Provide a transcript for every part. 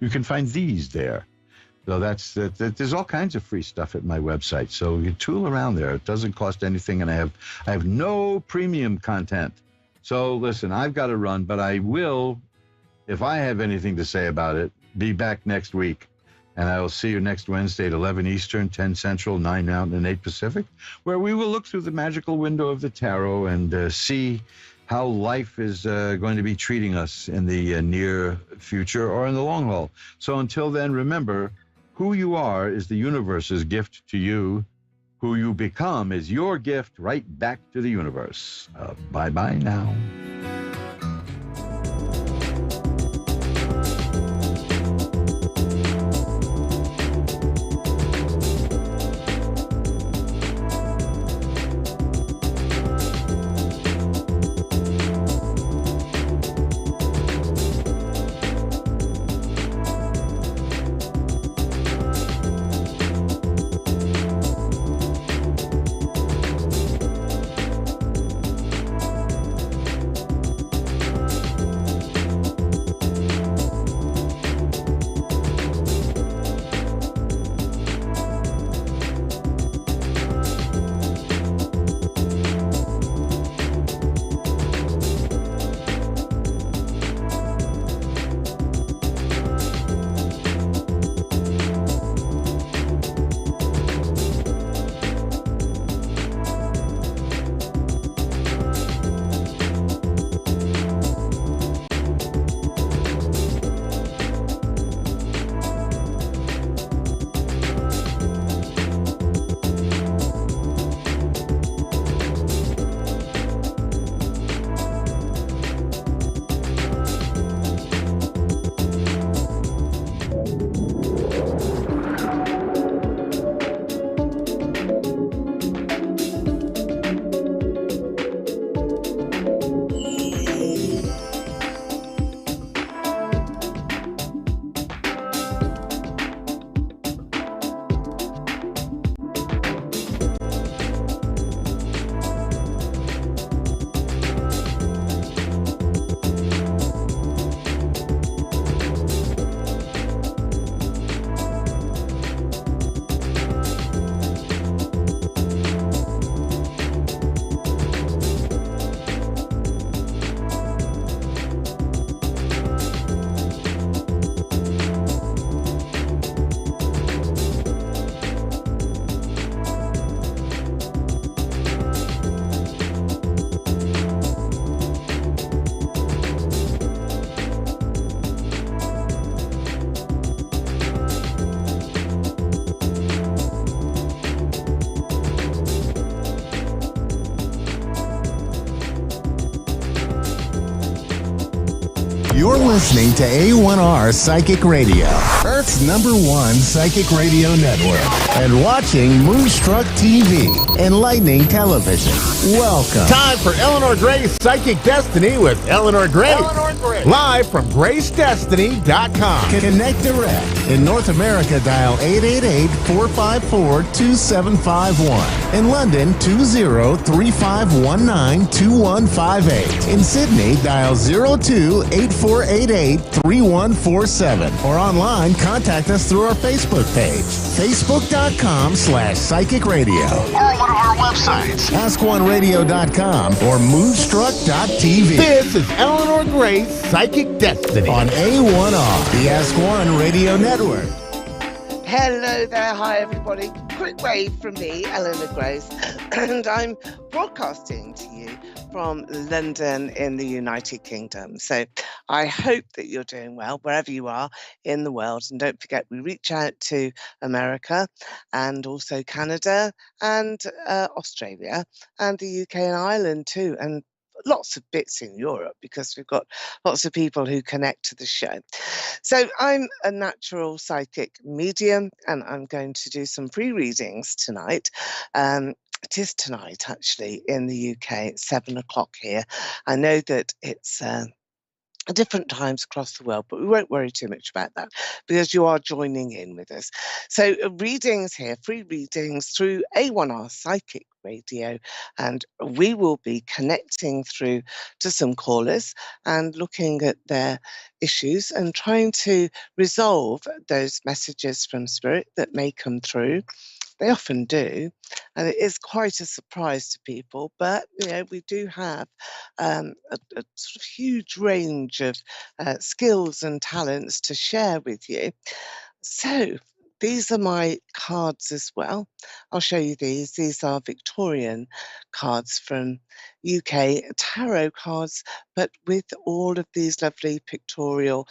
You can find these there. So there's all kinds of free stuff at my website. So you tool around there. It doesn't cost anything, and I have no premium content. So listen, I've got to run, but I will, if I have anything to say about it, be back next week. And I will see you next Wednesday at 11 Eastern, 10 Central, 9 Mountain, and 8 Pacific, where we will look through the magical window of the tarot and see how life is going to be treating us in the near future or in the long haul. So until then, remember, who you are is the universe's gift to you. Who you become is your gift right back to the universe. Bye-bye now. You're listening to A1R Psychic Radio, Earth's #1 psychic radio network, and watching Moonstruck TV, enlightening television. Welcome. Time for Eleanor Gray's Psychic Destiny with Eleanor Gray. Live from GraceDestiny.com. Connect direct. In North America, dial 888-454-2751. In London, 20-3519-2158. In Sydney, dial 02-8488-3147. Or online, contact us through our Facebook page, facebook.com/psychic radio. Or one of our websites, askoneradio.com or moonstruck.tv. This is Eleanor Gray's Psychic Destiny on A1R, the Ask One Radio Network. Hello there, hi everybody. Quick wave from me, Eleanor Grace, and I'm broadcasting to you from London in the United Kingdom. So I hope that you're doing well wherever you are in the world. And don't forget, we reach out to America and also Canada and Australia and the UK and Ireland too, and lots of bits in Europe because we've got lots of people who connect to the show. So I'm a natural psychic medium and I'm going to do some pre-readings tonight. It is tonight actually in the UK, it's 7 o'clock here. I know that it's at different times across the world, but we won't worry too much about that because you are joining in with us. So readings here, free readings through A1R Psychic Radio, and we will be connecting through to some callers and looking at their issues and trying to resolve those messages from spirit that may come through. They often do, and it is quite a surprise to people. But we do have a sort of huge range of skills and talents to share with you. So these are my cards as well. I'll show you these. These are Victorian cards from UK, tarot cards, but with all of these lovely pictorial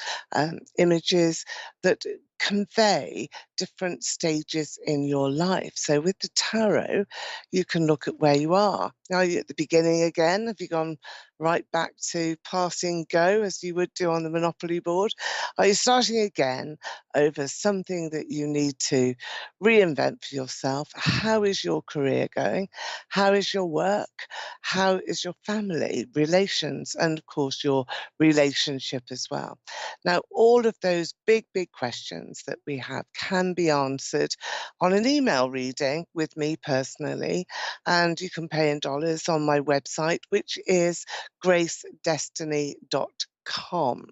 images that convey different stages in your life. So with the tarot, you can look at where you are. Now, are you at the beginning again? Have you gone right back to passing go as you would do on the Monopoly board? Are you starting again over something that you need to reinvent for yourself? How is your career going? How is your work? How is your family, relations, and of course your relationship as well? Now, all of those big, big questions that we have can be answered on an email reading with me personally, and you can pay in dollars on my website, which is gracedestiny.com.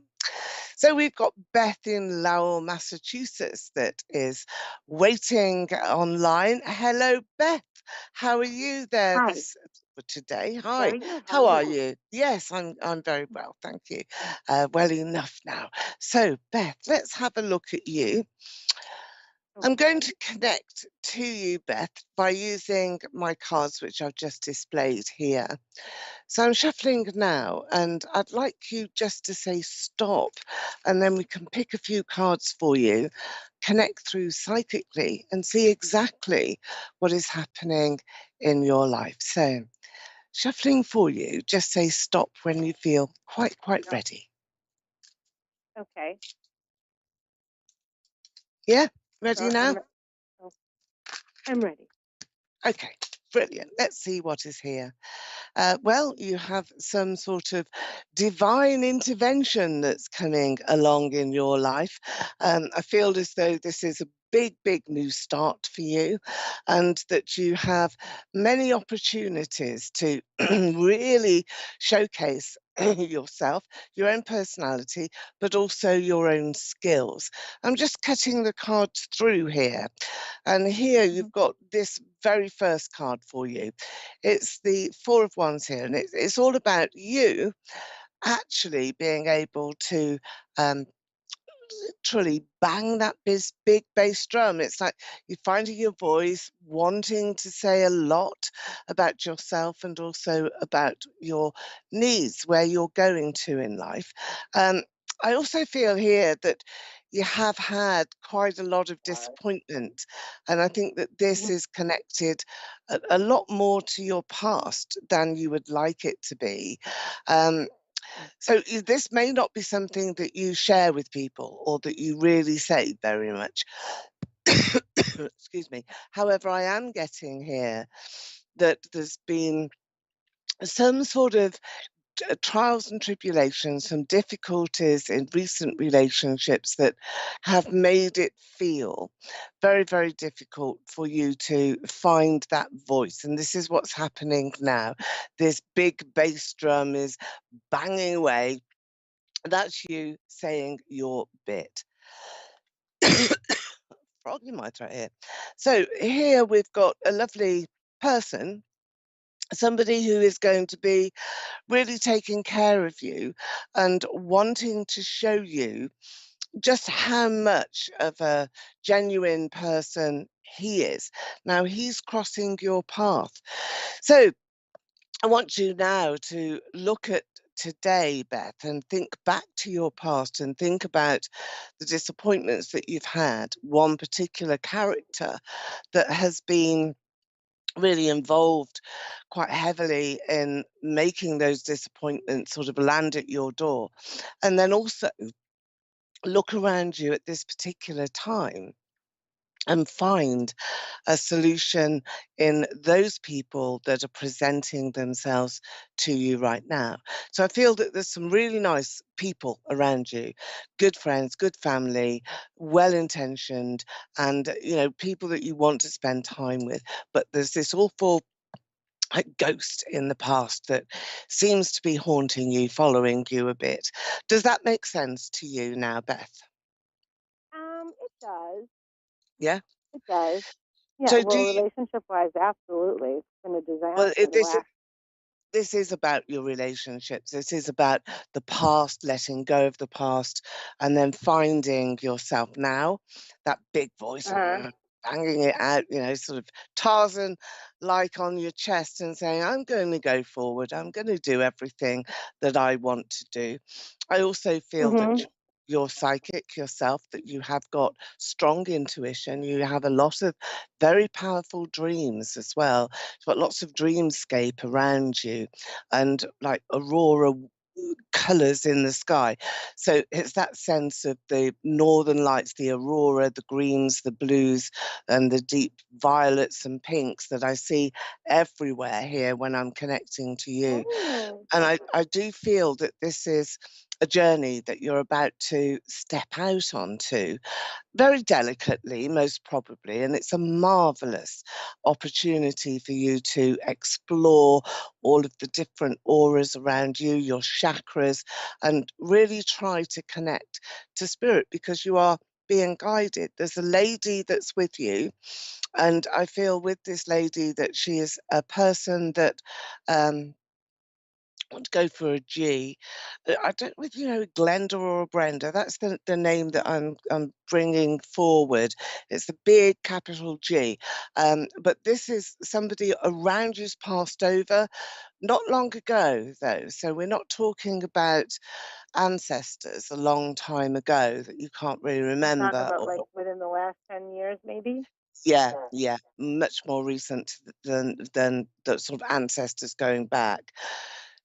So we've got Beth in Lowell, Massachusetts, that is waiting online. Hello, Beth. How are you there Hi. today? Hi. Very good. How are you? Yes, I'm very well, thank you. Well enough now. So, Beth, let's have a look at you. I'm going to connect to you, Beth, by using my cards, which I've just displayed here. So I'm shuffling now, and I'd like you just to say stop, and then we can pick a few cards for you, connect through psychically, and see exactly what is happening in your life. So shuffling for you, just say stop when you feel quite ready. Okay. Yeah? Ready So now? I'm ready. Okay, brilliant. Let's see what is here. Well, you have some sort of divine intervention that's coming along in your life. I feel as though this is a big, big new start for you, and that you have many opportunities to really showcase yourself, your own personality, but also your own skills. I'm just cutting the cards through here. And here you've got this very first card for you. It's the Four of Wands here, and it's all about you actually being able to literally bang that big bass drum. It's like you're finding your voice, wanting to say a lot about yourself and also about your needs, where you're going to in life. I also feel here that you have had quite a lot of disappointment, and I think that this is connected a lot more to your past than you would like it to be. So this may not be something that you share with people or that you really say very much. Excuse me. However, I am getting here that there's been some sort of trials and tribulations, some difficulties in recent relationships that have made it feel very, very difficult for you to find that voice. And this is what's happening now. This big bass drum is banging away. That's you saying your bit. Frog in my throat here. So here we've got a lovely person, somebody who is going to be really taking care of you and wanting to show you just how much of a genuine person he is. Now he's crossing your path. So I want you now to look at today, Beth, and think back to your past and think about the disappointments that you've had, one particular character that has been really involved quite heavily in making those disappointments sort of land at your door. And then also look around you at this particular time and find a solution in those people that are presenting themselves to you right now. So I feel that there's some really nice people around you, good friends, good family, well-intentioned, and people that you want to spend time with. But there's this awful ghost in the past that seems to be haunting you, following you a bit. Does that make sense to you now, Beth? It does. Yeah. It does. Yeah, So do well, you? relationship-wise, absolutely. It's been a Well, disaster the last. this is about your relationships. This is about the past, letting go of the past, and then finding yourself now. That big voice, Uh-huh. banging it out, sort of Tarzan like on your chest and saying, I'm going to go forward. I'm going to do everything that I want to do. I also feel that Mhm. you're psychic yourself, that you have got strong intuition. You have a lot of very powerful dreams as well. You've got lots of dreamscape around you and like aurora colors in the sky. So it's that sense of the northern lights, the aurora, the greens, the blues, and the deep violets and pinks that I see everywhere here when I'm connecting to you. Mm. And I do feel that this is a journey that you're about to step out onto very delicately, most probably, and it's a marvelous opportunity for you to explore all of the different auras around you, your chakras, and really try to connect to spirit because you are being guided. There's a lady that's with you, and I feel with this lady that she is a person that um, I want to go for a G. I don't know if you know Glenda or Brenda. That's the name that I'm bringing forward. It's a big capital G. But this is somebody around you's passed over not long ago, though. So we're not talking about ancestors a long time ago that you can't really You're talking remember. about Or like within the last 10 years, maybe? yeah, yeah, much more recent than the sort of ancestors going back.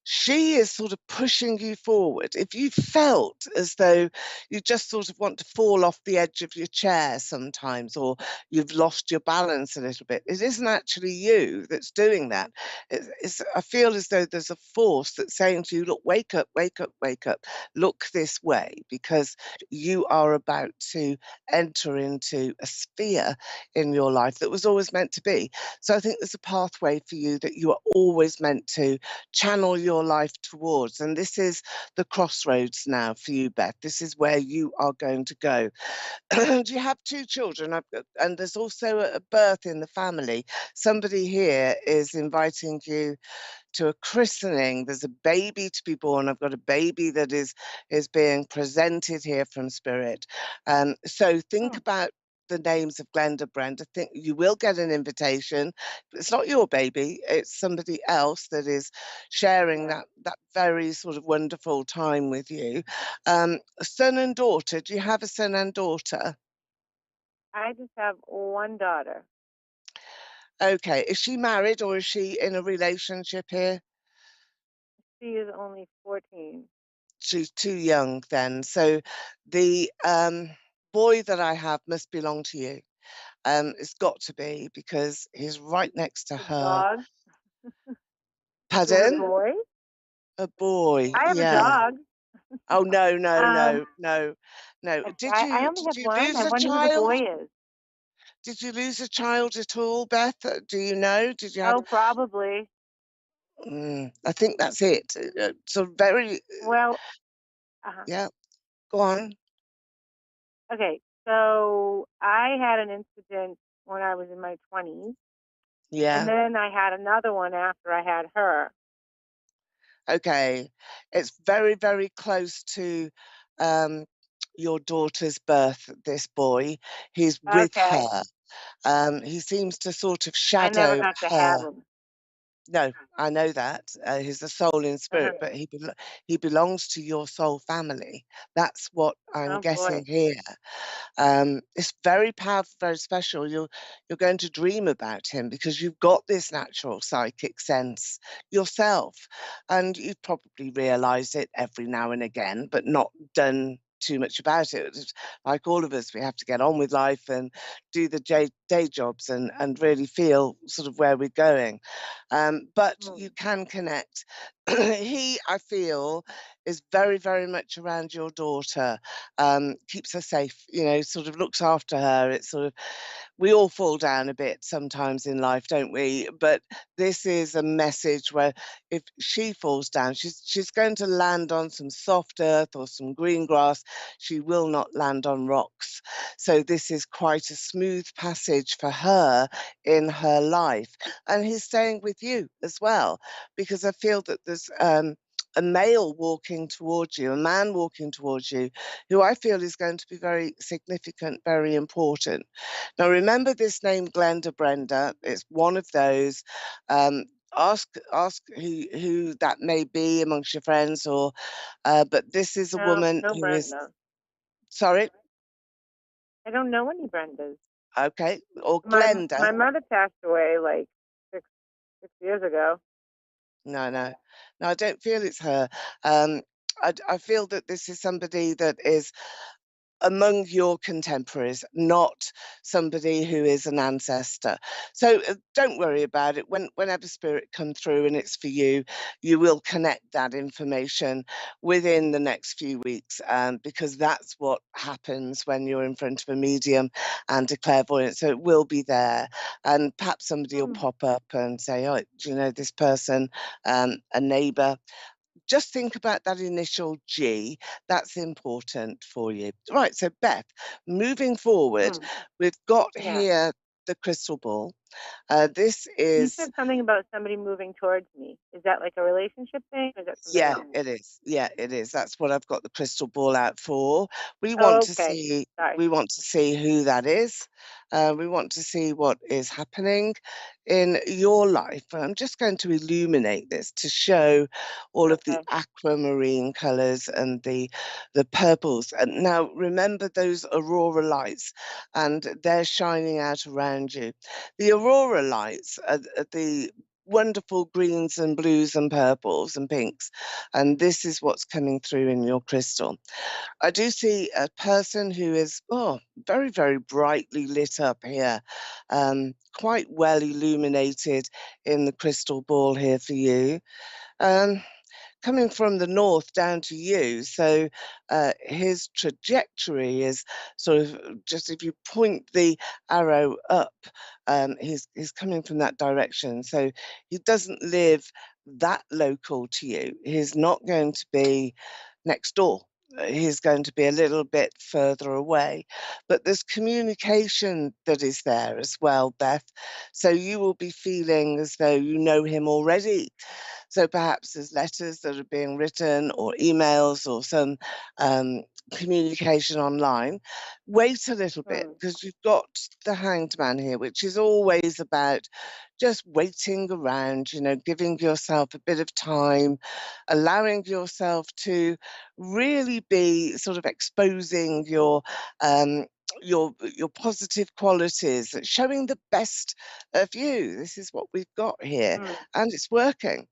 She is sort of pushing you forward. If you felt as though you just sort of want to fall off the edge of your chair sometimes, or you've lost your balance a little bit, it isn't actually you that's doing that. I feel as though there's a force that's saying to you, look, wake up, wake up, wake up, look this way, because you are about to enter into a sphere in your life that was always meant to be. So I think there's a pathway for you that you are always meant to channel your life towards. And this is the crossroads now for you, Beth. This is where you are going to go. Do you have two children? And there's also a birth in the family. Somebody here is inviting you to a christening. There's a baby to be born. I've got a baby that is being presented here from Spirit. So think Oh, about the names of Glenda, Brenda. Think you will get an invitation. It's not your baby. It's somebody else that is sharing that very sort of wonderful time with you. Son and daughter. Do you have a son and daughter? I just have one daughter. Okay. Is she married or is she in a relationship here? She is only 14. She's too young then. So the boy that I have must belong to you. It's got to be because he's right next to A her. dog? You want a Pardon? boy? A boy, I have a yeah. dog. Oh no, no, Um, no, no, no. Did I you only did have you one. lose I a wonder who the child? boy is. Did you lose a child at all, Beth? Do you know? Did you have? Oh, probably. I think that's it. So very, Well, uh-huh. yeah. Go on. Okay. So I had an incident when I was in my 20s, and Yeah. then I had another one after I had her. Okay. It's very, very close to um, your daughter's birth, this boy. He's with Okay. her. He seems to sort of I never shadow got to her. have him. No, I know that. He's a soul in Uh-huh. spirit, but he belongs to your soul family. That's what I'm Oh getting boy. here. It's very powerful, very special. You're going to dream about him because you've got this natural psychic sense yourself, and you've probably realised it every now and again, but not done too much about it. It's like all of us, we have to get on with life and do the day jobs and really feel sort of where we're going. But you can connect. He, I feel, is very, very much around your daughter, keeps her safe, sort of looks after her. It's sort of, we all fall down a bit sometimes in life, don't we? But this is a message where if she falls down, she's going to land on some soft earth or some green grass. She will not land on rocks. So this is quite a smooth passage for her in her life. And he's staying with you as well, because I feel that there's a male walking towards you, a man walking towards you, who I feel is going to be very significant, very important. Now, remember this name, Glenda Brenda. It's one of those. Ask who that may be amongst your friends, or but this is a woman No who is. Brenda. Sorry. I don't know any Brendas. Okay, or My Glenda. mother passed away like six years ago. No, I don't feel it's her. I feel that this is somebody that is among your contemporaries, not somebody who is an ancestor. So don't worry about it. Whenever spirit comes through and it's for you, you will connect that information within the next few weeks, because that's what happens when you're in front of a medium and a clairvoyant. So it will be there, and perhaps somebody will pop up and say, "Oh, do you know this person?" A neighbour. Just think about that initial G. That's important for you. Right, so Beth, moving forward, we've got Yeah. here the crystal ball. This You is. said something about somebody moving towards me. Is that like a relationship thing, or is that something else? It is. Yeah, it is. That's what I've got the crystal ball out for. We Oh, want to okay. see. Sorry. We want to see who that is. We want to see what is happening in your life. And I'm just going to illuminate this to show all of the Okay. aquamarine colours and the purples. And now remember those aurora lights, and they're shining out around you. The aurora lights are the wonderful greens and blues and purples and pinks, and this is what's coming through in your crystal. I do see a person who is very, very brightly lit up here, quite well illuminated in the crystal ball here for you. Coming from the north down to you. So his trajectory is sort of just, if you point the arrow up, he's coming from that direction. So he doesn't live that local to you. He's not going to be next door. He's going to be a little bit further away. But there's communication that is there as well, Beth. So you will be feeling as though you know him already. So perhaps there's letters that are being written, or emails, or some communication online. Wait a little bit, because you've got the Hanged Man here, which is always about just waiting around, giving yourself a bit of time, allowing yourself to really be sort of exposing your positive qualities, showing the best of you. This is what we've got here, and it's working.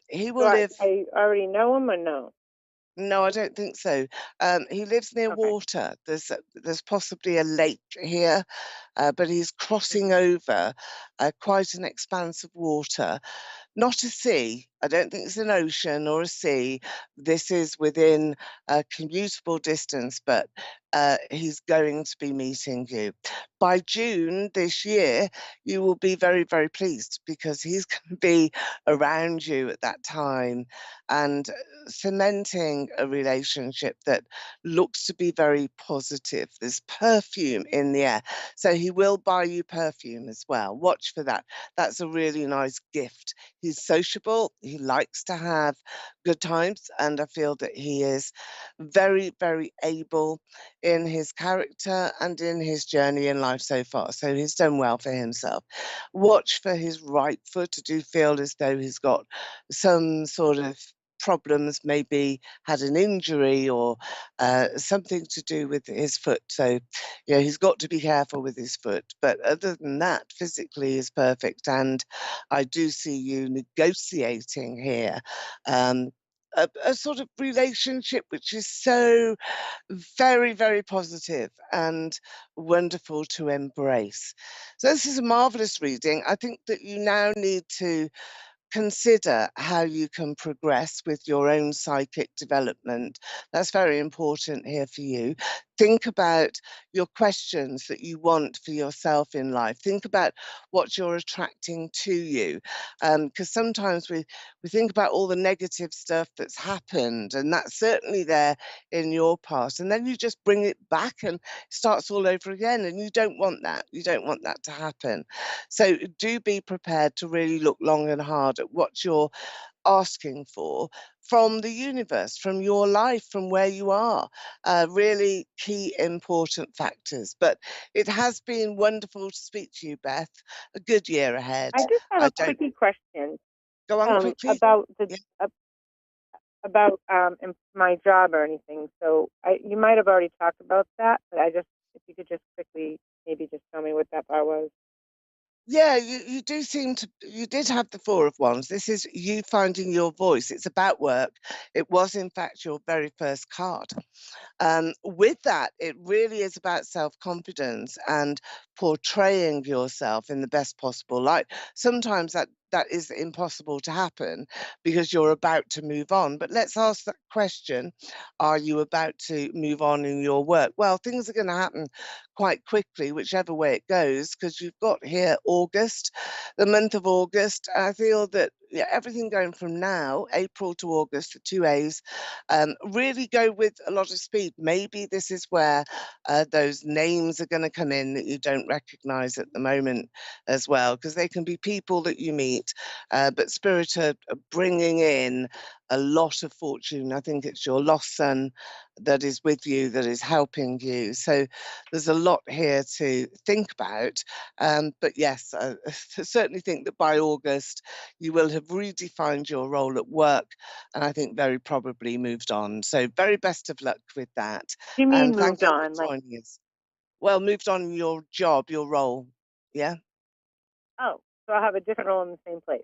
He will live. I already know him, or no? No, I don't think so. He lives near water. There's possibly a lake here, but he's crossing over quite an expanse of water. Not a sea. I don't think it's an ocean or a sea. This is within a commutable distance, but he's going to be meeting you. By June this year, you will be very, very pleased, because he's going to be around you at that time and cementing a relationship that looks to be very positive. There's perfume in the air. So he will buy you perfume as well. Watch for that. That's a really nice gift. He's sociable. He likes to have good times, and I feel that he is very, very able in his character and in his journey in life so far. So he's done well for himself. Watch for his right foot. I do feel as though he's got some sort of problems, maybe had an injury or something to do with his foot. So, he's got to be careful with his foot. But other than that, physically is perfect. And I do see you negotiating here a sort of relationship which is so very, very positive and wonderful to embrace. So this is a marvelous reading. I think that you now need to consider how you can progress with your own psychic development. That's very important here for you. Think about your questions that you want for yourself in life. Think about what you're attracting to you. Because sometimes we think about all the negative stuff that's happened, and that's certainly there in your past. And then you just bring it back and it starts all over again. And you don't want that. You don't want that to happen. So do be prepared to really look long and hard at what you're asking for from the universe, from your life, from where you are. Really key, important factors. But it has been wonderful to speak to you, Beth. A good year ahead. I just have I a don't quickie question go on quickly. about the Yeah. about my job or anything. So you might have already talked about that, but if you could just quickly maybe just tell me what that bar was. Yeah, you do seem to, you did have the Four of Wands. This is you finding your voice. It's about work. It was, in fact, your very first card. With that, it really is about self-confidence and portraying yourself in the best possible light. Sometimes that is impossible to happen because you're about to move on. But let's ask that question. Are you about to move on in your work? Well, things are going to happen quite quickly, whichever way it goes, because you've got here August, the month of August. I feel that everything going from now, April to August, the 2 A's, really go with a lot of speed. Maybe this is where those names are going to come in that you don't recognize at the moment as well, because they can be people that you meet, but Spirit are bringing in a lot of fortune. I think it's your lost son that is with you, that is helping you. So there's a lot here to think about. But yes, I certainly think that by August, you will have redefined your role at work, and I think very probably moved on. So very best of luck with that. You mean And thank moved you on? for Like, joining us. Well, moved on in your job, your role. Yeah. oh, so I'll have a different role in the same place.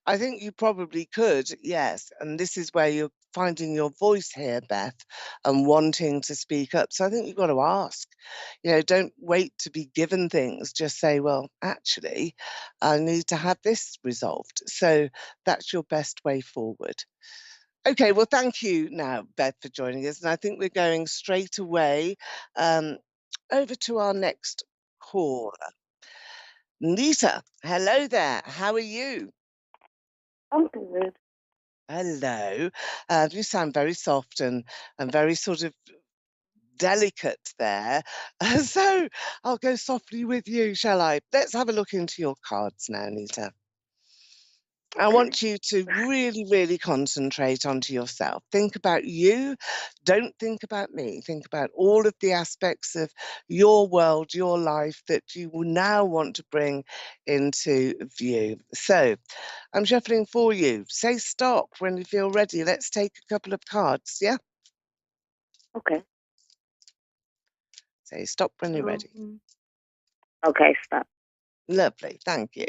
I think you probably could, yes. And this is where you're finding your voice here, Beth, and wanting to speak up. So I think you've got to ask. Don't wait to be given things. Just say, well, actually, I need to have this resolved. So that's your best way forward. Okay, well, thank you now, Beth, for joining us. And I think we're going straight away over to our next caller. Nita, hello there. How are you? I'm good. Hello. You sound very soft and very sort of delicate there. So I'll go softly with you, shall I? Let's have a look into your cards now, Nita. I want you to really, really concentrate onto yourself. Think about you. Don't think about me. Think about all of the aspects of your world, your life that you will now want to bring into view. So I'm shuffling for you. Say stop when you feel ready. Let's take a couple of cards. Yeah? Okay. Say stop when you're ready. Okay, stop. Lovely. Thank you.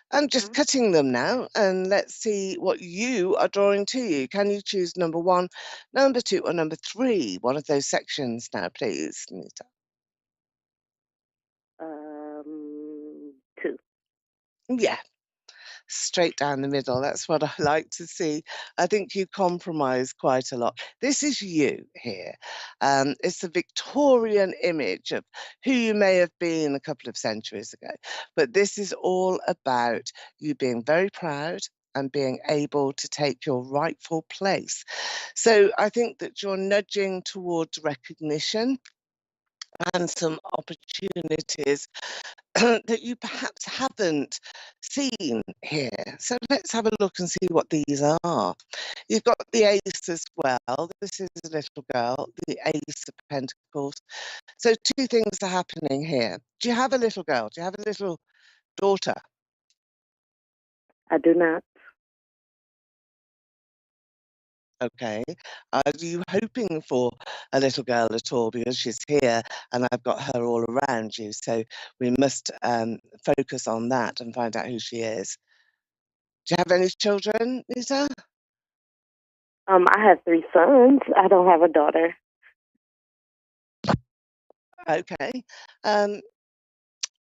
I'm just cutting them now, and let's see what you are drawing to you. Can you choose number 1, number 2, or number 3? One of those sections now, please, Nita. 2. Yeah, straight down the middle. That's what I like to see. I think you compromise quite a lot. This is you here. It's a Victorian image of who you may have been a couple of centuries ago. But this is all about you being very proud and being able to take your rightful place. So I think that you're nudging towards recognition and some opportunities that you perhaps haven't seen here. So let's have a look and see what these are. You've got the Ace as well. This is a little girl, the Ace of Pentacles. So 2 things are happening here. Do you have a little girl? Do you have a little daughter? I do not. Okay. Are you hoping for a little girl at all? Because she's here and I've got her all around you. So we must focus on that and find out who she is. Do you have any children, Lisa? I have 3 sons. I don't have a daughter. Okay. Um,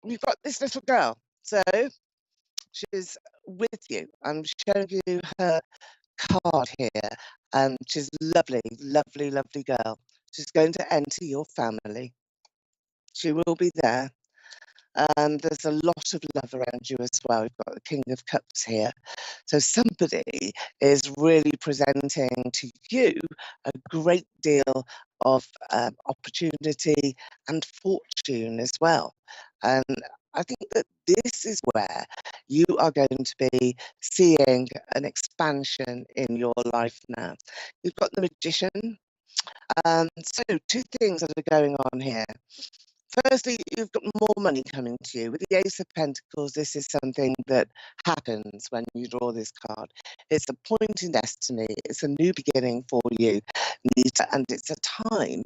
we've got this little girl. So she's with you. I'm showing you her card here. She's lovely, lovely, lovely girl. She's going to enter your family. She will be there. And there's a lot of love around you as well. You've got the King of Cups here. So somebody is really presenting to you a great deal of opportunity and fortune as well. And I think that this is where you are going to be seeing an expansion in your life now. You've got the Magician. So two things that are going on here. Firstly, you've got more money coming to you. With the Ace of Pentacles, this is something that happens when you draw this card. It's a point in destiny. It's a new beginning for you, Nita, and it's a time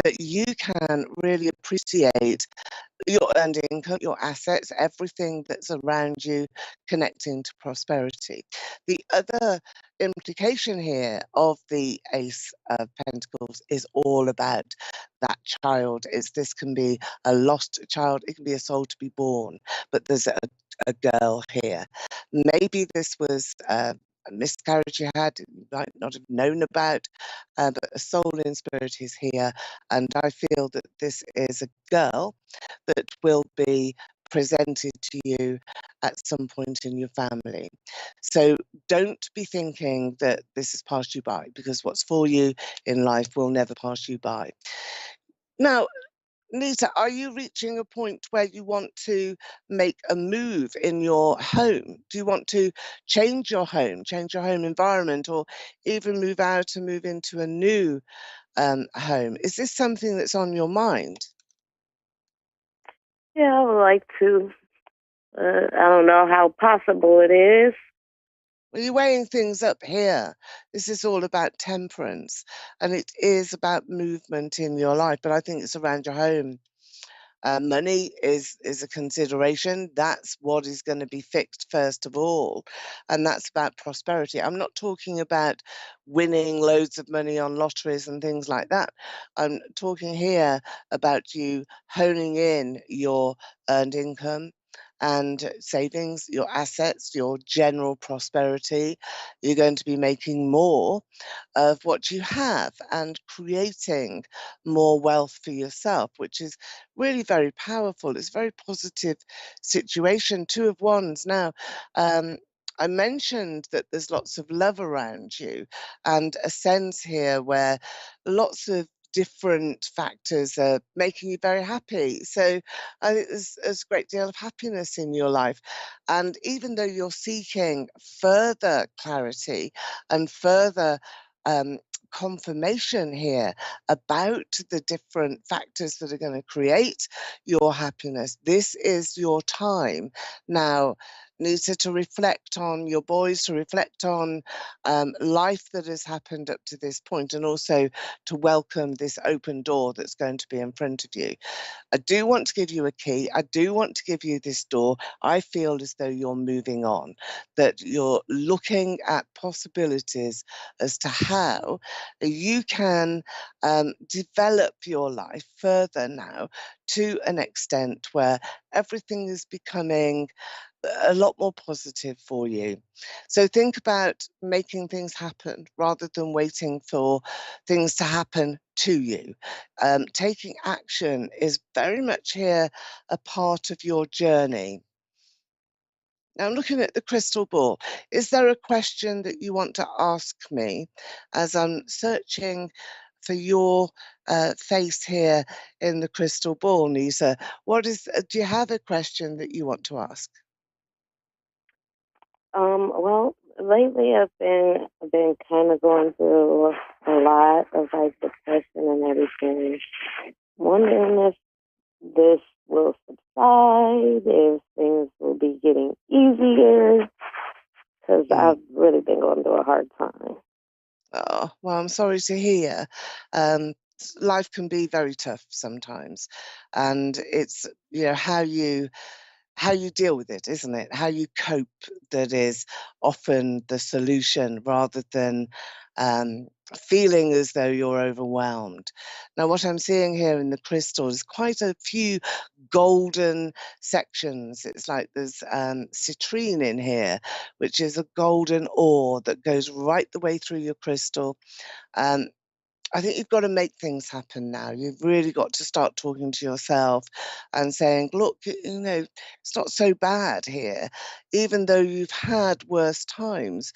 that you can really appreciate your earned income, your assets, everything that's around you connecting to prosperity. The other implication here of the Ace of Pentacles is all about that child. This can be a lost child, it can be a soul to be born, but there's a girl here. Maybe this was a miscarriage you had, you might not have known about, but a soul in spirit is here, and I feel that this is a girl that will be presented to you at some point in your family. So don't be thinking that this has passed you by, because what's for you in life will never pass you by. Now, Nita, are you reaching a point where you want to make a move in your home? Do you want to change your home environment, or even move out and move into a new home? Is this something that's on your mind? Yeah, I would like to. I don't know how possible it is. Well, you're weighing things up here. This is all about temperance, and it is about movement in your life, but I think it's around your home. Money is a consideration. That's what is going to be fixed first of all, and that's about prosperity. I'm not talking about winning loads of money on lotteries and things like that. I'm talking here about you honing in your earned income and savings, your assets, your general prosperity. You're going to be making more of what you have and creating more wealth for yourself, which is really very powerful. It's a very positive situation. Two of Wands now. I mentioned that there's lots of love around you, and a sense here where lots of different factors are making you very happy. So I think there's a great deal of happiness in your life. And even though you're seeking further clarity and further um, confirmation here about the different factors that are going to create your happiness, this is your time now, Nita, to reflect on your boys, to reflect on life that has happened up to this point, and also to welcome this open door that's going to be in front of you. I do want to give you a key. I do want to give you this door. I feel as though you're moving on, that you're looking at possibilities as to how you can develop your life further now to an extent where everything is becoming a lot more positive for you. So think about making things happen rather than waiting for things to happen to you. Taking action is very much here a part of your journey. Now, I'm looking at the crystal ball. Is there a question that you want to ask me as I'm searching for your face here in the crystal ball, Nisa? Do you have a question that you want to ask? Well, lately I've been kind of going through a lot of like depression and everything. Wondering if this will subside, if things will be getting easier, because I've really been going through a hard time. Oh, well, I'm sorry to hear. Life can be very tough sometimes, and it's how you how you deal with it, isn't it? How you cope, that is often the solution, rather than feeling as though you're overwhelmed. Now, what I'm seeing here in the crystal is quite a few golden sections. It's like there's citrine in here, which is a golden ore that goes right the way through your crystal. Um, I think you've got to make things happen now. You've really got to start talking to yourself and saying, look, it's not so bad here. Even though you've had worse times,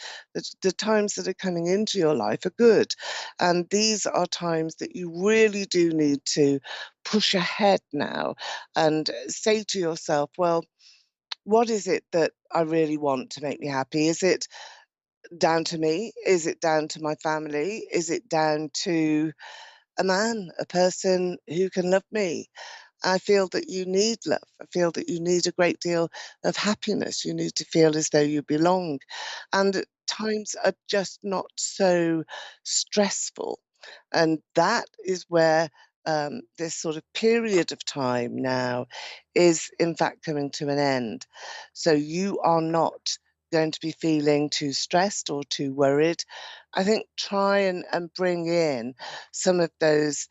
the times that are coming into your life are good. And these are times that you really do need to push ahead now and say to yourself, well, what is it that I really want to make me happy? Is it down to me? Is it down to my family? Is it down to a man, a person who can love me? I feel that you need love. I feel that you need a great deal of happiness. You need to feel as though you belong. And times are just not so stressful. And that is where this sort of period of time now is in fact coming to an end. So you are not going to be feeling too stressed or too worried. I think try and bring in some of those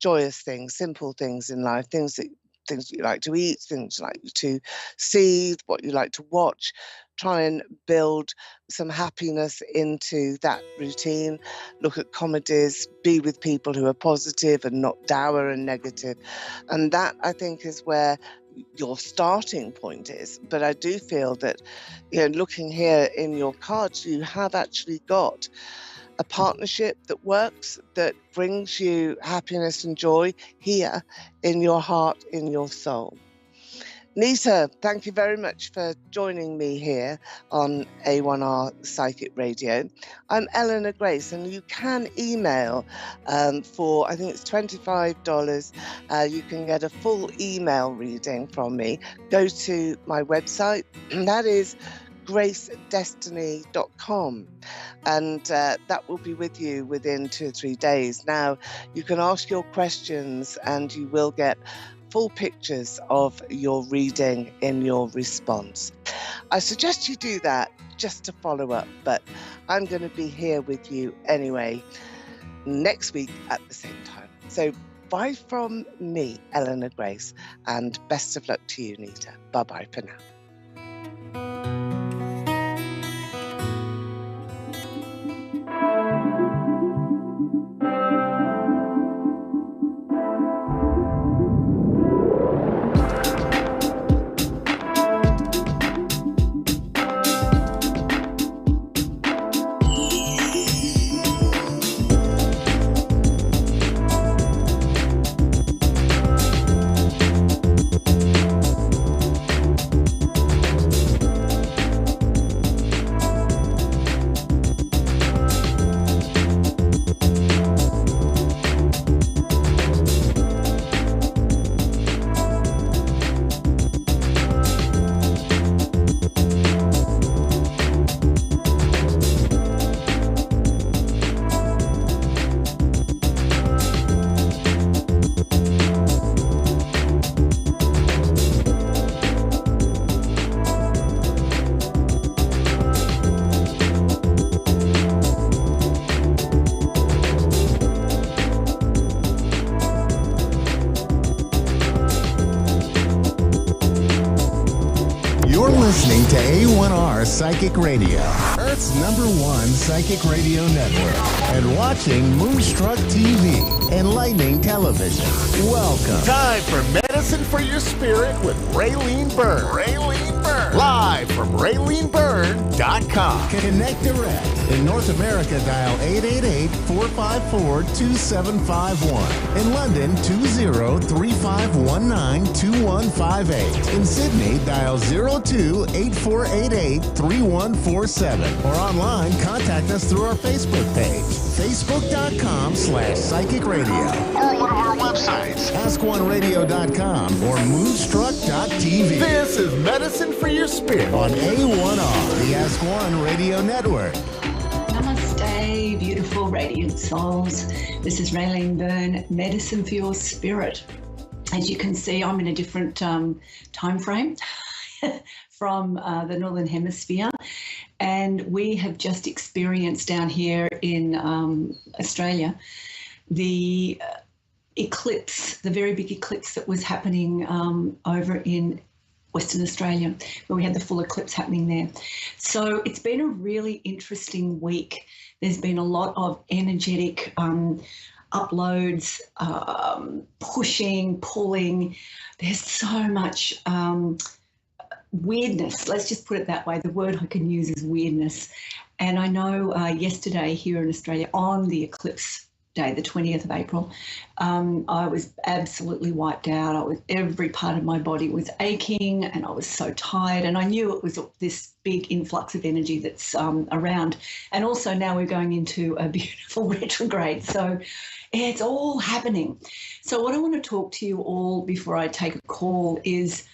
joyous things, simple things in life, things that you like to eat, things you like to see, what you like to watch. Try and build some happiness into that routine. Look at comedies, be with people who are positive and not dour and negative. And that, I think, is where your starting point is. But I do feel that, looking here in your cards, you have actually got a partnership that works, that brings you happiness and joy here in your heart, in your soul. Nita, thank you very much for joining me here on A1R Psychic Radio. I'm Eleanor Grace, and you can email for, I think it's $25. You can get a full email reading from me. Go to my website, and that is gracedestiny.com, and that will be with you within 2 or 3 days. Now, you can ask your questions and you will get full pictures of your reading in your response. I suggest you do that just to follow up, but I'm going to be here with you anyway next week at the same time. So bye from me, Eleanor Grace, and best of luck to you, Nita. Bye-bye for now. Listening to A1R Psychic Radio, Earth's #1 psychic radio network, and watching Moonstruck TV, enlightening television. Welcome. Time for Medicine for Your Spirit with Raylene Byrne. Live from RayleneByrne.com. Connect direct. In North America, dial 888-454-2751. In London, 20-3519-2158. In Sydney, dial 02-8488-3147. Or online, contact us through our Facebook page, facebook.com/psychic radio. Or one of our websites, askoneradio.com or moonstruck.tv. This is Medicine for Your Spirit on A1R, the Ask One Radio Network. Namaste, beautiful radiant souls. This is Raylene Byrne, Medicine for Your Spirit. As you can see, I'm in a different time frame. from the Northern Hemisphere. And we have just experienced down here in Australia the eclipse, the very big eclipse that was happening over in Western Australia, where we had the full eclipse happening there. So it's been a really interesting week. There's been a lot of energetic uploads, pushing, pulling. There's so much weirdness. Let's just put it that way. The word I can use is weirdness. And I know yesterday here in Australia on the eclipse day, the 20th of April, I was absolutely wiped out. Every part of my body was aching and I was so tired, and I knew it was this big influx of energy that's around. And also now we're going into a beautiful retrograde, so it's all happening. So what I want to talk to you all before I take a call is,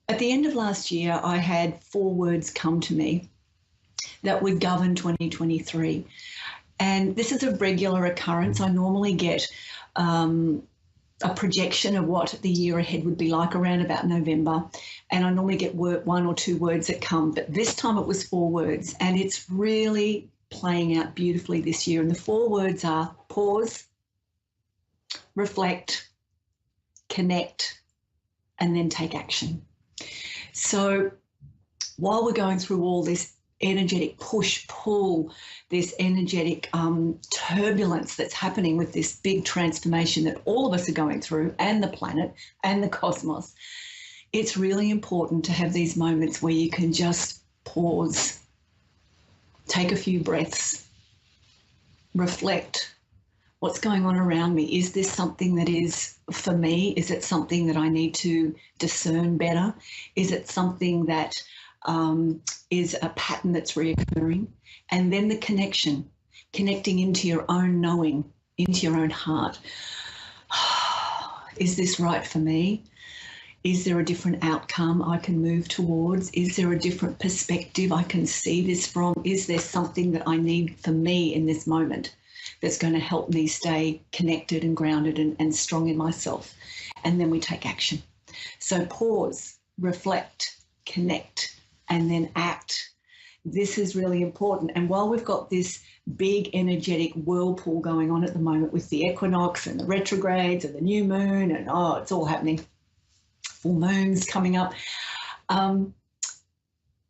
at the end of last year, I had 4 words come to me that would govern 2023. And this is a regular occurrence. I normally get a projection of what the year ahead would be like around about November. And I normally get 1 or 2 words that come. But this time it was 4 words. And it's really playing out beautifully this year. And the 4 words are pause, reflect, connect, and then take action. So while we're going through all this energetic push-pull, this energetic turbulence that's happening with this big transformation that all of us are going through, and the planet and the cosmos, it's really important to have these moments where you can just pause, take a few breaths, reflect. What's going on around me? Is this something that is for me? Is it something that I need to discern better? Is it something that is a pattern that's reoccurring? And then the connecting into your own knowing, into your own heart. Is this right for me? Is there a different outcome I can move towards? Is there a different perspective I can see this from? Is there something that I need for me in this moment that's going to help me stay connected and grounded and strong in myself? And then we take action. So pause, reflect, connect, and then act. This is really important. And while we've got this big energetic whirlpool going on at the moment with the equinox and the retrogrades and the new moon and it's all happening, full moons coming up,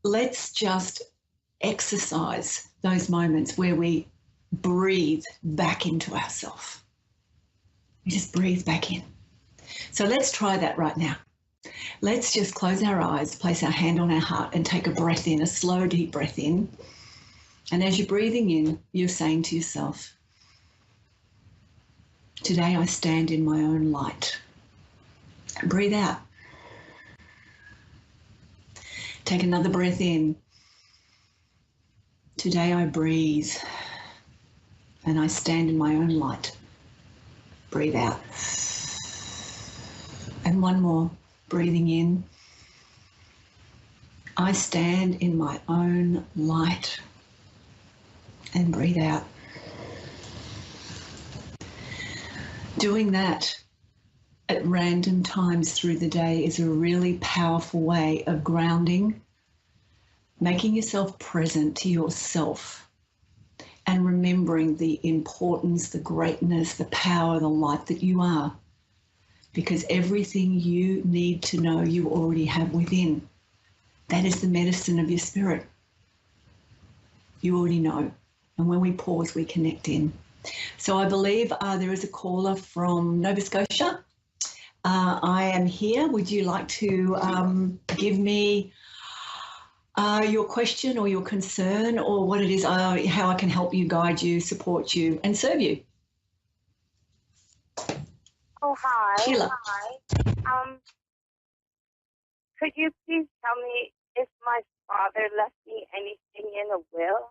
let's just exercise those moments where we breathe back into ourselves. We just breathe back in. So let's try that right now. Let's just close our eyes, place our hand on our heart and take a breath in, a slow, deep breath in. And as you're breathing in, you're saying to yourself, today I stand in my own light. And breathe out. Take another breath in. Today I breathe and I stand in my own light. Breathe out. And one more. Breathing in. I stand in my own light. And breathe out. Doing that at random times through the day is a really powerful way of grounding, making yourself present to yourself, and remembering the importance, the greatness, the power, the light that you are. Because everything you need to know you already have within. That is the medicine of your spirit. You already know. And when we pause, we connect in. So I believe there is a caller from Nova Scotia. I am here. Would you like to give me your question or your concern or what it is, how I can help you, guide you, support you, and serve you? Oh, hi. Sheila. Hi. Could you please tell me if my father left me anything in a will?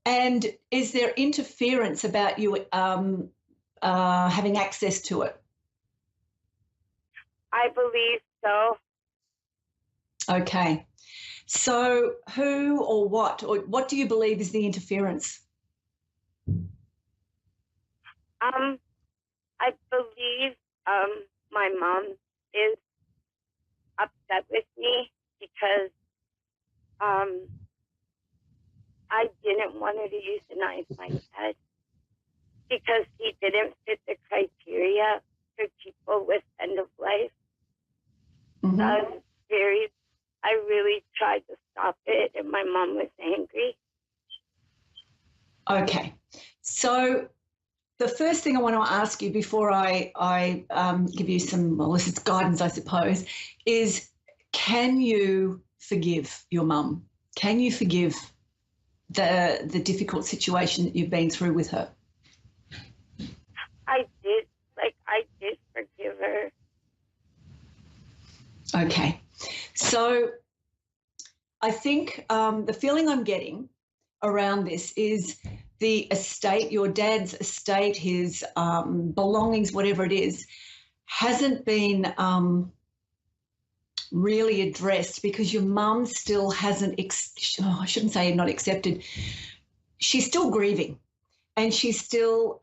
And is there interference about you having access to it? I believe so. Okay. So who or what do you believe is the interference? I believe my mom is upset with me because I didn't want her to euthanize my dad because he didn't fit the criteria for people with end of life. Mm-hmm. I really tried to stop it, and my mom was angry. Okay. So the first thing I want to ask you before I give you some, well, this is guidance, I suppose, is can you forgive your mum? Can you forgive the difficult situation that you've been through with her? I did forgive her. Okay. So I think the feeling I'm getting around this is the estate, your dad's estate, his belongings, whatever it is, hasn't been really addressed because your mum still hasn't, I shouldn't say not accepted, she's still grieving, and she's still,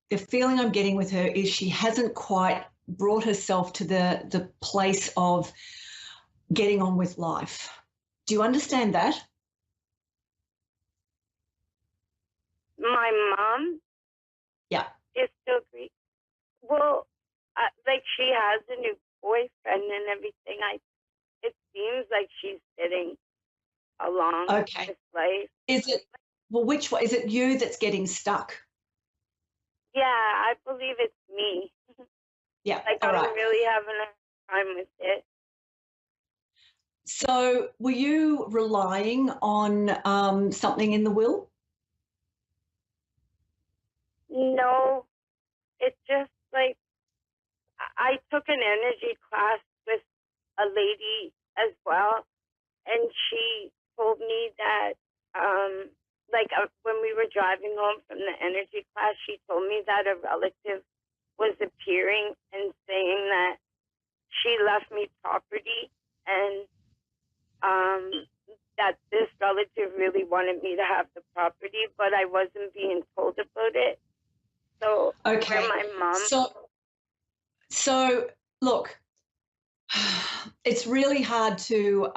the feeling I'm getting with her is she hasn't quite brought herself to the place of getting on with life. Do you understand that? My mom? Yeah. Is still grieving. Well, like she has a new boyfriend and everything. It seems like she's getting along with life. Is it, well, which one? Is it you that's getting stuck? Yeah, I believe it's me. Yeah, like all I'm right. really having a time with it. So were you relying on something in the will? No, it's just like I took an energy class with a lady as well, and she told me that, when we were driving home from the energy class, she told me that a relative was appearing and saying that she left me property and that this relative really wanted me to have the property, but I wasn't being told about it. So okay. for my mom. So look, it's really hard to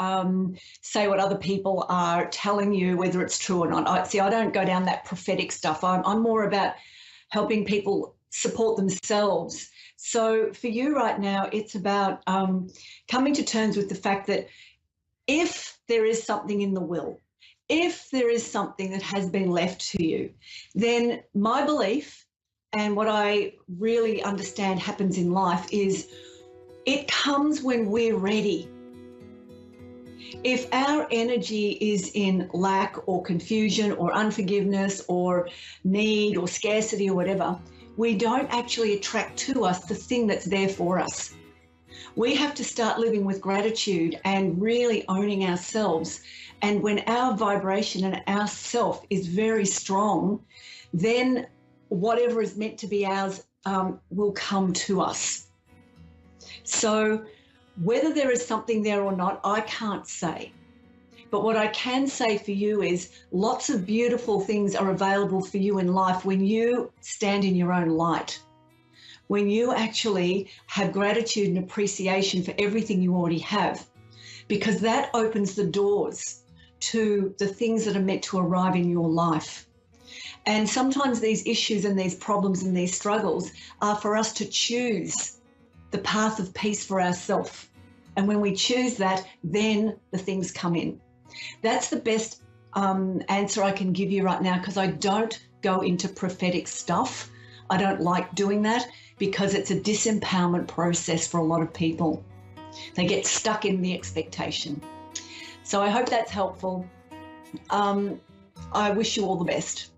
say what other people are telling you, whether it's true or not. I don't go down that prophetic stuff. I'm more about helping people support themselves. So for you right now, it's about coming to terms with the fact that if there is something in the will, if there is something that has been left to you, then my belief and what I really understand happens in life is it comes when we're ready. If our energy is in lack or confusion or unforgiveness or need or scarcity or whatever, we don't actually attract to us the thing that's there for us. We have to start living with gratitude and really owning ourselves. And when our vibration and our self is very strong, then whatever is meant to be ours will come to us. So whether there is something there or not, I can't say. But what I can say for you is lots of beautiful things are available for you in life when you stand in your own light, when you actually have gratitude and appreciation for everything you already have, because that opens the doors to the things that are meant to arrive in your life. And sometimes these issues and these problems and these struggles are for us to choose the path of peace for ourselves. And when we choose that, then the things come in. That's the best answer I can give you right now, because I don't go into prophetic stuff. I don't like doing that because it's a disempowerment process for a lot of people. They get stuck in the expectation. So I hope that's helpful. I wish you all the best.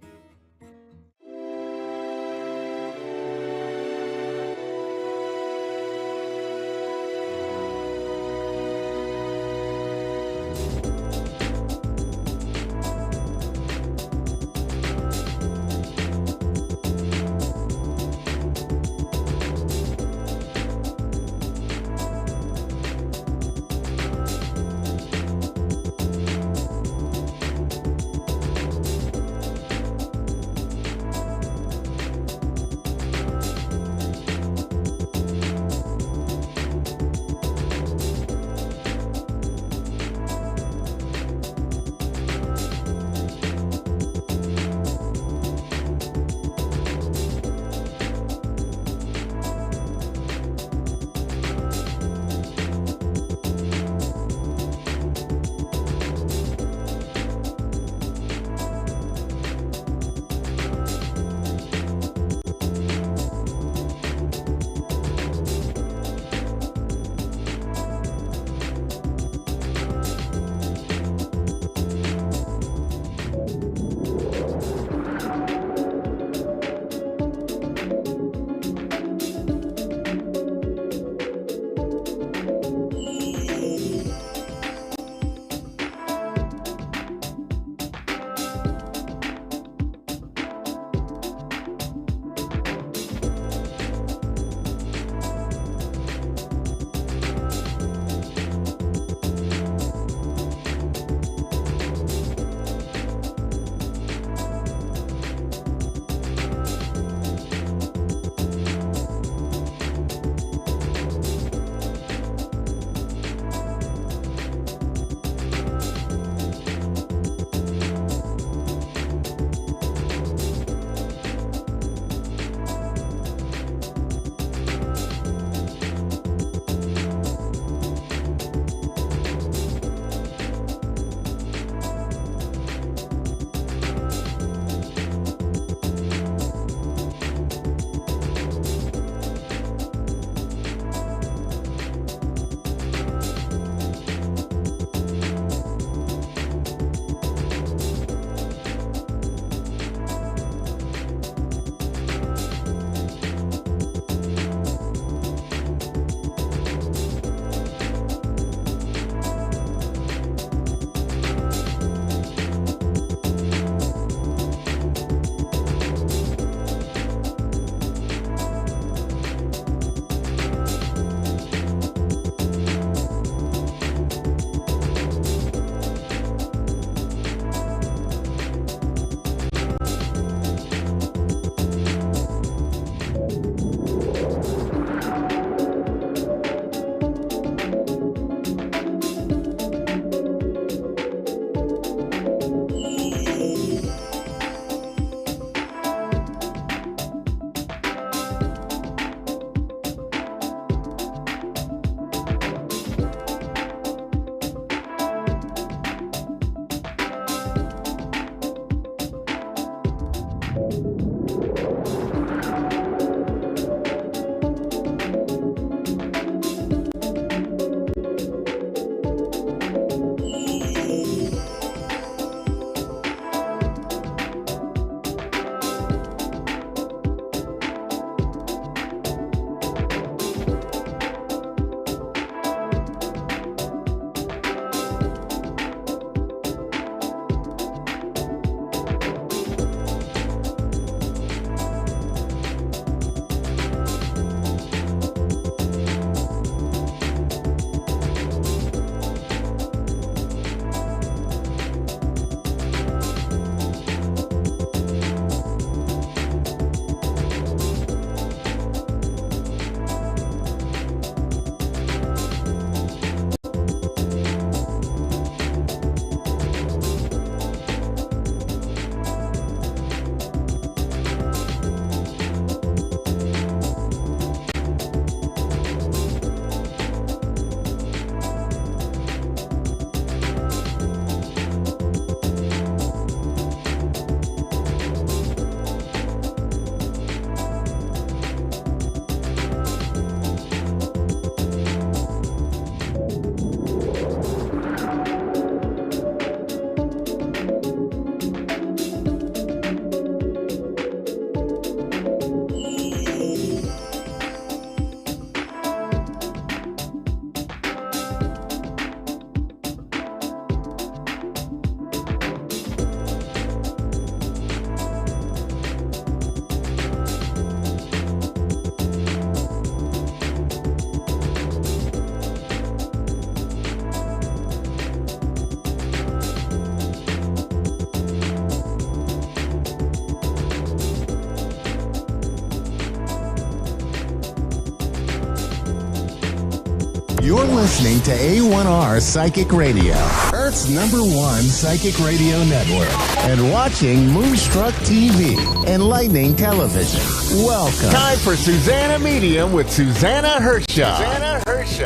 You're listening to A1R Psychic Radio, Earth's #1 psychic radio network, and watching Moonstruck TV, Enlightening Television. Welcome. Time for Susanna Medium with Susanna Hershaw.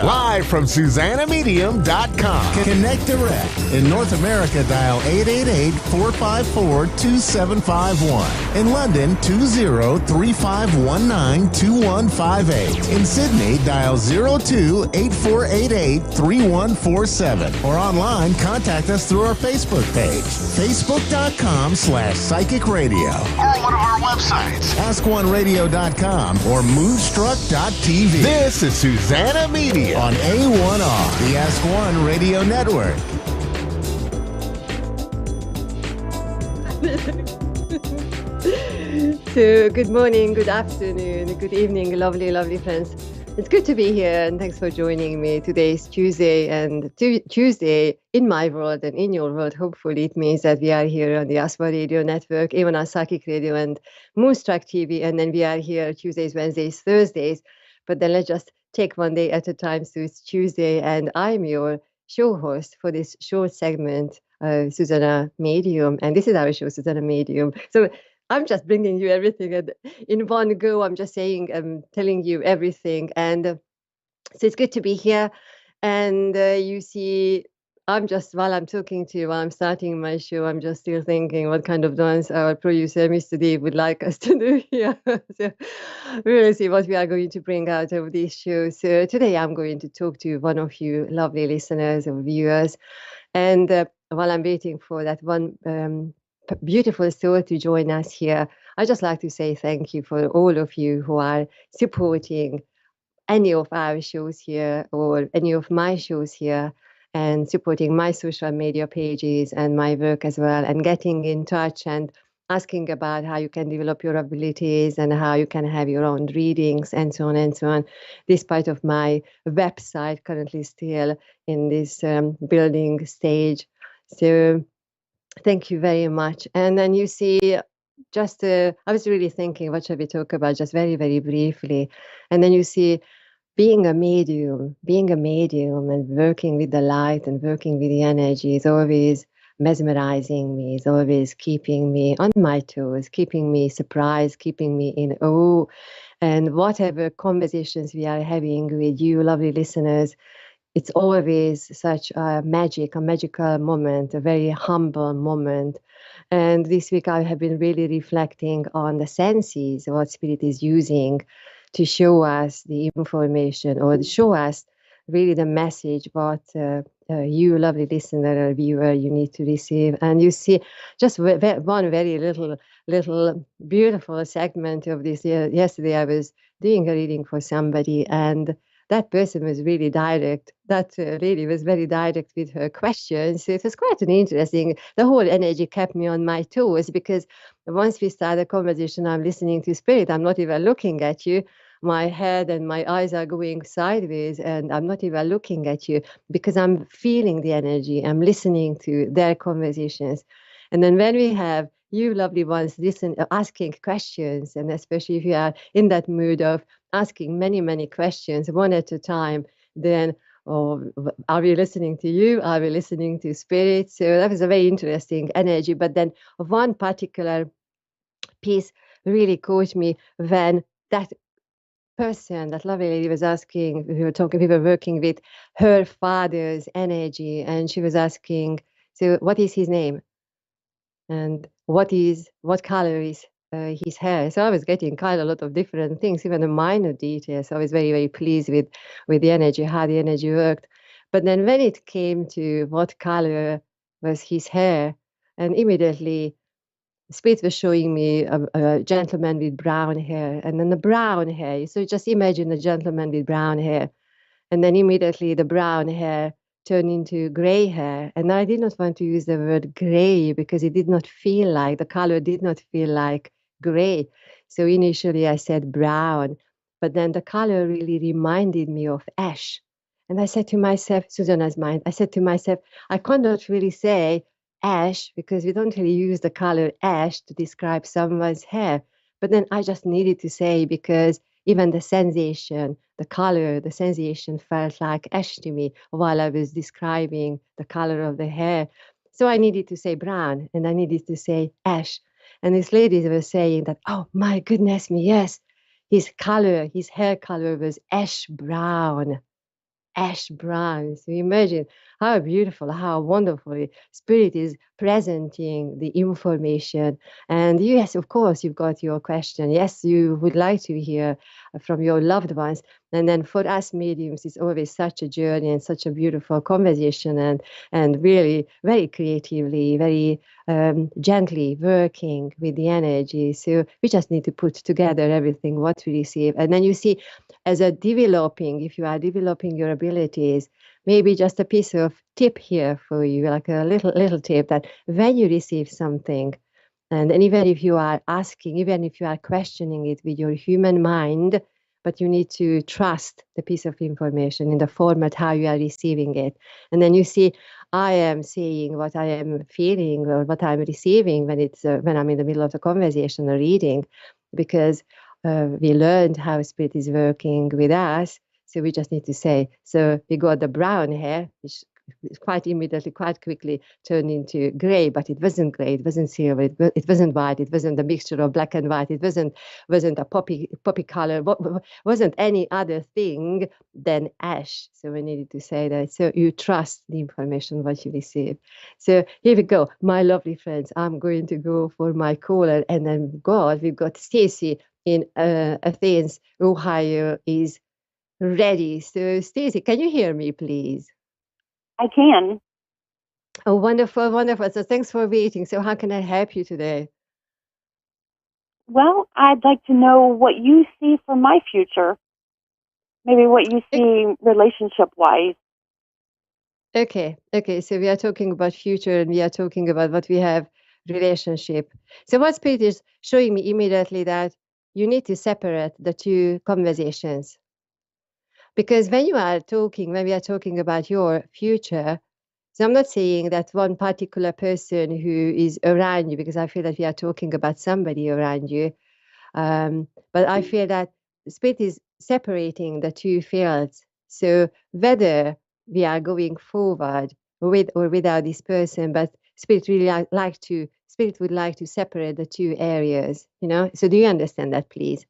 Live from SusannaMedium.com. Connect direct. In North America, dial 888-454-2751. In London, 20-3519-2158. In Sydney, dial 02-8488-3147. Or online, contact us through our Facebook page, facebook.com/psychic radio. Or one of our websites, askoneradio.com or moonstruck.tv. This is Susanna Medium on A1R, the Ask One Radio Network. So, good morning, good afternoon, good evening, lovely, lovely friends. It's good to be here, and thanks for joining me. Today is Tuesday, and Tuesday in my world and in your world, hopefully it means that we are here on the A1R Radio Network, A1R Psychic Radio, and Moonstruck TV, and then we are here Tuesdays, Wednesdays, Thursdays. But then let's just take one day at a time. So it's Tuesday, and I'm your show host for this short segment, Susanna Medium, and this is our show, Susanna Medium. So I'm just bringing you everything in one go. I'm just saying, telling you everything. And so it's good to be here. And you see, while I'm talking to you, while I'm starting my show, I'm just still thinking what kind of dance our producer, Mr. Dave, would like us to do here. So we'll see what we are going to bring out of this show. So today I'm going to talk to one of you lovely listeners or viewers. And while I'm waiting for that one beautiful soul to join us here, I just like to say thank you for all of you who are supporting any of our shows here or any of my shows here, and supporting my social media pages and my work as well, and getting in touch and asking about how you can develop your abilities and how you can have your own readings and so on and so on. This part of my website currently still in this building stage. So thank you very much. And then you see, I was really thinking, what should we talk about, just very, very briefly. And then you see, being a medium and working with the light and working with the energy is always mesmerizing me, is always keeping me on my toes, keeping me surprised, keeping me in awe. And whatever conversations we are having with you, lovely listeners, it's always such a magical moment, a very humble moment. And this week I have been really reflecting on the senses, what Spirit is using to show us the information or to show us really the message, what you, lovely listener or viewer, you need to receive. And you see just one very little beautiful segment of this. Yesterday I was doing a reading for somebody, and that person was really direct. That lady was very direct with her questions. It was quite an interesting, the whole energy kept me on my toes, because once we start a conversation, I'm listening to Spirit. I'm not even looking at you. My head and my eyes are going sideways, and I'm not even looking at you because I'm feeling the energy. I'm listening to their conversations. And then when we have you lovely ones asking questions, and especially if you are in that mood of asking many, many questions one at a time, then are we listening to you? Are we listening to Spirit? So that was a very interesting energy. But then one particular piece really caught me when that person, that lovely lady, was asking, we were working with her father's energy, and she was asking, so what is his name? And what color is his hair? So I was getting quite a lot of different things, even the minor details. So I was very, very pleased with the energy, how the energy worked. But then when it came to what color was his hair, and immediately Spirit was showing me a gentleman with brown hair, and then the brown hair. So just imagine a gentleman with brown hair, and then immediately the brown hair turned into gray hair. And I did not want to use the word gray because it did not feel like, the color did not feel like gray. So initially I said brown, but then the color really reminded me of ash. And I said to myself, Susanna's mind, I said to myself, I cannot really say ash because we don't really use the color ash to describe someone's hair. But then I just needed to say, because even the sensation, the color, the sensation felt like ash to me while I was describing the color of the hair. So I needed to say brown and I needed to say ash. And these ladies were saying that, oh my goodness me, yes, his color, his hair color was ash brown. Ash brown. So imagine how beautiful, how wonderfully Spirit is presenting the information. And yes, of course, you've got your question. Yes, you would like to hear from your loved ones. And then for us mediums, it's always such a journey and such a beautiful conversation and really very creatively, very gently working with the energy. So we just need to put together everything what we receive. And then you see, as a developing, if you are developing your abilities, maybe just a piece of tip here for you, like a little tip that when you receive something, and even if you are asking, even if you are questioning it with your human mind, but you need to trust the piece of information in the format how you are receiving it. And then you see, I am saying what I am feeling or what I'm receiving when I'm in the middle of the conversation or reading, because we learned how Spirit is working with us. So we just need to say, so we got the brown hair, which quite immediately, quite quickly turned into gray, but it wasn't gray, it wasn't silver, it wasn't white, it wasn't a mixture of black and white, it wasn't a poppy color, wasn't any other thing than ash. So we needed to say that. So you trust the information what you receive. So here we go, my lovely friends. I'm going to go for my caller, and then God, we've got Stacy in Athens, Ohio, is ready. So Stacy, can you hear me, please? I can. Oh, wonderful, wonderful. So thanks for waiting. So how can I help you today? Well, I'd like to know what you see for my future. Maybe what you see relationship-wise. Okay. So we are talking about future and we are talking about what we have relationship. So what Spirit is showing me immediately that you need to separate the two conversations. Because when we are talking about your future, so I'm not saying that one particular person who is around you, because I feel that we are talking about somebody around you. But I feel that Spirit is separating the two fields. So whether we are going forward with or without this person, but Spirit would like to separate the two areas, So do you understand that, please?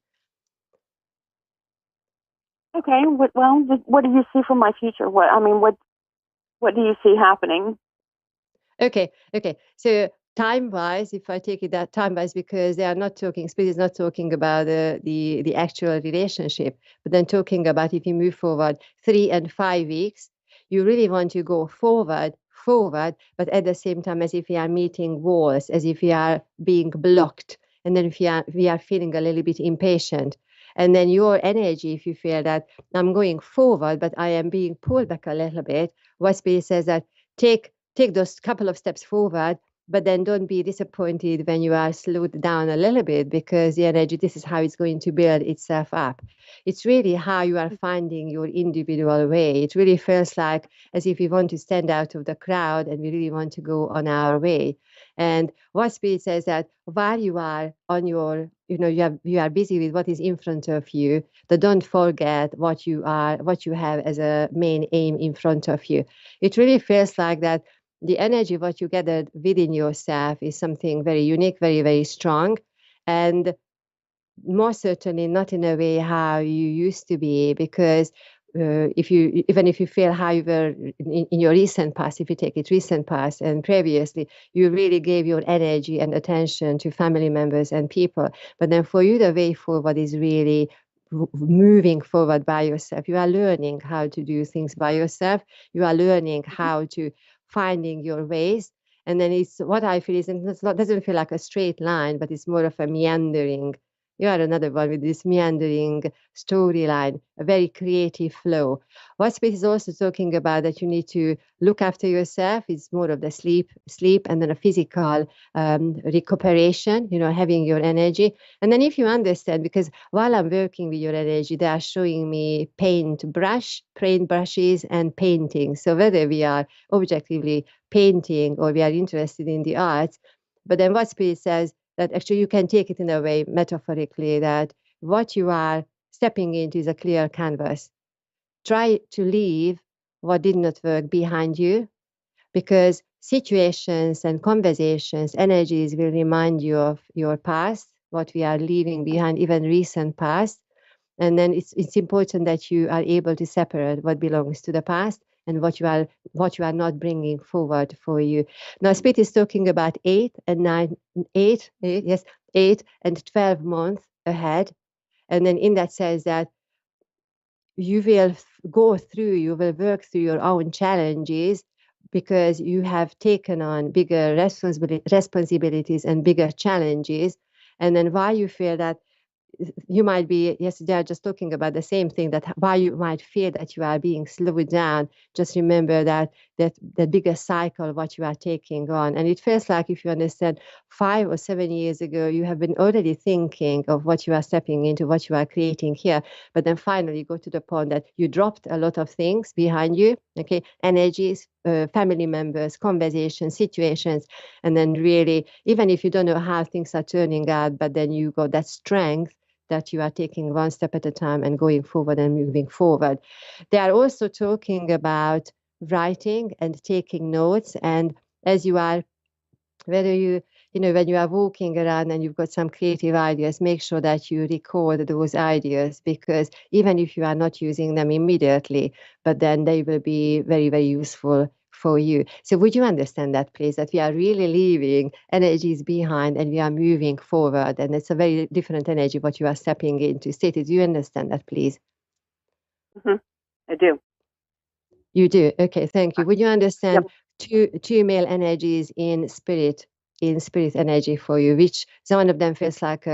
Okay. What do you see for my future? What do you see happening? Okay. So time-wise, if I take it that time-wise, because they are not talking, Spirit is not talking about the actual relationship, but then talking about if you move forward 3 and 5 weeks, you really want to go forward, but at the same time as if we are meeting walls, as if we are being blocked, and then if we are feeling a little bit impatient. And then your energy, if you feel that I'm going forward, but I am being pulled back a little bit, what Spirit says that take those couple of steps forward, but then don't be disappointed when you are slowed down a little bit, because the energy, this is how it's going to build itself up. It's really how you are finding your individual way. It really feels like as if we want to stand out of the crowd and we really want to go on our way. And what Spirit says that while you are on your, you are busy with what is in front of you, that don't forget what you have as a main aim in front of you. It really feels like that the energy what you gathered within yourself is something very unique, very, very strong, and more certainly not in a way how you used to be, because even if you feel how you were in your recent past, if you take it recent past and previously, you really gave your energy and attention to family members and people. But then for you, the way forward is really moving forward by yourself. You are learning how to do things by yourself. You are learning how to finding your ways. And then it's what I feel is, and doesn't feel like a straight line, but it's more of a meandering. You are another one with this meandering storyline, a very creative flow. What Space is also talking about that you need to look after yourself. It's more of the sleep, and then a physical recuperation, having your energy. And then if you understand, because while I'm working with your energy, they are showing me paint brushes and painting. So whether we are objectively painting or we are interested in the arts, but then what Spirit says, that actually you can take it in a way metaphorically, that what you are stepping into is a clear canvas. Try to leave what did not work behind you, because situations and conversations, energies will remind you of your past, what we are leaving behind, even recent past. And then it's important that you are able to separate what belongs to the past and what you are not bringing forward for you. Now, Spirit is talking about 8 and 12 months ahead. And then in that says that you will you will work through your own challenges because you have taken on bigger responsibilities and bigger challenges. And then why you feel that you might be, yes, they are just talking about the same thing, that why you might feel that you are being slowed down. Just remember that bigger cycle, what you are taking on. And it feels like, if you understand, 5 or 7 years ago, you have been already thinking of what you are stepping into, what you are creating here. But then finally you go to the point that you dropped a lot of things behind you, okay, energies, family members, conversations, situations. And then really, even if you don't know how things are turning out, but then you got that strength that you are taking one step at a time and going forward and moving forward. They are also talking about writing and taking notes. And as you are, whether when you are walking around and you've got some creative ideas, make sure that you record those ideas, because even if you are not using them immediately, but then they will be very, very useful for you. So would you understand that, please, that we are really leaving energies behind and we are moving forward, and it's a very different energy what you are stepping into. Stacey, do you understand that, please? Mm-hmm. I do. You do? Okay, thank you. Would you understand two male energies in spirit energy for you, which one of them feels like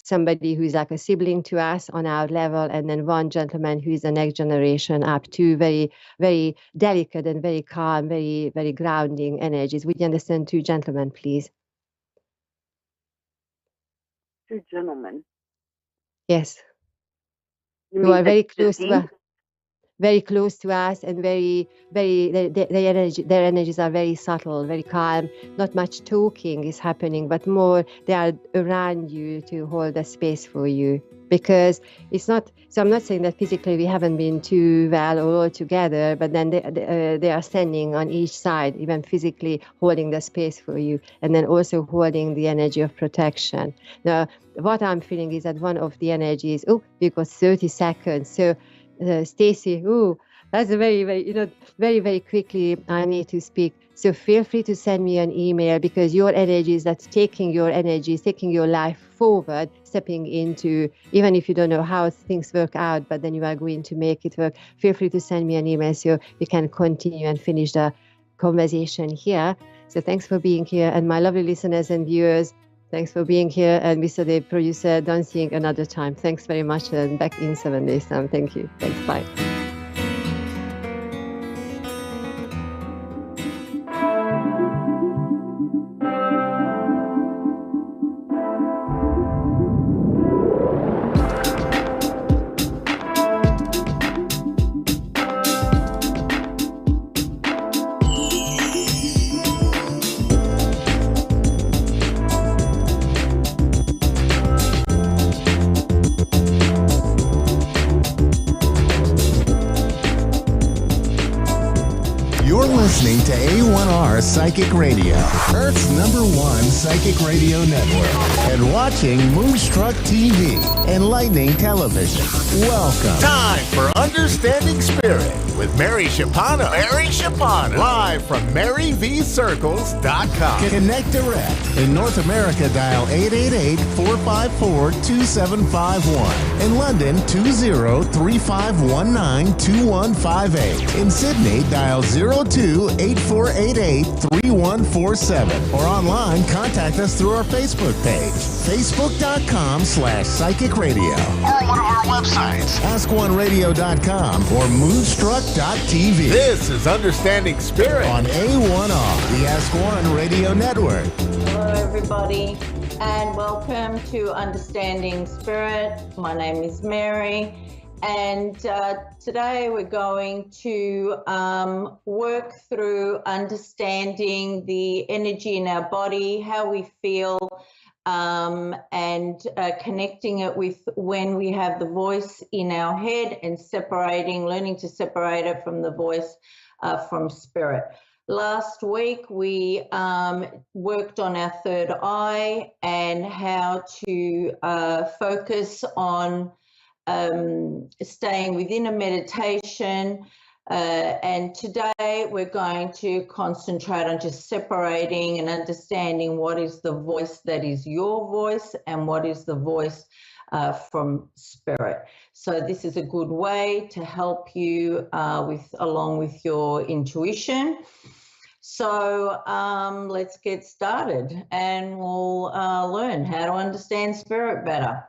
somebody who's like a sibling to us on our level, and then one gentleman who is the next generation up, two very, very delicate and very calm, very, very grounding energies. Would you understand two gentlemen, please? Two gentlemen. Yes. You who are very close to us. Very close to us, and very, very, their energies are very subtle, very calm. Not much talking is happening, but more they are around you to hold a space for you. Because it's not, so I'm not saying that physically we haven't been too well or all together, but then they are standing on each side, even physically holding the space for you, and then also holding the energy of protection. Now, what I'm feeling is that one of the energies, we've got 30 seconds. So Stacey, that's a very, very, very, very quickly I need to speak. So feel free to send me an email, because your energy is that's taking your energies, taking your life forward, stepping into, even if you don't know how things work out, but then you are going to make it work. Feel free to send me an email so we can continue and finish the conversation here. So thanks for being here. And my lovely listeners and viewers, thanks for being here. And Mr. the producer, don't see you another time. Thanks very much, and back in 7 days time. Thank you. Thanks. Bye. Listening to A1R Psychic Radio, Earth's #1 psychic radio network, and watching Moonstruck TV, enlightening television. Welcome. Time for Understanding Spirit with Mary Shapano. Live from MaryVCircles.com. Connect direct. In North America, dial 888-454-2751. In London, 20-3519-2158. In Sydney, dial 02-8488-3147. Or online, contact us through our Facebook page, facebook.com/psychic radio. Or one of our websites, ask1radio.com or moonstruck.tv. This is Understanding Spirit on A1R, the Ask One Radio Network. Hello, everybody, and welcome to Understanding Spirit. My name is Mary, and today we're going to work through understanding the energy in our body, how we feel and connecting it with when we have the voice in our head and learning to separate it from the voice from spirit. Last week, we worked on our third eye and how to focus on staying within a meditation. And today, we're going to concentrate on just separating and understanding what is the voice that is your voice and what is the voice from spirit. So this is a good way to help you along with your intuition. So let's get started and we'll learn how to understand spirit better.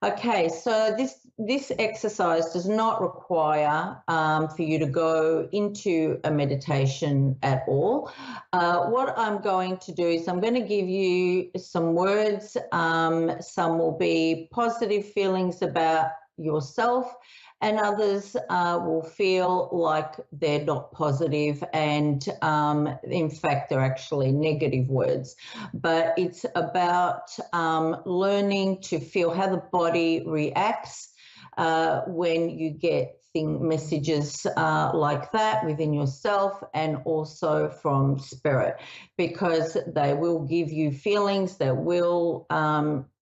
Okay, so this exercise does not require for you to go into a meditation at all. What I'm going to do is I'm going to give you some words. Some will be positive feelings about yourself, and others will feel like they're not positive, and in fact, they're actually negative words. But it's about learning to feel how the body reacts when you get messages like that within yourself and also from spirit, because they will give you feelings that will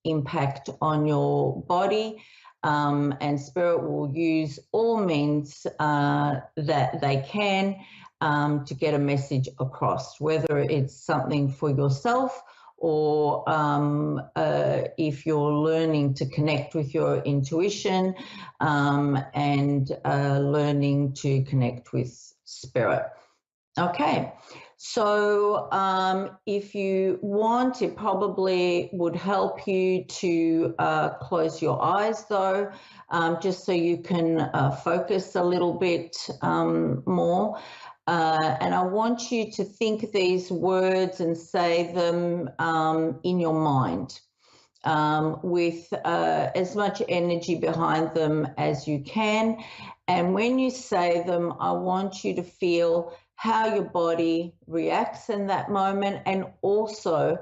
impact on your body. And spirit will use all means that they can to get a message across, whether it's something for yourself or if you're learning to connect with your intuition and learning to connect with spirit. Okay. So if you want, it probably would help you to close your eyes, though, just so you can focus a little bit more. And I want you to think these words and say them in your mind with as much energy behind them as you can. And when you say them, I want you to feel how your body reacts in that moment, and also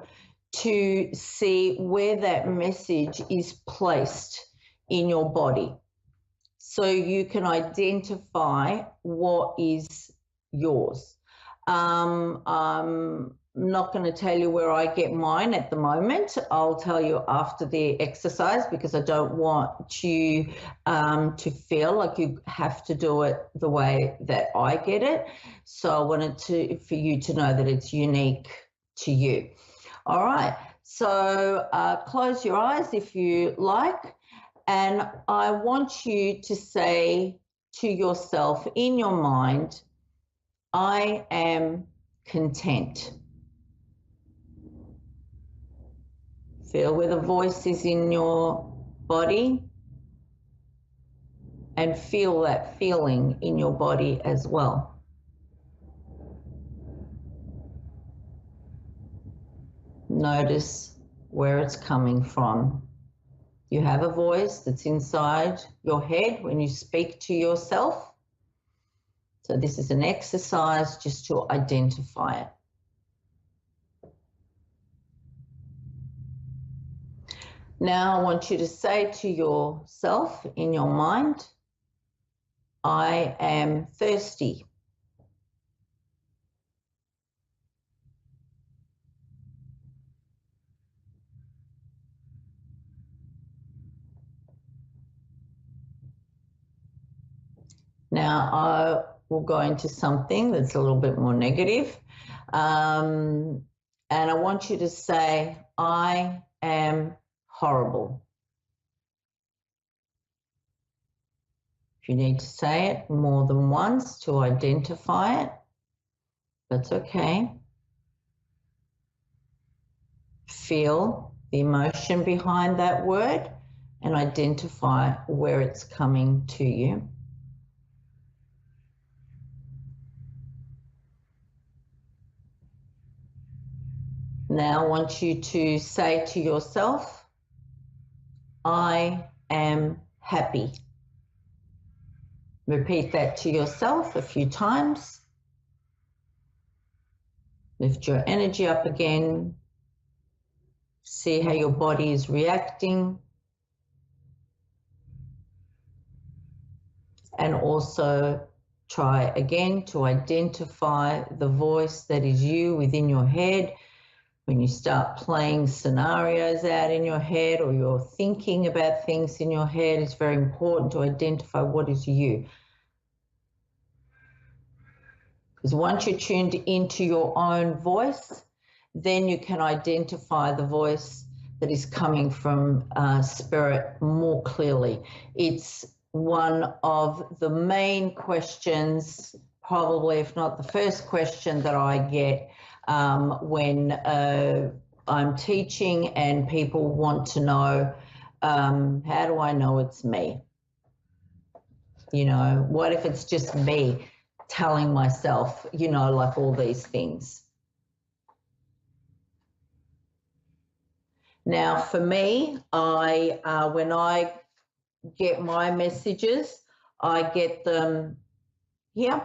to see where that message is placed in your body, so you can identify what is yours. I'm not going to tell you where I get mine at the moment. I'll tell you after the exercise, because I don't want you to feel like you have to do it the way that I get it. So I wanted for you to know that it's unique to you. All right. So close your eyes if you like. And I want you to say to yourself in your mind, I am content. Feel where the voice is in your body and feel that feeling in your body as well. Notice where it's coming from. You have a voice that's inside your head when you speak to yourself. So this is an exercise just to identify it. Now I want you to say to yourself in your mind, I am thirsty. Now I will go into something that's a little bit more negative. And I want you to say, I am horrible. If you need to say it more than once to identify it, that's okay. Feel the emotion behind that word and identify where it's coming to you. Now I want you to say to yourself, I am happy. Repeat that to yourself a few times. Lift your energy up again See how your body is reacting. And also try again to identify the voice that is you within your head. When you start playing scenarios out in your head or you're thinking about things in your head, it's very important to identify what is you. Because once you're tuned into your own voice, then you can identify the voice that is coming from spirit more clearly. It's one of the main questions, probably if not the first question that I get when I'm teaching and people want to know, how do I know it's me? You know, what if it's just me telling myself, you know, like all these things? Now, for me, when I get my messages, I get them here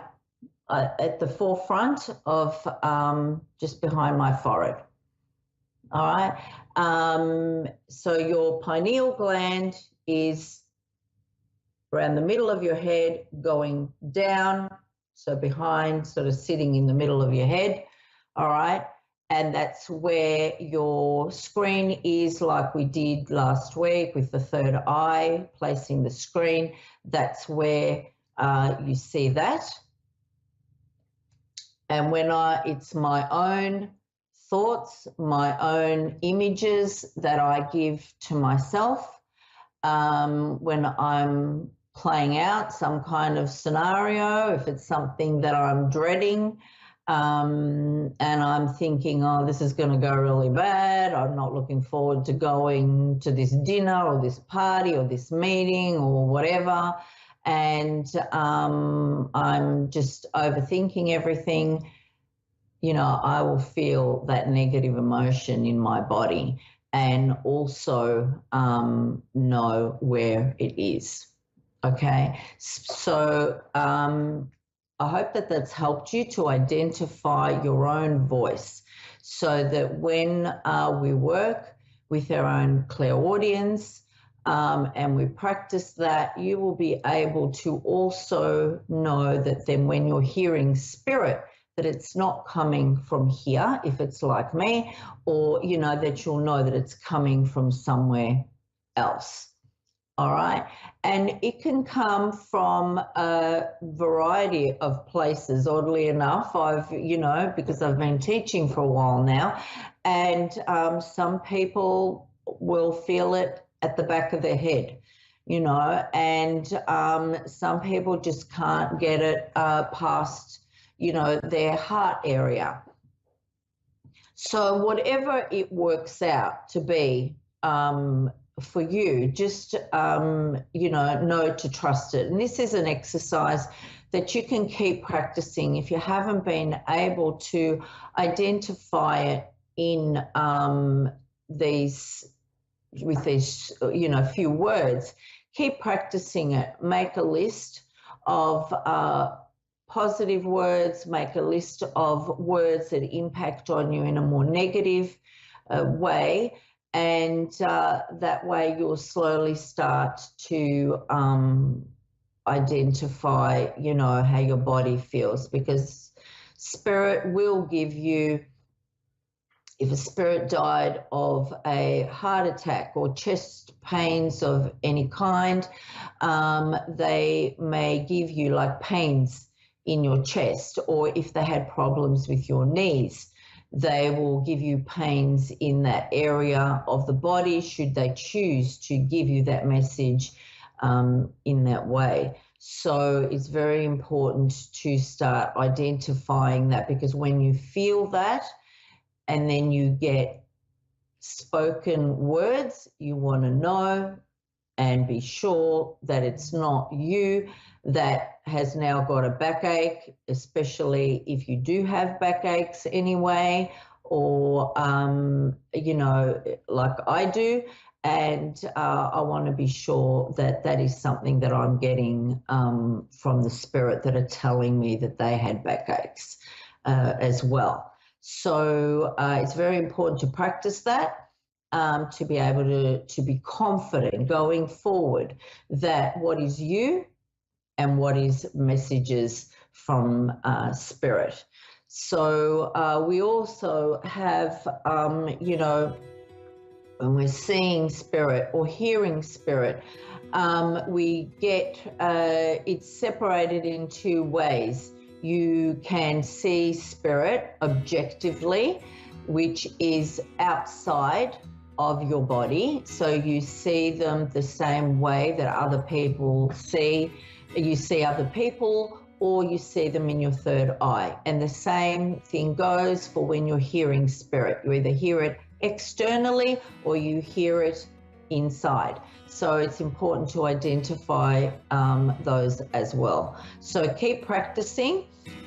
at the forefront of just behind my forehead. All right. So your pineal gland is around the middle of your head going down. So behind, sort of sitting in the middle of your head. All right. And that's where your screen is, like we did last week with the third eye, placing the screen. That's where you see that. And when it's my own thoughts, my own images that I give to myself when I'm playing out some kind of scenario, if it's something that I'm dreading, and I'm thinking, oh, this is going to go really bad. I'm not looking forward to going to this dinner or this party or this meeting or whatever. And I'm just overthinking everything. You know, I will feel that negative emotion in my body and also know where it is. Okay. So, I hope that that's helped you to identify your own voice so that when we work with our own clairaudience and we practice that, you will be able to also know that then when you're hearing spirit, that it's not coming from here, if it's like me, or, you know, that you'll know that it's coming from somewhere else. All right. And it can come from a variety of places. Oddly enough, because I've been teaching for a while now, and some people will feel it at the back of their head, you know, and some people just can't get it past, you know, their heart area. So whatever it works out to be, for you, just, know to trust it. And this is an exercise that you can keep practicing. If you haven't been able to identify it in these few words, keep practicing it. Make a list of positive words, make a list of words that impact on you in a more negative way. And that way you'll slowly start to identify, you know, how your body feels, because spirit will give you, if a spirit died of a heart attack or chest pains of any kind, they may give you like pains in your chest, or if they had problems with your knees, they will give you pains in that area of the body should they choose to give you that message in that way. So it's very important to start identifying that, because when you feel that and then you get spoken words, you want to know and be sure that it's not you that has now got a backache, especially if you do have backaches anyway, or, like I do. And I want to be sure that that is something that I'm getting from the spirit that are telling me that they had backaches as well. So it's very important to practice that. to be able to be confident going forward that what is you and what is messages from spirit. So we also have, when we're seeing spirit or hearing spirit, we get it's separated in two ways. You can see spirit objectively, which is outside of your body. So you see them the same way that other people see. You see other people, or you see them in your third eye. And the same thing goes for when you're hearing spirit. You either hear it externally or you hear it inside. So it's important to identify those as well. So keep practicing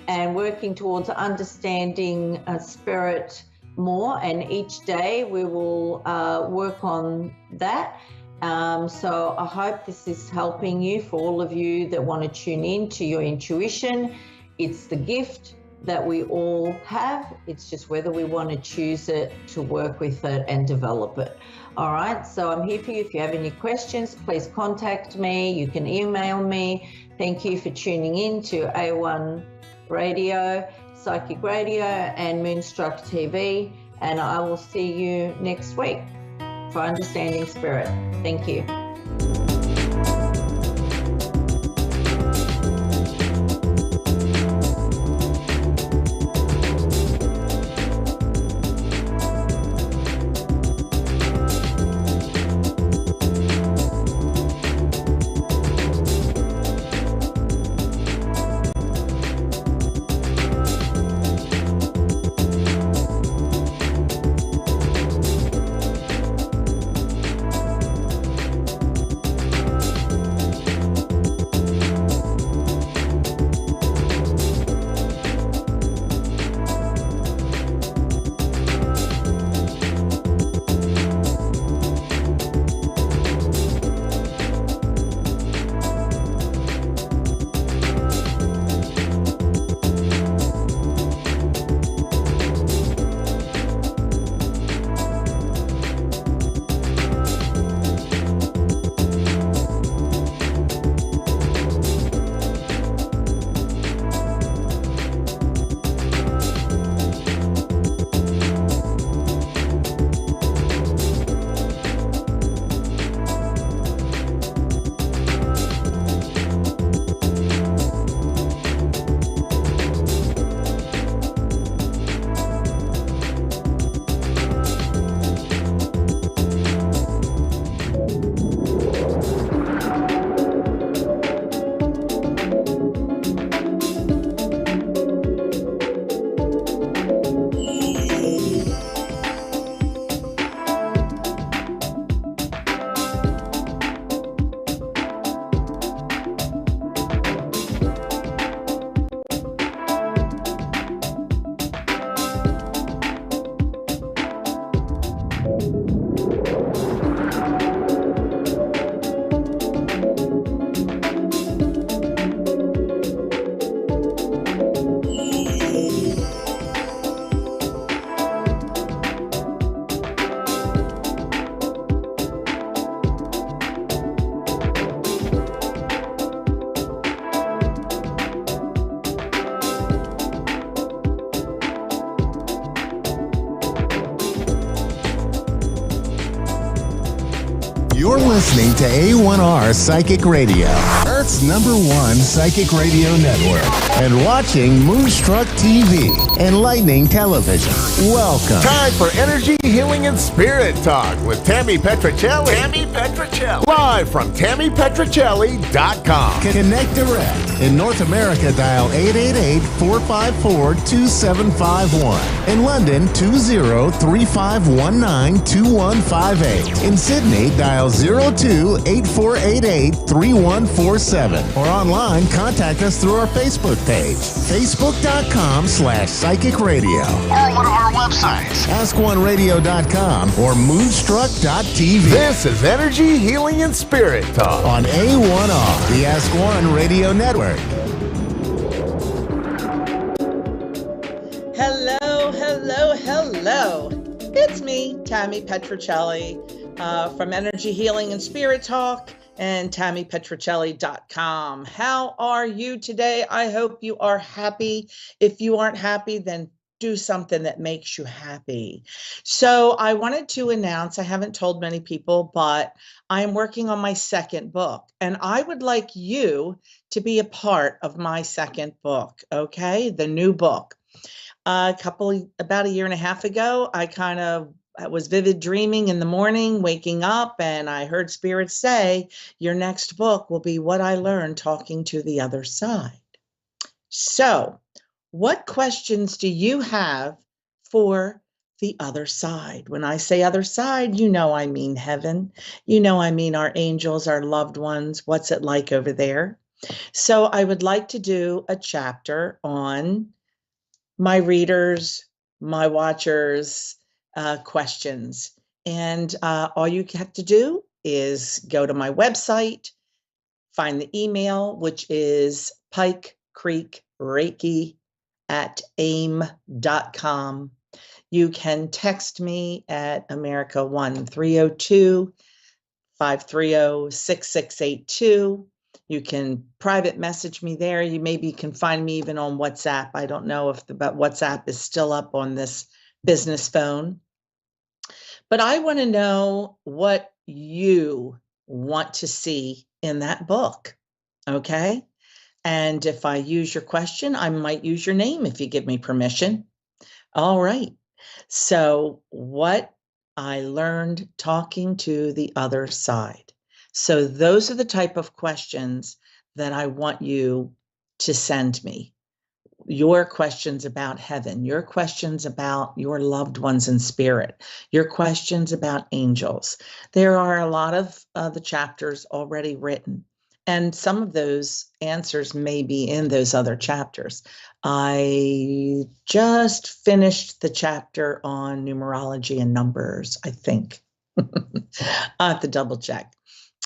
and working towards understanding spirit more, and each day we will work on that. So I hope this is helping you. For all of you that want to tune in to your intuition, it's the gift that we all have. It's just whether we want to choose it, to work with it and develop it. All right, so I'm here for you. If you have any questions, please contact me. You can email me. Thank you for tuning in to A1 Radio, Psychic Radio and Moonstruck TV, and I will see you next week for Understanding Spirit. Thank you. You're listening to A1R Psychic Radio, Earth's #1 psychic radio network, and watching Moonstruck TV, Enlightening Television. Welcome. Time for Energy, Healing, and Spirit Talk with Tammy Petricelli. Live from TammyPetricelli.com. Connect direct. In North America, dial 888-454-2751. In London, 20-3519-2158. In Sydney, dial 02-8488-3147. Or online, contact us through our Facebook page, facebook.com/psychic radio. Or one of our websites, askoneradio.com or moonstruck.tv. This is Energy, Healing, and Spirit Talk on A1R, the Ask One Radio Network. Hello. It's me, Tammy Petrocelli from Energy Healing and Spirit Talk and TammyPetrocelli.com. How are you today? I hope you are happy. If you aren't happy, then do something that makes you happy. So I wanted to announce, I haven't told many people, but I am working on my second book, and I would like you to be a part of my second book, okay? The new book. About a year and a half ago, I was vivid dreaming in the morning, waking up, and I heard Spirit say, your next book will be what I learned talking to the other side. So, what questions do you have for the other side? When I say other side, you know I mean heaven. You know I mean our angels, our loved ones. What's it like over there? So I would like to do a chapter on my readers, my watchers, questions. And all you have to do is go to my website, find the email, which is Pike Creek Reiki at aim.com. You can text me at America 1-302-530-6682. You can private message me there. You maybe can find me even on WhatsApp. I don't know if WhatsApp is still up on this business phone. But I want to know what you want to see in that book, okay? And if I use your question, I might use your name if you give me permission. All right. So what I learned talking to the other side. So those are the type of questions that I want you to send me. Your questions about heaven, your questions about your loved ones in spirit, your questions about angels. There are a lot of the chapters already written, and some of those answers may be in those other chapters. I just finished the chapter on numerology and numbers, I think. I have to double check.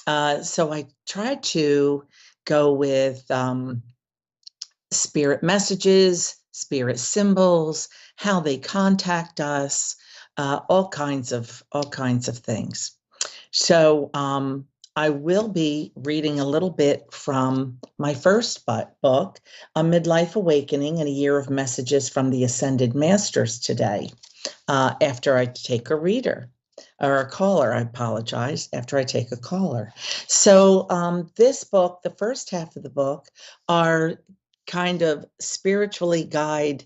So I tried to go with spirit messages, spirit symbols, how they contact us, all kinds of things. So I will be reading a little bit from my first book, A Midlife Awakening and a Year of Messages from the Ascended Masters today, after I take a reader. Or a caller, I apologize, after I take a caller. So this book, the first half of the book, are kind of spiritually guide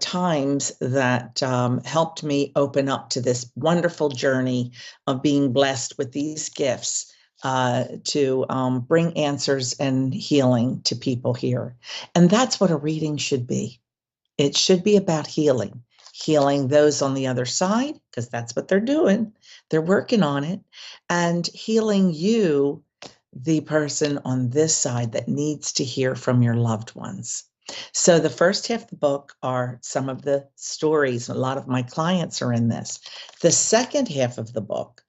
times that helped me open up to this wonderful journey of being blessed with these gifts to bring answers and healing to people here. And that's what a reading should be. It should be about healing those on the other side, because that's what they're doing. They're working on it, and healing you, the person on this side that needs to hear from your loved ones. So the first half of the book are some of the stories. A lot of my clients are in this. The second half of the book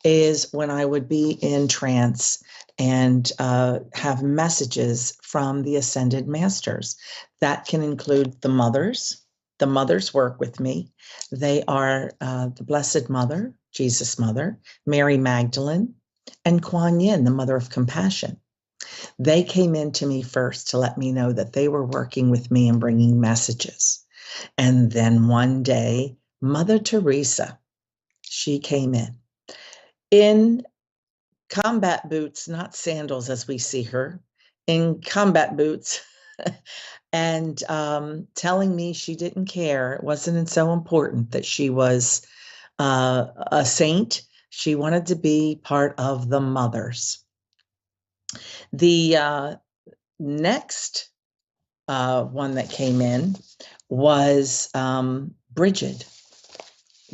is when I would be in trance and have messages from the Ascended Masters. That can include the mothers. The mothers work with me. They are the Blessed Mother, Jesus Mother, Mary Magdalene, and Kuan Yin, the Mother of Compassion. They came in to me first to let me know that they were working with me and bringing messages. And then one day, Mother Teresa, she came in combat boots, not sandals as we see her, in combat boots, and telling me she didn't care. It wasn't so important that she was a saint. She wanted to be part of the mothers. The next one that came in was Bridget,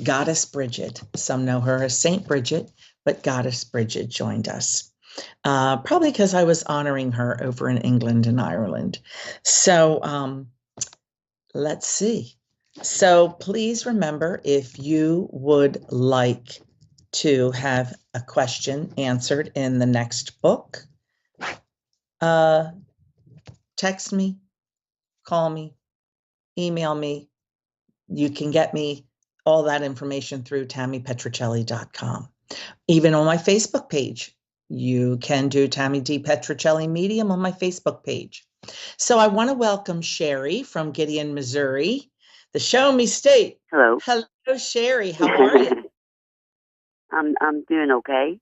Goddess Bridget. Some know her as Saint Bridget, but Goddess Bridget joined us. Probably because I was honoring her over in England and Ireland. So let's see. So please remember, if you would like to have a question answered in the next book, text me, call me, email me. You can get me all that information through TammyPetrocelli.com. Even on my Facebook page, you can do Tammy D. Petrocelli Medium on my Facebook page. So I want to welcome Sherry from Gideon, Missouri, the Show Me State. Hello. Hello, Sherry. How are you? I'm doing okay.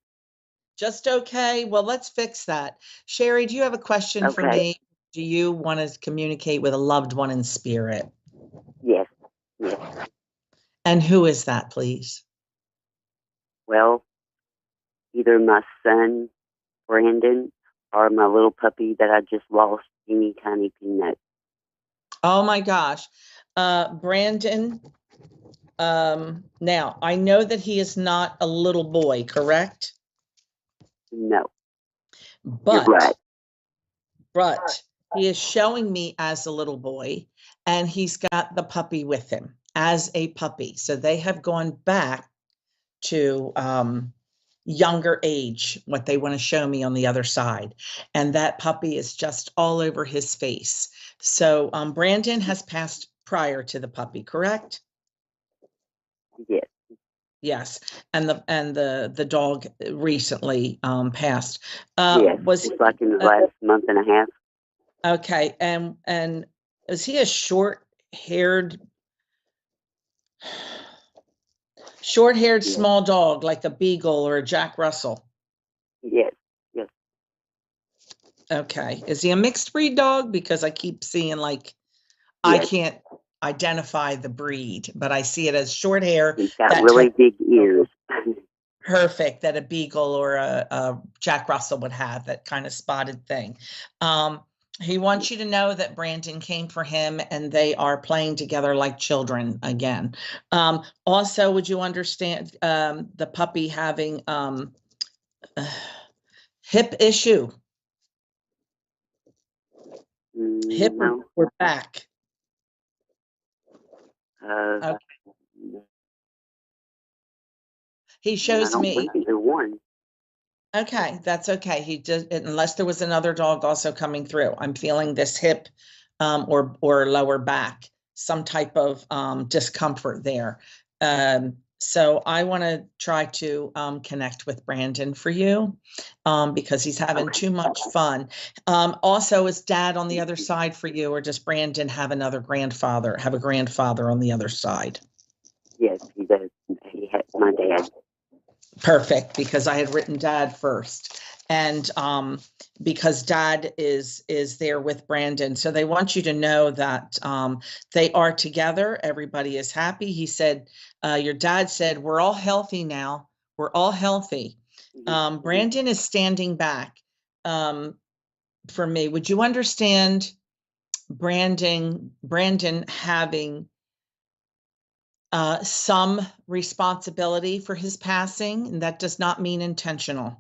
Just okay. Well, let's fix that. Sherry, do you have a question for me? Do you want to communicate with a loved one in spirit? Yes. Yes. And who is that, please? Well, either my son, Brandon, or my little puppy that I just lost, Teeny Tiny Peanut. Oh my gosh. Brandon, now I know that he is not a little boy, correct? No. But, You're right. but he is showing me as a little boy, and he's got the puppy with him as a puppy. So they have gone back to younger age, what they want to show me on the other side. And that puppy is just all over his face. So Brandon has passed prior to the puppy, correct? Yes. Yes. And the dog recently passed. Yes. Was it's like in the last month and a half. Okay. And is he a short-haired small dog, like a beagle or a Jack Russell? Yes. Yes. Okay. Is he a mixed breed dog? Because I keep seeing yes. I can't identify the breed, but I see it as short hair. He's got really big ears. Perfect, that a beagle or a Jack Russell would have, that kind of spotted thing. He wants you to know that Brandon came for him and they are playing together like children again. Also, would you understand the puppy having hip issue? Hip No. or back? Okay. He shows me. I don't think either one. Okay, that's okay. He just, unless there was another dog also coming through. I'm feeling this hip or lower back, some type of discomfort there. So I want to try to connect with Brandon for you because he's having too much fun. Also, is Dad on the other side for you, or does Brandon have a grandfather on the other side? Yes, he does. He has my dad. Perfect, because I had written Dad first, and because Dad is there with Brandon, so they want you to know that they are together. Everybody is happy. He said, your dad said, we're all healthy now. We're all healthy. Brandon is standing back for me. Would you understand Brandon having some responsibility for his passing, and that does not mean intentional?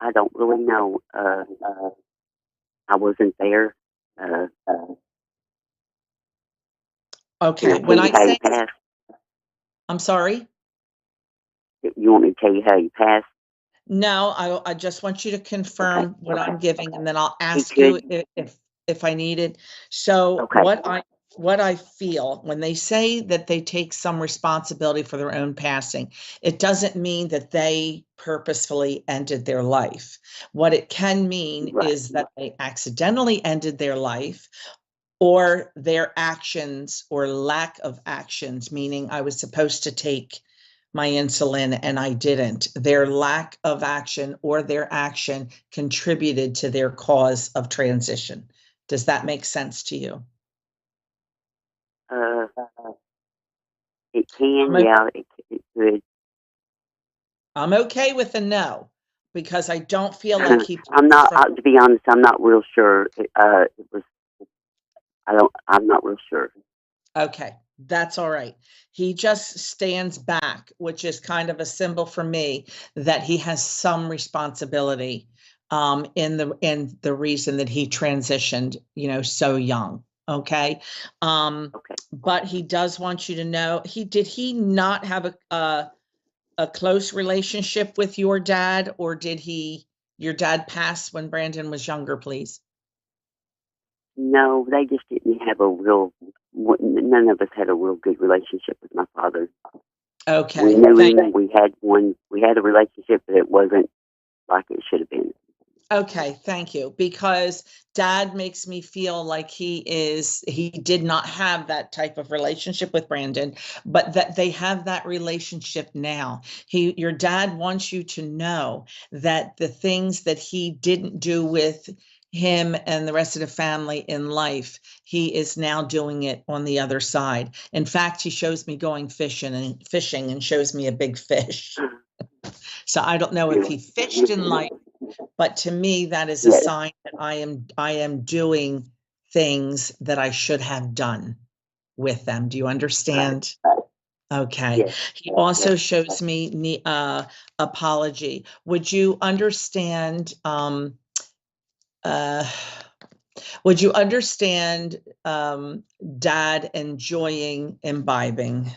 I don't really know. I wasn't there. Okay. When I say, passed? I'm sorry. You want me to tell you how you passed? No, I just want you to confirm what I'm giving, and then I'll ask you if I need it. So what I feel when they say that they take some responsibility for their own passing, it doesn't mean that they purposefully ended their life. What it can mean is that they accidentally ended their life, or their actions or lack of actions, meaning I was supposed to take my insulin and I didn't. Their lack of action or their action contributed to their cause of transition. Does that make sense to you? It can, it could. I'm okay with a no, because I don't feel like he. I'm not. To be honest, I'm not real sure. It was. I'm not real sure. Okay, that's all right. He just stands back, which is kind of a symbol for me that he has some responsibility in the reason that he transitioned, so young. Okay. But he does want you to know, did he not have a close relationship with your dad, or did your dad pass when Brandon was younger, please? No, they just didn't have none of us had a real good relationship with my father. Okay. We knew him, we had a relationship, but it wasn't like it should have been. Okay, thank you. Because Dad makes me feel like he did not have that type of relationship with Brandon, but that they have that relationship now. Your dad wants you to know that the things that he didn't do with him and the rest of the family in life, he is now doing it on the other side. In fact, he shows me going fishing and shows me a big fish. So I don't know if he fished in life, but to me, that is a sign that I am doing things that I should have done with them. Do you understand? Okay. Yes. He also shows me apology. Would you understand? Would you understand Dad enjoying imbibing?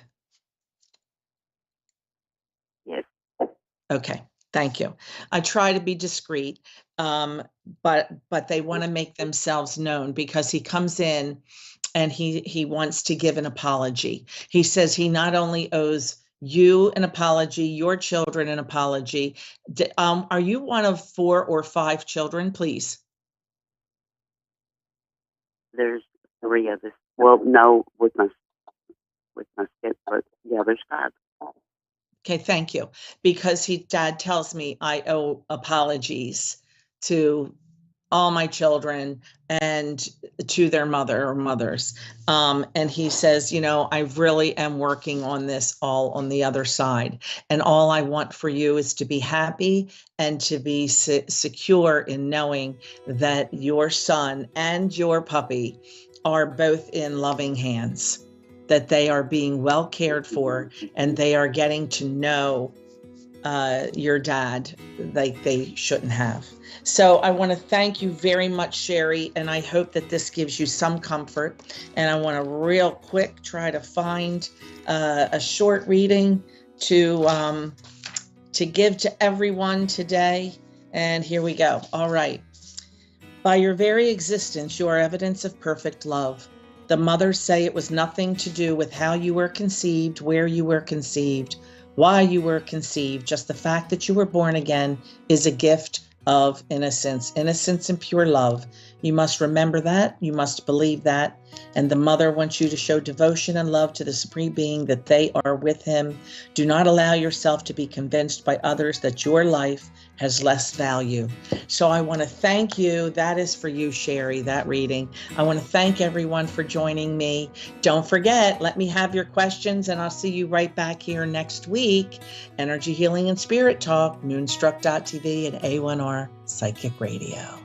Yes. Okay. Thank you. I try to be discreet, but they want to make themselves known because he comes in and he wants to give an apology. He says he not only owes you an apology, your children an apology. Are you one of 4 or 5 children, please? There's 3 of us. Well, no, with my stepbrother. Yeah, there's 5. Okay, thank you. Because Dad tells me I owe apologies to all my children and to their mother or mothers. And he says, I really am working on this all on the other side. And all I want for you is to be happy and to be secure in knowing that your son and your puppy are both in loving hands, that they are being well cared for and they are getting to know your dad like they shouldn't have. So I want to thank you very much, Sherry, and I hope that this gives you some comfort. And I want to real quick try to find a short reading to give to everyone today. And here we go. All right. By your very existence, you are evidence of perfect love. The mothers say it was nothing to do with how you were conceived, where you were conceived, why you were conceived. Just the fact that you were born again is a gift of innocence and pure love. You must remember that. You must believe that. And the mother wants you to show devotion and love to the Supreme Being, that they are with him. Do not allow yourself to be convinced by others that your life has less value. So I want to thank you. That is for you, Sherry, that reading. I want to thank everyone for joining me. Don't forget, let me have your questions, and I'll see you right back here next week. Energy Healing and Spirit Talk, Moonstruck.tv and A1R Psychic Radio.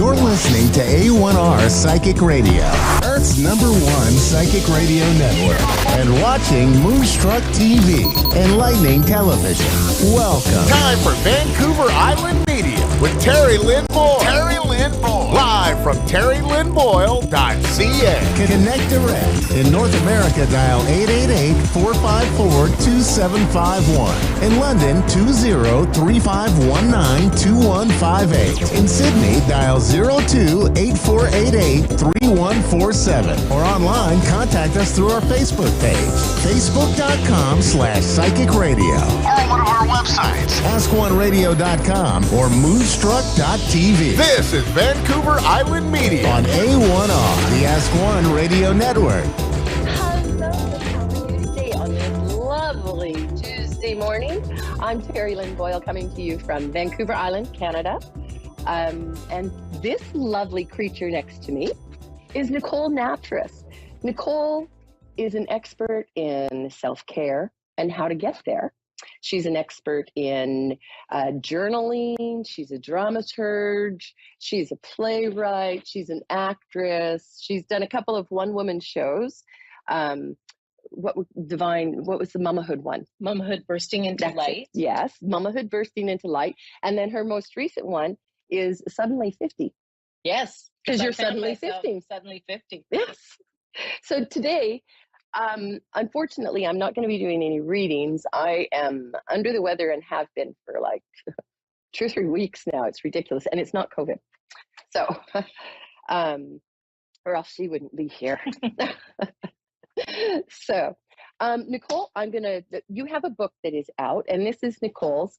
You're listening to A1R Psychic Radio, Earth's #1 psychic radio network, and watching Moonstruck TV, enlightening television. Welcome. Time for Vancouver Island Media with Terry Lynn Boyle. Terry Lynn Boyle. Live from terrylynnboyle.ca. Connect direct. In North America, dial 888-454-2751. In London, 20-3519-2158. In Sydney, dial 02-8488-3147. Or online, contact us through our Facebook page, facebook.com/psychic radio. Or one of our websites, AskOneRadio.com or Moonstruck.tv. This is Vancouver Island Media on A1R, the Ask One Radio Network. Hello, how are you today on this lovely Tuesday morning? I'm Terry Lynn Boyle coming to you from Vancouver Island, Canada. And this lovely creature next to me is Nicole Natras. Nicole is an expert in self-care and how to get there. She's an expert in journaling. She's a dramaturge. She's a playwright. She's an actress. She's done a couple of one-woman shows. What was the Mamahood one? Mamahood Bursting into Light. Yes, Mamahood Bursting into Light. And then her most recent one is Suddenly 50. Yes. Because you're suddenly 50. Suddenly 50. Yes. So today, unfortunately, I'm not going to be doing any readings. I am under the weather and have been for like 2 or 3 weeks now. It's ridiculous. And it's not COVID. So, or else she wouldn't be here. So, Nicole, you have a book that is out, and this is Nicole's.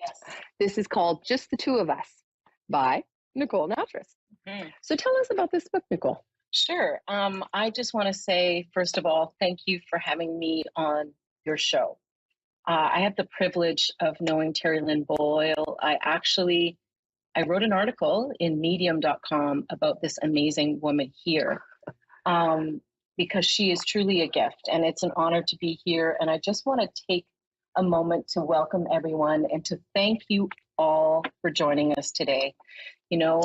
Yes. This is called Just the Two of Us by Nicole Natras. Mm-hmm. So tell us about this book, Nicole. Sure. I just want to say, first of all, thank you for having me on your show. I have the privilege of knowing Terry Lynn Boyle. I wrote an article in medium.com about this amazing woman here because she is truly a gift, and it's an honor to be here. And I just want to take a moment to welcome everyone and to thank you all for joining us today. You know,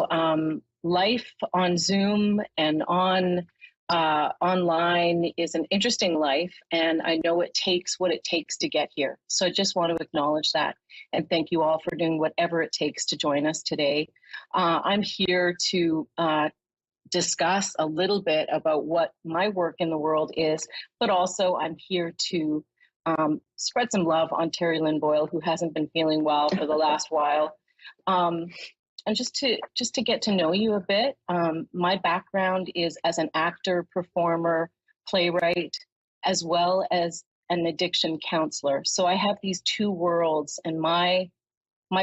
life on Zoom and on online is an interesting life, and I know it takes what it takes to get here. So I just want to acknowledge that and thank you all for doing whatever it takes to join us today. I'm here to discuss a little bit about what my work in the world is, but also I'm here to spread some love on Terry Lynn Boyle, who hasn't been feeling well for the last while. And just to get to know you a bit, my background is as an actor, performer, playwright, as well as an addiction counselor. So I have these two worlds, and my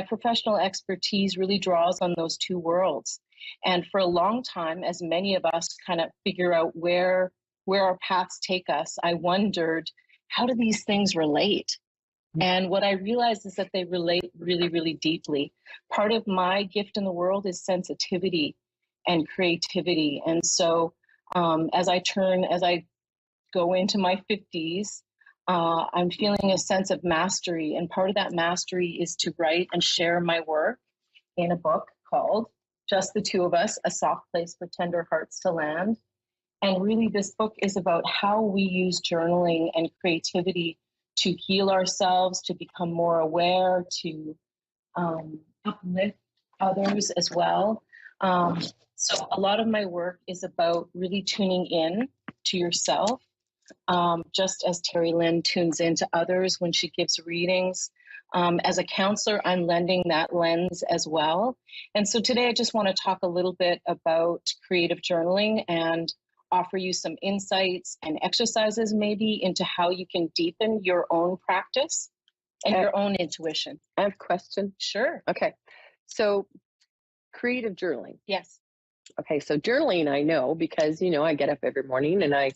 professional expertise really draws on those two worlds. And for a long time, as many of us kind of figure out where our paths take us, I wondered, how do these things relate? And what I realized is that they relate really, really deeply. Part of my gift in the world is sensitivity and creativity. And so as I go into my 50s, I'm feeling a sense of mastery. And part of that mastery is to write and share my work in a book called Just the Two of Us, A Soft Place for Tender Hearts to Land. And really, this book is about how we use journaling and creativity to heal ourselves, to become more aware, to uplift others as well. So a lot of my work is about really tuning in to yourself, just as Terry Lynn tunes into others when she gives readings. As a counselor, I'm lending that lens as well. And so today I just want to talk a little bit about creative journaling and offer you some insights and exercises maybe into how you can deepen your own practice and your own intuition. I have a question. Sure. Okay. So creative journaling. Yes. Okay. So journaling, I know because, I get up every morning and I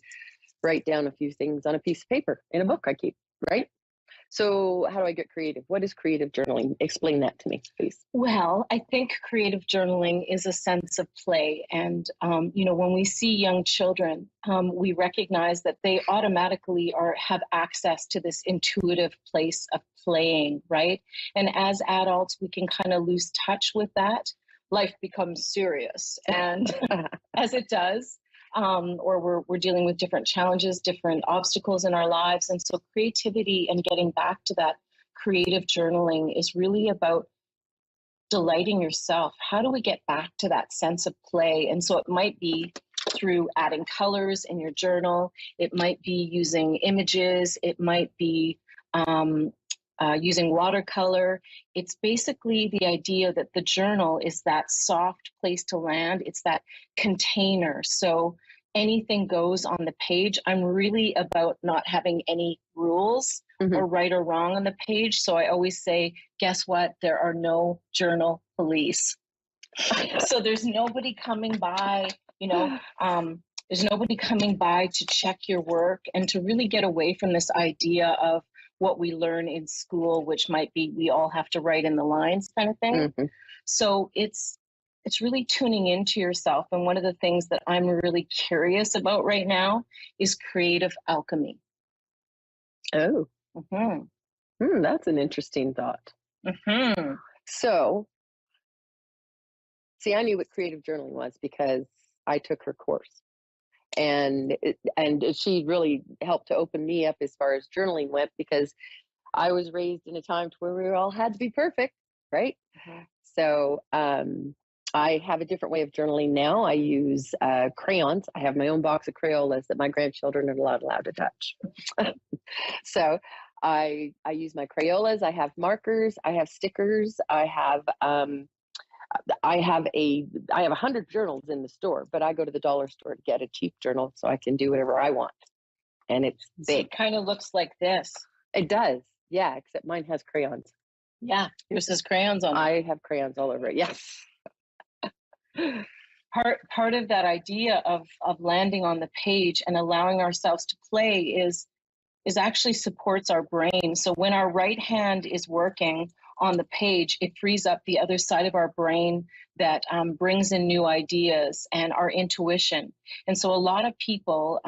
write down a few things on a piece of paper in a book I keep, right? So how do I get creative? What is creative journaling? Explain that to me, please. Well, I think creative journaling is a sense of play. And, when we see young children, we recognize that they automatically have access to this intuitive place of playing, right? And as adults, we can kind of lose touch with that. life becomes serious. And as it does, or we're dealing with different challenges, different obstacles in our lives. And so creativity and getting back to that creative journaling is really about delighting yourself. How do we get back to that sense of play? And so it might be through adding colors in your journal. It might be using images. It might be using watercolor. It's basically the idea that the journal is that soft place to land. It's that container. So anything goes on the page. I'm really about not having any rules or right or wrong on the page. So I always say, guess what? There are no journal police. So there's nobody coming by, there's nobody coming by to check your work and to really get away from this idea of what we learn in school, which might be we all have to write in the lines kind of thing. So it's really tuning into yourself. And one of the things that I'm really curious about right now is creative alchemy. Oh, that's an interesting thought. So, see, I knew what creative journaling was because I took her course. And she really helped to open me up as far as journaling went, because I was raised in a time where we all had to be perfect, right? So I have a different way of journaling now. I use crayons. I have my own box of Crayolas that my grandchildren are not allowed to touch. So I use my Crayolas. I have markers. I have stickers. I have 100 journals in the store, but I go to the dollar store to get a cheap journal so I can do whatever I want. And it's big. It kind of looks like this. It does. Yeah. Except mine has crayons. Yeah. Yours has crayons on it. I have crayons all over it. Yes. Part of that idea of landing on the page and allowing ourselves to play is actually supports our brain. So when our right hand is working on the page, it frees up the other side of our brain that brings in new ideas and our intuition. And so a lot of people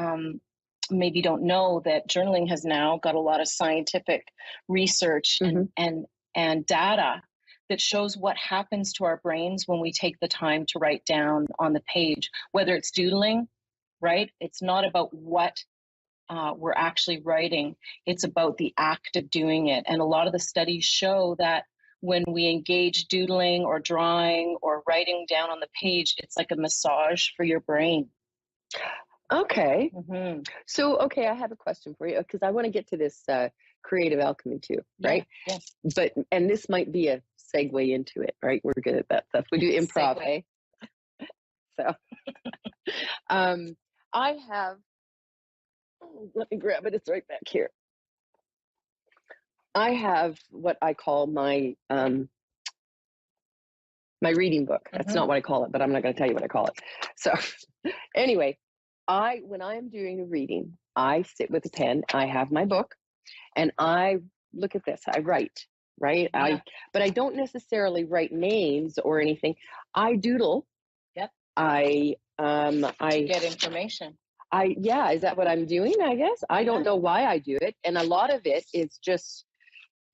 maybe don't know that journaling has now got a lot of scientific research and data that shows what happens to our brains when we take the time to write down on the page, whether it's doodling, right? It's not about what we're actually writing. It's about the act of doing it. And a lot of the studies show that when we engage doodling or drawing or writing down on the page, it's like a massage for your brain. Okay. So, okay, I have a question for you, because I want to get to this creative alchemy too, right? Yes. But, and this might be a segue into it, right? We're good at that stuff. We do improv, eh? So, I have, let me grab it. It's right back here. I have what I call my my reading book. That's not what I call it, but I'm not going to tell you what I call it. So anyway, when I am doing a reading, I sit with a pen. I have my book, and I look at this. I write, right? Yeah. But I don't necessarily write names or anything. I doodle. Yep. I get information. Is that what I'm doing? I guess I don't know why I do it, and a lot of it is just.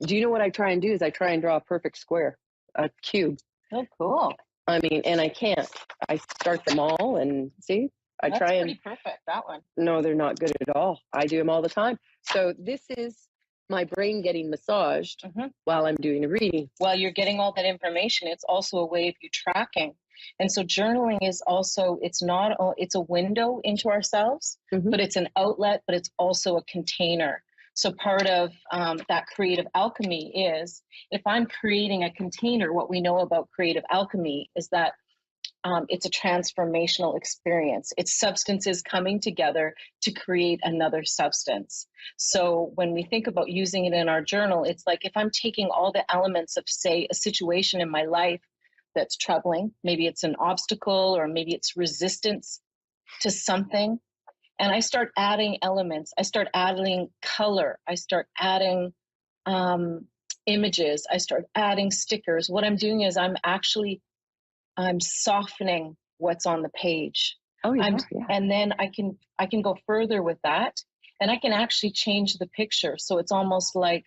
Do you know what I try and do? Is I try and draw a perfect square, a cube. Oh, cool. I mean, and I can't. I start them all, and see, That's pretty perfect, that one. No, they're not good at all. I do them all the time. So this is my brain getting massaged while I'm doing a reading. While you're getting all that information, it's also a way of you tracking. And so journaling is also, it's a window into ourselves, but it's an outlet, but it's also a container. So part of that creative alchemy is, if I'm creating a container, what we know about creative alchemy is that it's a transformational experience. It's substances coming together to create another substance. So when we think about using it in our journal, it's like if I'm taking all the elements of, say, a situation in my life that's troubling, maybe it's an obstacle or maybe it's resistance to something, and I start adding elements, I start adding color, I start adding images, I start adding stickers. What I'm doing is I'm softening what's on the page. Oh, yeah, And then I can go further with that, and I can actually change the picture. So it's almost like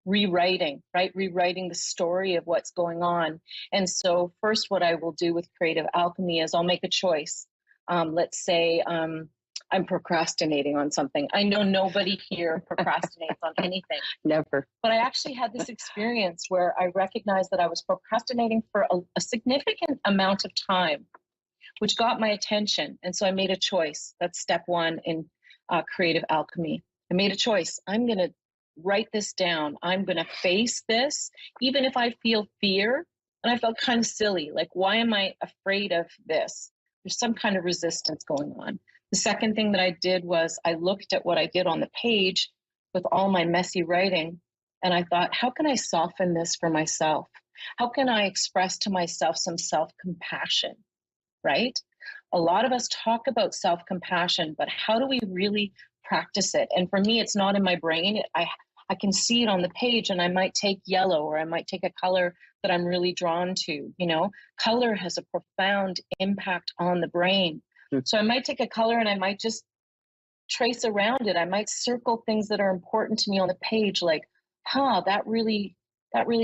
rewriting, right? Rewriting the story of what's going on. And so first, what I will do with creative alchemy is I'll make a choice. Let's say I'm procrastinating on something. I know nobody here procrastinates on anything. Never. But I actually had this experience where I recognized that I was procrastinating for a significant amount of time, which got my attention. And so I made a choice. That's step one in creative alchemy. I made a choice. I'm going to write this down. I'm going to face this, even if I feel fear. And I felt kind of silly. Like, why am I afraid of this? There's some kind of resistance going on. The second thing that I did was I looked at what I did on the page with all my messy writing. And I thought, how can I soften this for myself? How can I express to myself some self-compassion, right? A lot of us talk about self-compassion, but how do we really practice it? And for me, it's not in my brain. I can see it on the page, and I might take yellow, or I might take a color that I'm really drawn to. You know, color has a profound impact on the brain. So I might take a color and I might just trace around it. I might circle things that are important to me on the page, like, that really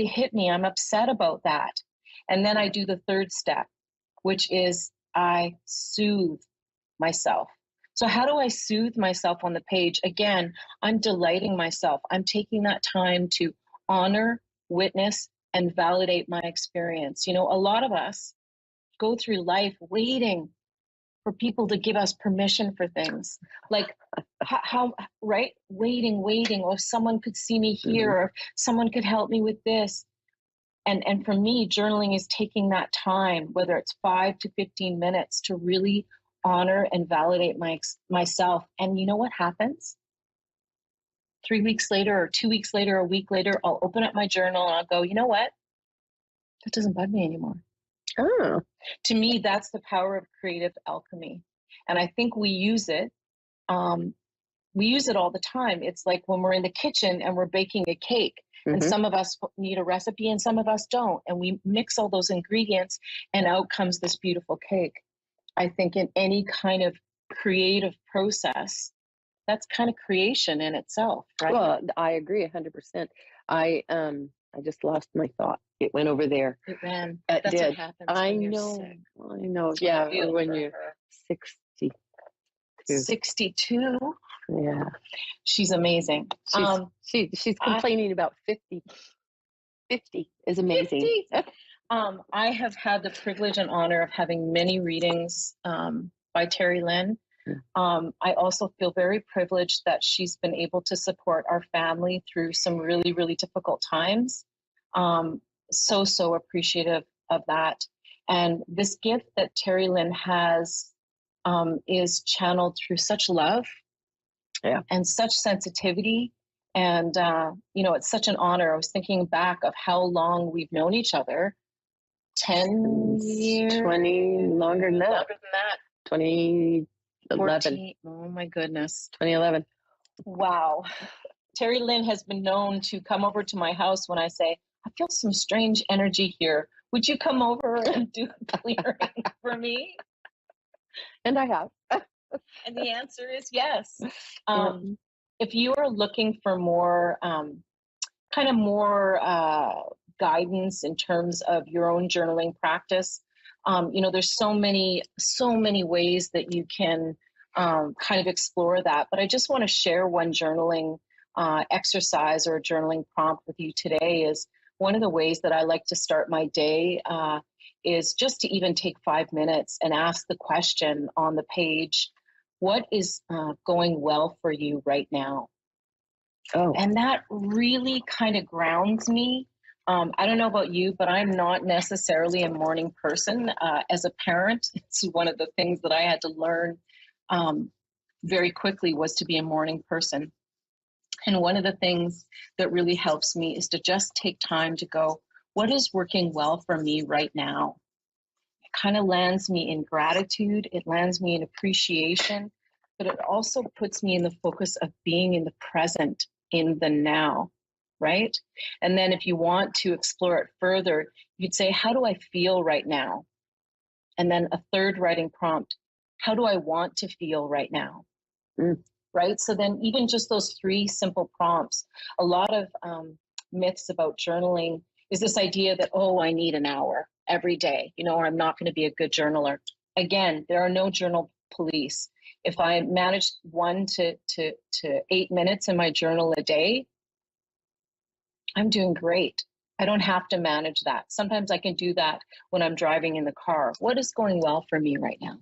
hit me. I'm upset about that. And then I do the third step, which is I soothe myself. So how do I soothe myself on the page? Again, I'm delighting myself. I'm taking that time to honor, witness, and validate my experience. You know, a lot of us go through life waiting for people to give us permission for things. Like how right? Waiting, or if someone could see me here, or if someone could help me with this. And for me, journaling is taking that time, whether it's 5 to 15 minutes, to really honor and validate myself. And you know what happens? 3 weeks later, or 2 weeks later, a week later, I'll open up my journal and I'll go, you know what? That doesn't bug me anymore. Oh. To me, that's the power of creative alchemy. And I think we use it. We use it all the time. It's like when we're in the kitchen and we're baking a cake. And some of us need a recipe and some of us don't. And we mix all those ingredients and out comes this beautiful cake. I think in any kind of creative process, that's kind of creation in itself, right? Well, I agree 100%. I just lost my thought. It went over there. It ran. It That's did. what happens I when you're know. sick. I know. Yeah, when you're 62. 62. Yeah. She's amazing. She's complaining about 50. 50 is amazing. 50. I have had the privilege and honor of having many readings by Terry Lynn. I also feel very privileged that she's been able to support our family through some really, really difficult times. So appreciative of that. And this gift that Terry Lynn has is channeled through such love and such sensitivity. And, you know, it's such an honor. I was thinking back of how long we've known each other. 10 years? 20, longer than that. Longer than that. 2011. 14. Oh, my goodness. 2011. Wow. Terry Lynn has been known to come over to my house when I say, I feel some strange energy here. Would you come over and do a clearing for me? And I have. And the answer is yes. If you are looking for more, more guidance in terms of your own journaling practice, you know, there's so many ways that you can kind of explore that. But I just want to share one journaling exercise or a journaling prompt with you today. Is one of the ways that I like to start my day is just to even take 5 minutes and ask the question on the page, what is going well for you right now? Oh. And that really kind of grounds me. I don't know about you, but I'm not necessarily a morning person. As a parent, it's one of the things that I had to learn very quickly was to be a morning person. And one of the things that really helps me is to just take time to go, what is working well for me right now? It kind of lands me in gratitude. It lands me in appreciation, but it also puts me in the focus of being in the present, in the now, right? And then if you want to explore it further, you'd say, how do I feel right now? And then a third writing prompt, how do I want to feel right now? Right? So then even just those 3 simple prompts, a lot of myths about journaling is this idea that, oh, I need an hour every day, or I'm not going to be a good journaler. Again, there are no journal police. If I manage 1 to 8 minutes in my journal a day, I'm doing great. I don't have to manage that. Sometimes I can do that when I'm driving in the car. What is going well for me right now?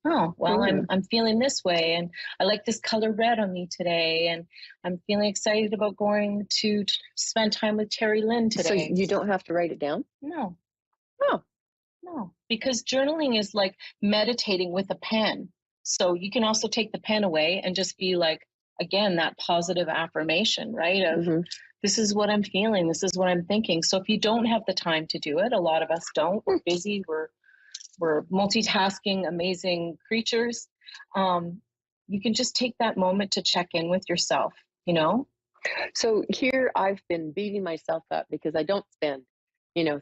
Oh, well, I'm feeling this way, and I like this color red on me today, and I'm feeling excited about going to spend time with Terry Lynn today. So you don't have to write it down? No. Oh. No, because journaling is like meditating with a pen. So you can also take the pen away and just be like, again, that positive affirmation, right? Of this is what I'm feeling. This is what I'm thinking. So if you don't have the time to do it, a lot of us don't. We're busy. We're multitasking, amazing creatures. You can just take that moment to check in with yourself, So here I've been beating myself up because I don't spend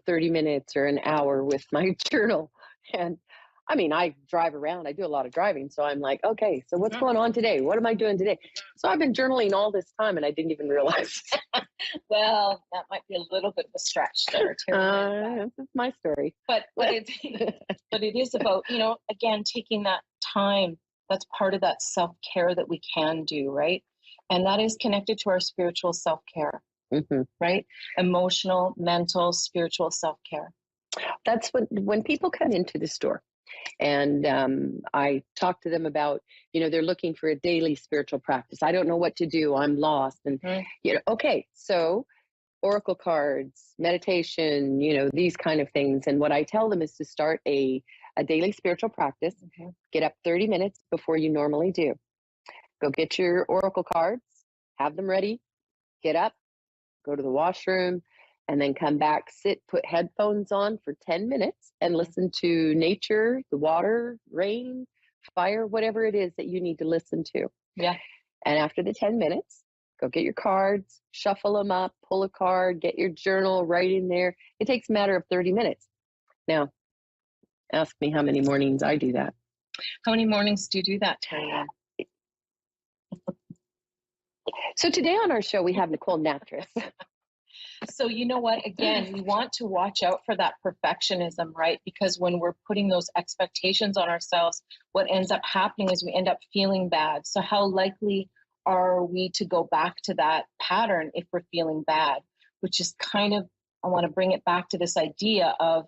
30 minutes or an hour with my journal. And I mean, I drive around, I do a lot of driving. So I'm like, okay, so what's going on today? What am I doing today? So I've been journaling all this time and I didn't even realize. Well, that might be a little bit of a stretch there, Terry. That's my story. But it is about, again, taking that time. That's part of that self-care that we can do, right? And that is connected to our spiritual self-care. Right? Emotional, mental, spiritual self-care. That's when people come into the store and I talk to them about, they're looking for a daily spiritual practice. I don't know what to do. I'm lost. And, okay, so oracle cards, meditation, these kind of things. And what I tell them is to start a daily spiritual practice, get up 30 minutes before you normally do. Go get your oracle cards, have them ready, get up, go to the washroom, and then come back, sit, put headphones on for 10 minutes and listen to nature, the water, rain, fire, whatever it is that you need to listen to. Yeah. And after the 10 minutes, go get your cards, shuffle them up, pull a card, get your journal right in there. It takes a matter of 30 minutes. Now, ask me how many mornings I do that. How many mornings do you do that, Terry? So today on our show, we have Nicole Natras. So you know what, again, we want to watch out for that perfectionism, right? Because when we're putting those expectations on ourselves, what ends up happening is we end up feeling bad. So how likely are we to go back to that pattern if we're feeling bad? Which is kind of, I want to bring it back to this idea of,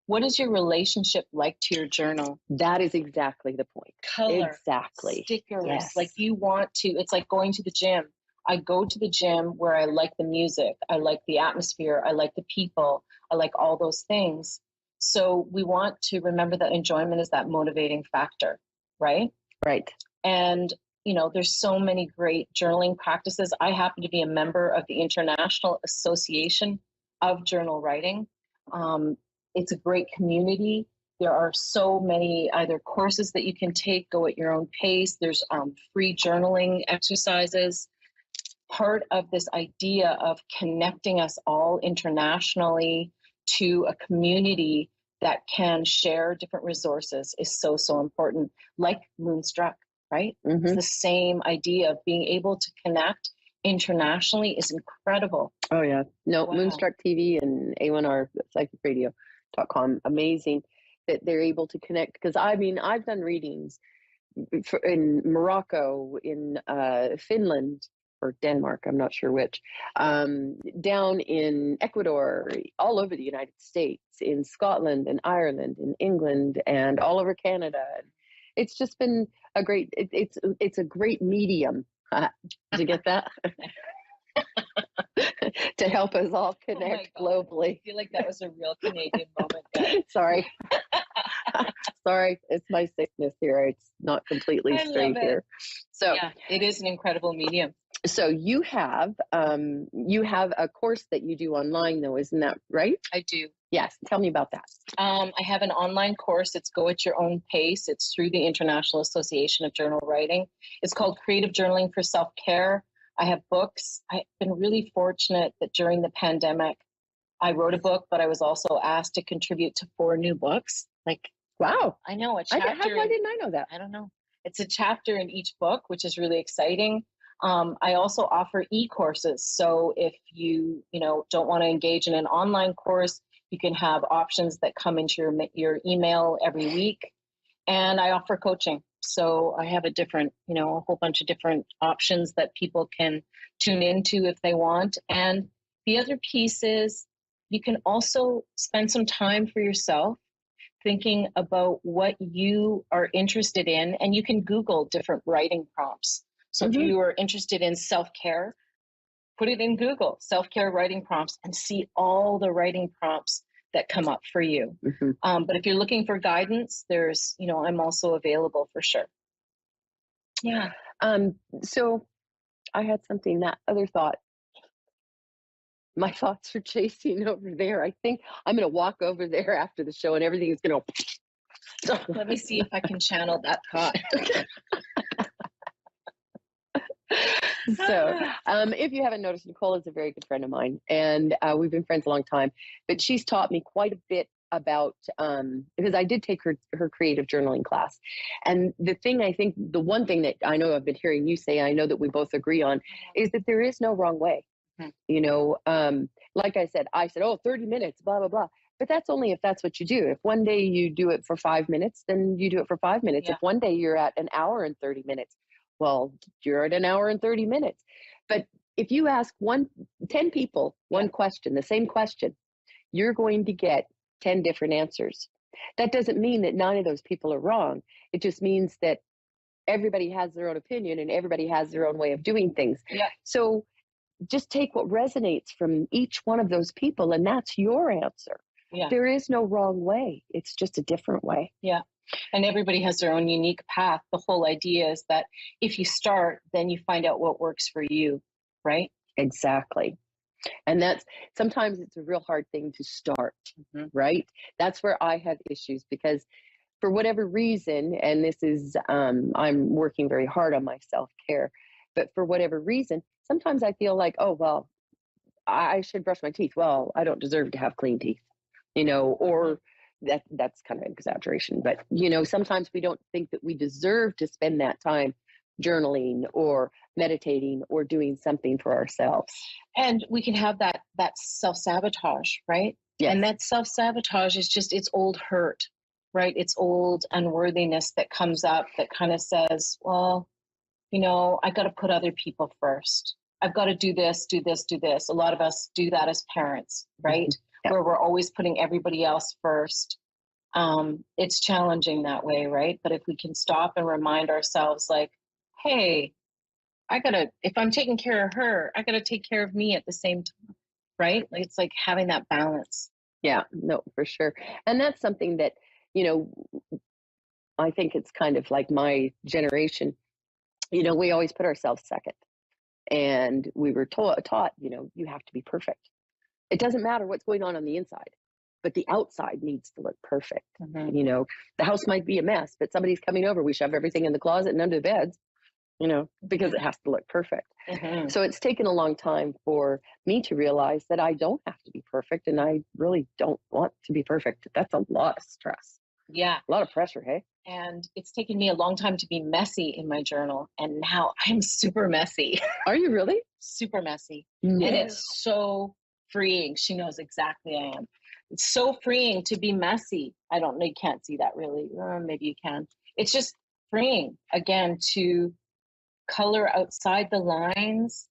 what is your relationship like to your journal? That is exactly the point. Color. Exactly. Stickers. Yes. Like you want to, it's like going to the gym. I go to the gym where I like the music, I like the atmosphere, I like the people, I like all those things. So we want to remember that enjoyment is that motivating factor, right? Right. And, there's so many great journaling practices. I happen to be a member of the International Association of Journal Writing. It's a great community. There are so many either courses that you can take, go at your own pace. There's free journaling exercises. Part of this idea of connecting us all internationally to a community that can share different resources is so, so important, like Moonstruck, right? It's the same idea of being able to connect internationally is incredible. Oh, yeah. No, wow. Moonstruck TV and A1R, psychicradio.com, amazing that they're able to connect. Because, I mean, I've done readings in Morocco, in Finland, or Denmark, I'm not sure which, down in Ecuador, all over the United States, in Scotland and Ireland, in England, and all over Canada. It's just been a great, it's a great medium. Did you get that? To help us all connect globally. I feel like that was a real Canadian moment, guys. Sorry. Sorry, it's my sickness here. It's not completely straight here. So yeah, it is an incredible medium. So you have a course that you do online, though, isn't that right? I do. Yes. Tell me about that. I have an online course. It's Go at Your Own Pace. It's through the International Association of Journal Writing. It's called Creative Journaling for Self-Care. I have books. I've been really fortunate that during the pandemic, I wrote a book, but I was also asked to contribute to 4 new books. Like, wow. I know a chapter. Why didn't I know that? I don't know. It's a chapter in each book, which is really exciting. I also offer e-courses. So if you don't want to engage in an online course, you can have options that come into your email every week. And I offer coaching. So I have a whole bunch of different options that people can tune into if they want. And the other piece is you can also spend some time for yourself thinking about what you are interested in. And you can Google different writing prompts. So if you are interested in self-care, put it in Google, self-care writing prompts, and see all the writing prompts that come up for you. But if you're looking for guidance, there's, I'm also available for sure. Yeah. So I had that other thought. My thoughts are chasing over there. I think I'm going to walk over there after the show and everything is going to. Let me see if I can channel that thought. So if you haven't noticed, Nicole is a very good friend of mine, and we've been friends a long time, but she's taught me quite a bit about, because I did take her creative journaling class. And the one thing that I know I've been hearing you say, I know that we both agree on, is that there is no wrong way. Like I said, oh, 30 minutes, blah, blah, blah. But that's only if that's what you do. If one day you do it for 5 minutes, then you do it for 5 minutes. Yeah. If one day you're at an hour and 30 minutes, well, you're at an hour and 30 minutes. But if you ask 10 people one question, the same question, you're going to get 10 different answers. That doesn't mean that none of those people are wrong. It just means that everybody has their own opinion and everybody has their own way of doing things. Yeah. So just take what resonates from each one of those people, and that's your answer. Yeah. There is no wrong way. It's just a different way. Yeah. And everybody has their own unique path. The whole idea is that if you start, then you find out what works for you, right? Exactly. And sometimes it's a real hard thing to start, right? That's where I have issues, because for whatever reason, and this is, I'm working very hard on my self-care, but for whatever reason, sometimes I feel like, oh, well, I should brush my teeth. Well, I don't deserve to have clean teeth, or that's kind of exaggeration, but sometimes we don't think that we deserve to spend that time journaling or meditating or doing something for ourselves. And we can have that self-sabotage, right? Yes. And that self-sabotage is just, it's old hurt, right? It's old unworthiness that comes up that kind of says, well, I got to put other people first. I've got to do this, do this, do this. A lot of us do that as parents, right? Yeah. Where we're always putting everybody else first. It's challenging that way, right? But if we can stop and remind ourselves like, hey, if I'm taking care of her, I got to take care of me at the same time, right? It's like having that balance. Yeah, no, for sure. And that's something that, I think it's kind of like my generation, we always put ourselves second. And we were taught, you have to be perfect. It doesn't matter what's going on the inside, but the outside needs to look perfect. The house might be a mess, but somebody's coming over. We shove everything in the closet and under the beds, because it has to look perfect. So it's taken a long time for me to realize that I don't have to be perfect, and I really don't want to be perfect. That's a lot of stress. Yeah. A lot of pressure, hey? And it's taken me a long time to be messy in my journal. And now I'm super messy. Are you really? Super messy. No. And it's so freeing. She knows exactly I am. It's so freeing to be messy. I don't know. You can't see that really. Maybe you can. It's just freeing, again, to color outside the lines.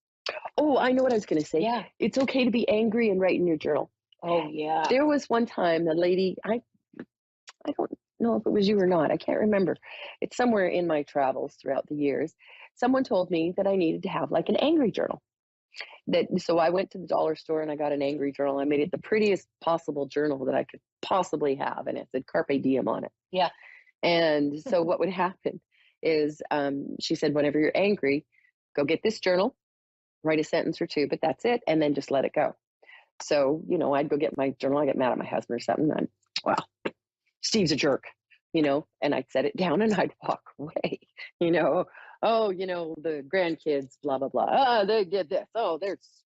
Oh, I know what I was going to say. Yeah. It's okay to be angry and write in your journal. Oh, yeah. There was one time the lady, I don't know if it was you or not. I can't remember. It's somewhere in my travels throughout the years. Someone told me that I needed to have like an angry journal. So I went to the dollar store and I got an angry journal. I made it the prettiest possible journal that I could possibly have. And it said Carpe Diem on it. Yeah. And so what would happen is she said, whenever you're angry, go get this journal, write a sentence or two, but that's it. And then just let it go. So, I'd go get my journal. I get mad at my husband or something. And wow, Steve's a jerk, and I'd set it down and I'd walk away, oh, the grandkids, blah, blah, blah. Oh, they did this. Oh,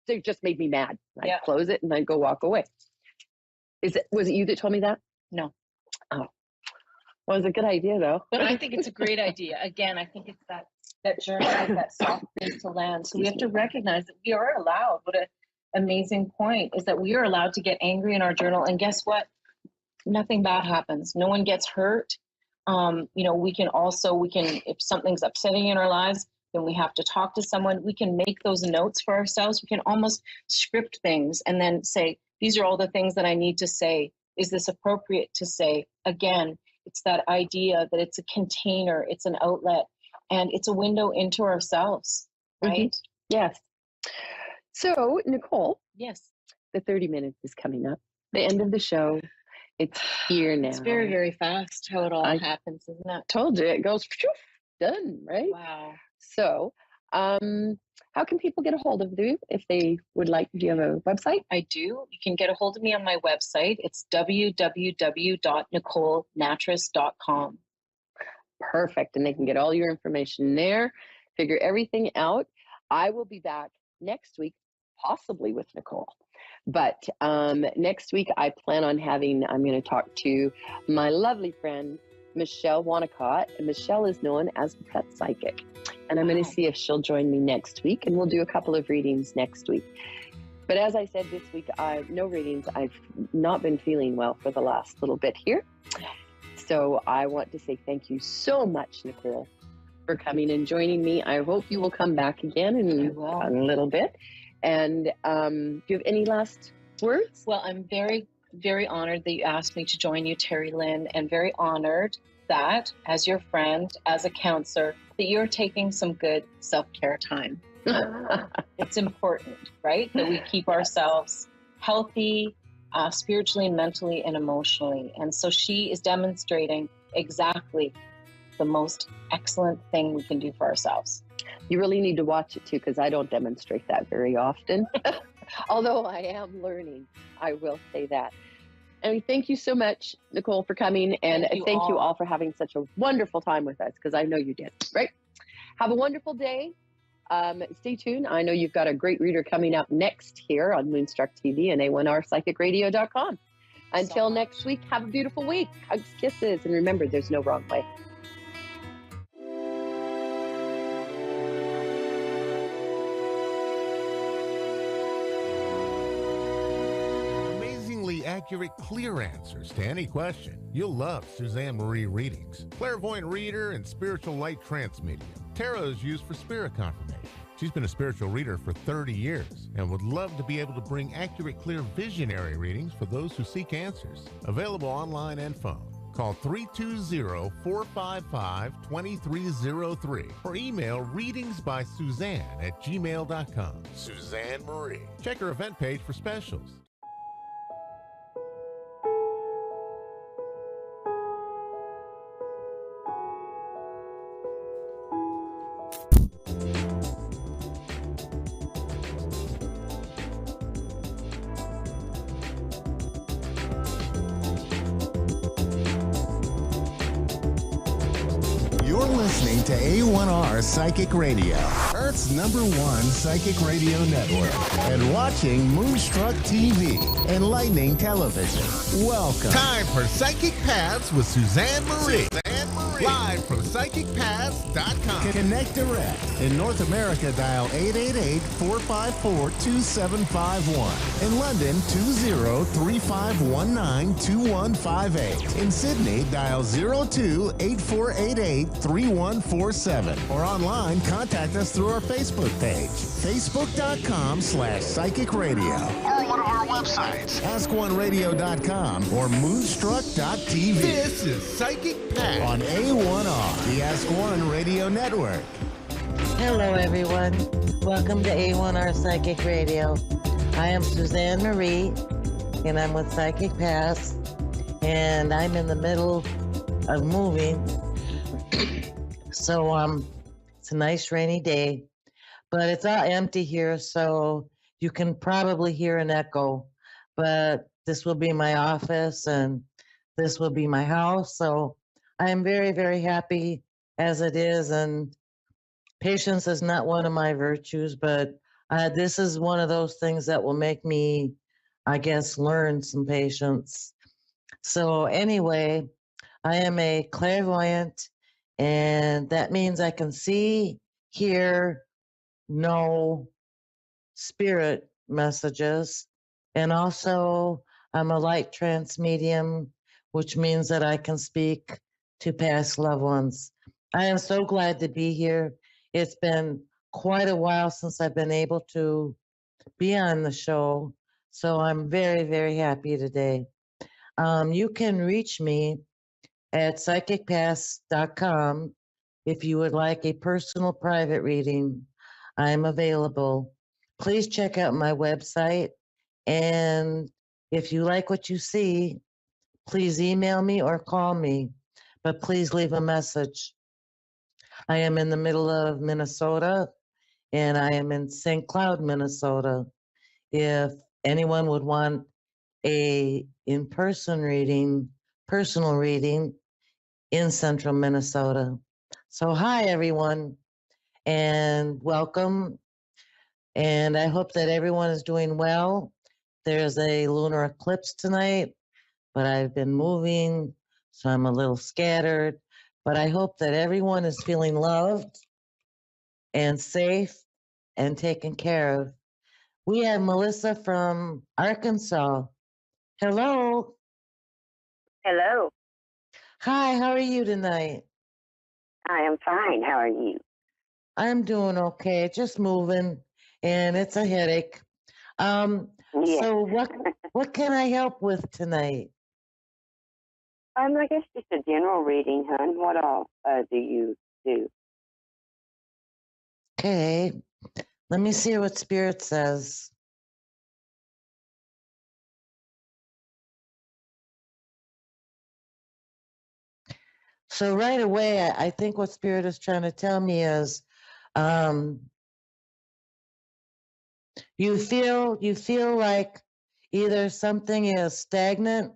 they just made me mad. I'd close it and I'd go walk away. Was it you that told me that? No. Oh, well, it was a good idea though. But I think it's a great idea. Again, I think it's that that journal is that soft place to land. So we have to recognize that we are allowed. What an amazing point is that we are allowed to get angry in our journal. And guess what? Nothing bad happens. No one gets hurt. We can, if something's upsetting in our lives, then we have to talk to someone. We can make those notes for ourselves. We can almost script things and then say, these are all the things that I need to say. Is this appropriate to say? Again, it's that idea that it's a container, it's an outlet, and it's a window into ourselves, right? Yes. So, Nicole. Yes. The 30 minutes is coming up. The end of the show. It's here now. It's very, very fast how it all happens, isn't it? Told you, it goes done, right? Wow. So, how can people get a hold of you if they would like? Do you have a website? I do. You can get a hold of me on my website. It's www.nicolenatras.com. Perfect. And they can get all your information there, figure everything out. I will be back next week, possibly with Nicole. But next week, I plan on I'm going to talk to my lovely friend, Michelle Wanacott. And Michelle is known as the Pet Psychic. And I'm going to see if she'll join me next week. And we'll do a couple of readings next week. But as I said, this week, no readings. I've not been feeling well for the last little bit here. So I want to say thank you so much, Nicole, for coming and joining me. I hope you will come back again in a little bit. And do you have any last words? Well, I'm very, very honored that you asked me to join you, Terry Lynn, and very honored that, as your friend, as a counselor, that you're taking some good self-care time. It's important, right? That we keep ourselves healthy, spiritually, mentally, and emotionally. And so she is demonstrating exactly the most excellent thing we can do for ourselves. You really need to watch it too, because I don't demonstrate that very often. Although I am learning, I will say that. And thank you so much, Nicole, for coming. And thank you all for having such a wonderful time with us, because I know you did, right? Have a wonderful day. Stay tuned. I know you've got a great reader coming up next here on Moonstruck TV and A1RPsychicRadio.com. Until next week, have a beautiful week. Hugs, kisses, and remember, there's no wrong way. Accurate, clear answers to any question. You'll love Suzanne Marie readings. Clairvoyant reader and spiritual light trance medium. Tarot is used for spirit confirmation. She's been a spiritual reader for 30 years and would love to be able to bring accurate, clear, visionary readings for those who seek answers. Available online and phone. Call 320-455-2303 or email readingsbysuzanne@gmail.com. Suzanne Marie. Check her event page for specials. Listening to A1R Psychic Radio, Earth's #1 psychic radio network, and watching Moonstruck TV, enlightening television. Welcome. Time for Psychic Paths with Suzanne Marie. Live from PsychicPaths.com. Connect direct. In North America, dial 888-454-2751. In London, 20-3519-2158. In Sydney, dial 02-8488-3147. Or online, contact us through our Facebook page, facebook.com/Psychic Radio. Or one of our websites, AskOneRadio.com or Moonstruck.tv. This is Psychic Paths on A1R, the Ask One Radio Network. Hello, everyone. Welcome to A1R Psychic Radio. I am Suzanne Marie, and I'm with Psychic Paths, and I'm in the middle of moving. So, it's a nice rainy day, but it's all empty here, so you can probably hear an echo. But this will be my office, and this will be my house, so I am very, very happy as it is, and patience is not one of my virtues, but this is one of those things that will make me, I guess, learn some patience. So anyway, I am a clairvoyant, and that means I can see hear no spirit messages. And also, I'm a light trance medium, which means that I can speak to past loved ones. I am so glad to be here. It's been quite a while since I've been able to be on the show, so I'm very, very happy today. You can reach me at psychicpass.com if you would like a personal private reading. I'm available. Please check out my website, and if you like what you see, please email me or call me, but please leave a message. I am in the middle of Minnesota, and I am in St. Cloud, Minnesota. If anyone would want a in-person reading, personal reading in central Minnesota. So hi everyone and welcome. And I hope that everyone is doing well. There's a lunar eclipse tonight, but I've been moving, so I'm a little scattered. But I hope that everyone is feeling loved and safe and taken care of. We have Melissa from Arkansas. Hello. Hello. Hi, how are you tonight? I am fine. How are you? I'm doing okay, just moving, and it's a headache. Yes. So what can I help with tonight? I guess just a general reading, hon. What all do you do? Okay, let me see what Spirit says. So right away, I think what Spirit is trying to tell me is, um, you feel like either something is stagnant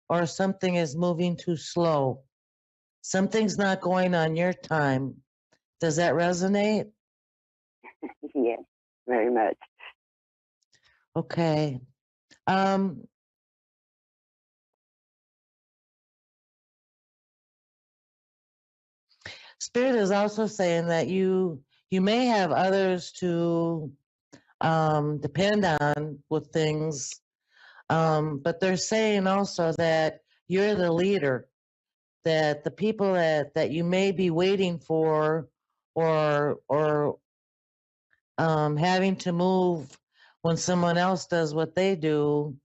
or something is moving too slow. Something's not going on your time. Does that resonate? Yes, very much. Okay. Spirit is also saying that you may have others to depend on with things, but they're saying also that you're the leader, that the people that you may be waiting for or having to move when someone else does what they do,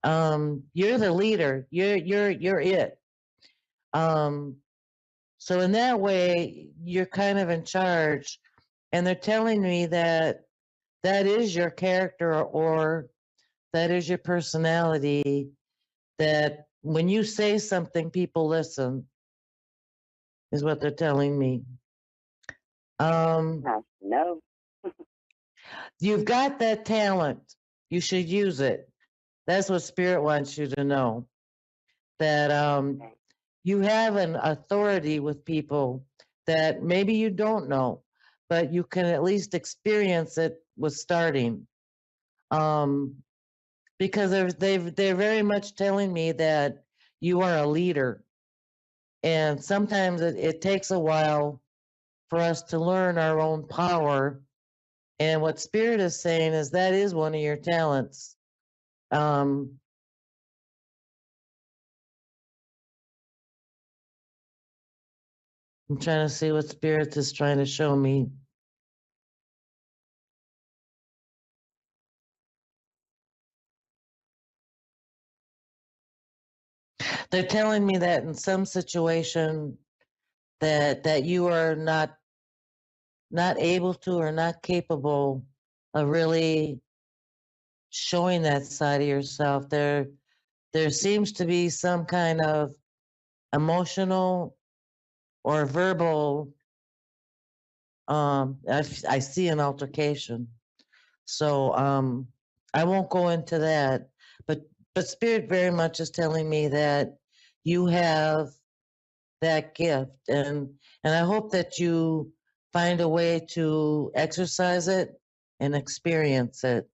you're the leader. You're it. So in that way, you're kind of in charge. And they're telling me that that is your character or that is your personality, that when you say something, people listen, is what they're telling me. No. You've got that talent. You should use it. That's what Spirit wants you to know. That you have an authority with people that maybe you don't know, but you can at least experience it with starting. Because they're very much telling me that you are a leader. And sometimes it takes a while for us to learn our own power. And what Spirit is saying is that is one of your talents. I'm trying to see what Spirit is trying to show me. They're telling me that in some situation that you are not able to or not capable of really showing that side of yourself. There seems to be some kind of emotional or verbal I see an altercation. So I won't go into that, but Spirit very much is telling me that you have that gift, and I hope that you find a way to exercise it and experience it.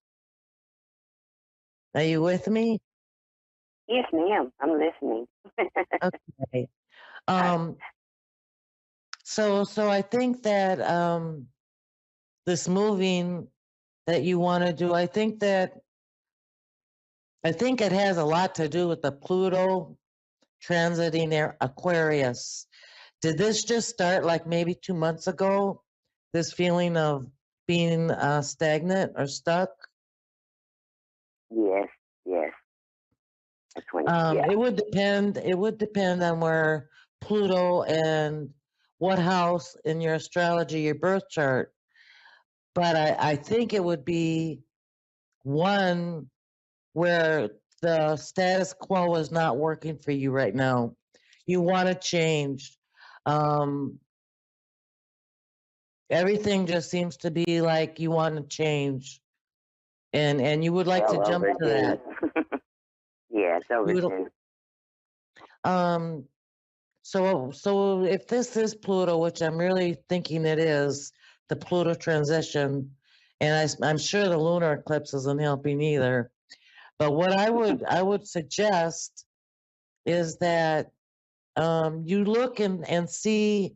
Are you with me? Yes, ma'am. I'm listening. Okay. So I think that this moving that you want to do, I think it has a lot to do with the Pluto transiting Aquarius. Did this just start like maybe 2 months ago? This feeling of being stagnant or stuck? Yes, yes. That's when, yeah. It would depend. It would depend on where Pluto and what house in your astrology, your birth chart. But I think it would be one where the status quo is not working for you right now. You want to change. Everything just seems to be like you want to change, and you would like to jump to that. Yeah, it's overdue. So if this is Pluto, which I'm really thinking it is, the Pluto transition, and I'm sure the lunar eclipse isn't helping either. But what I would suggest is that you look and see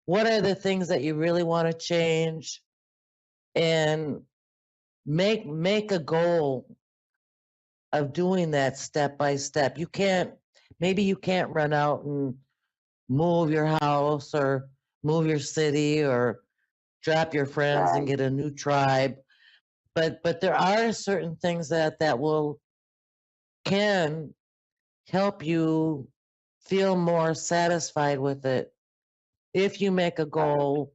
what are the things that you really want to change, and make a goal of doing that step by step. Maybe you can't run out and move your house or move your city or drop your friends and get a new tribe. But there are certain things that can help you feel more satisfied with it if you make a goal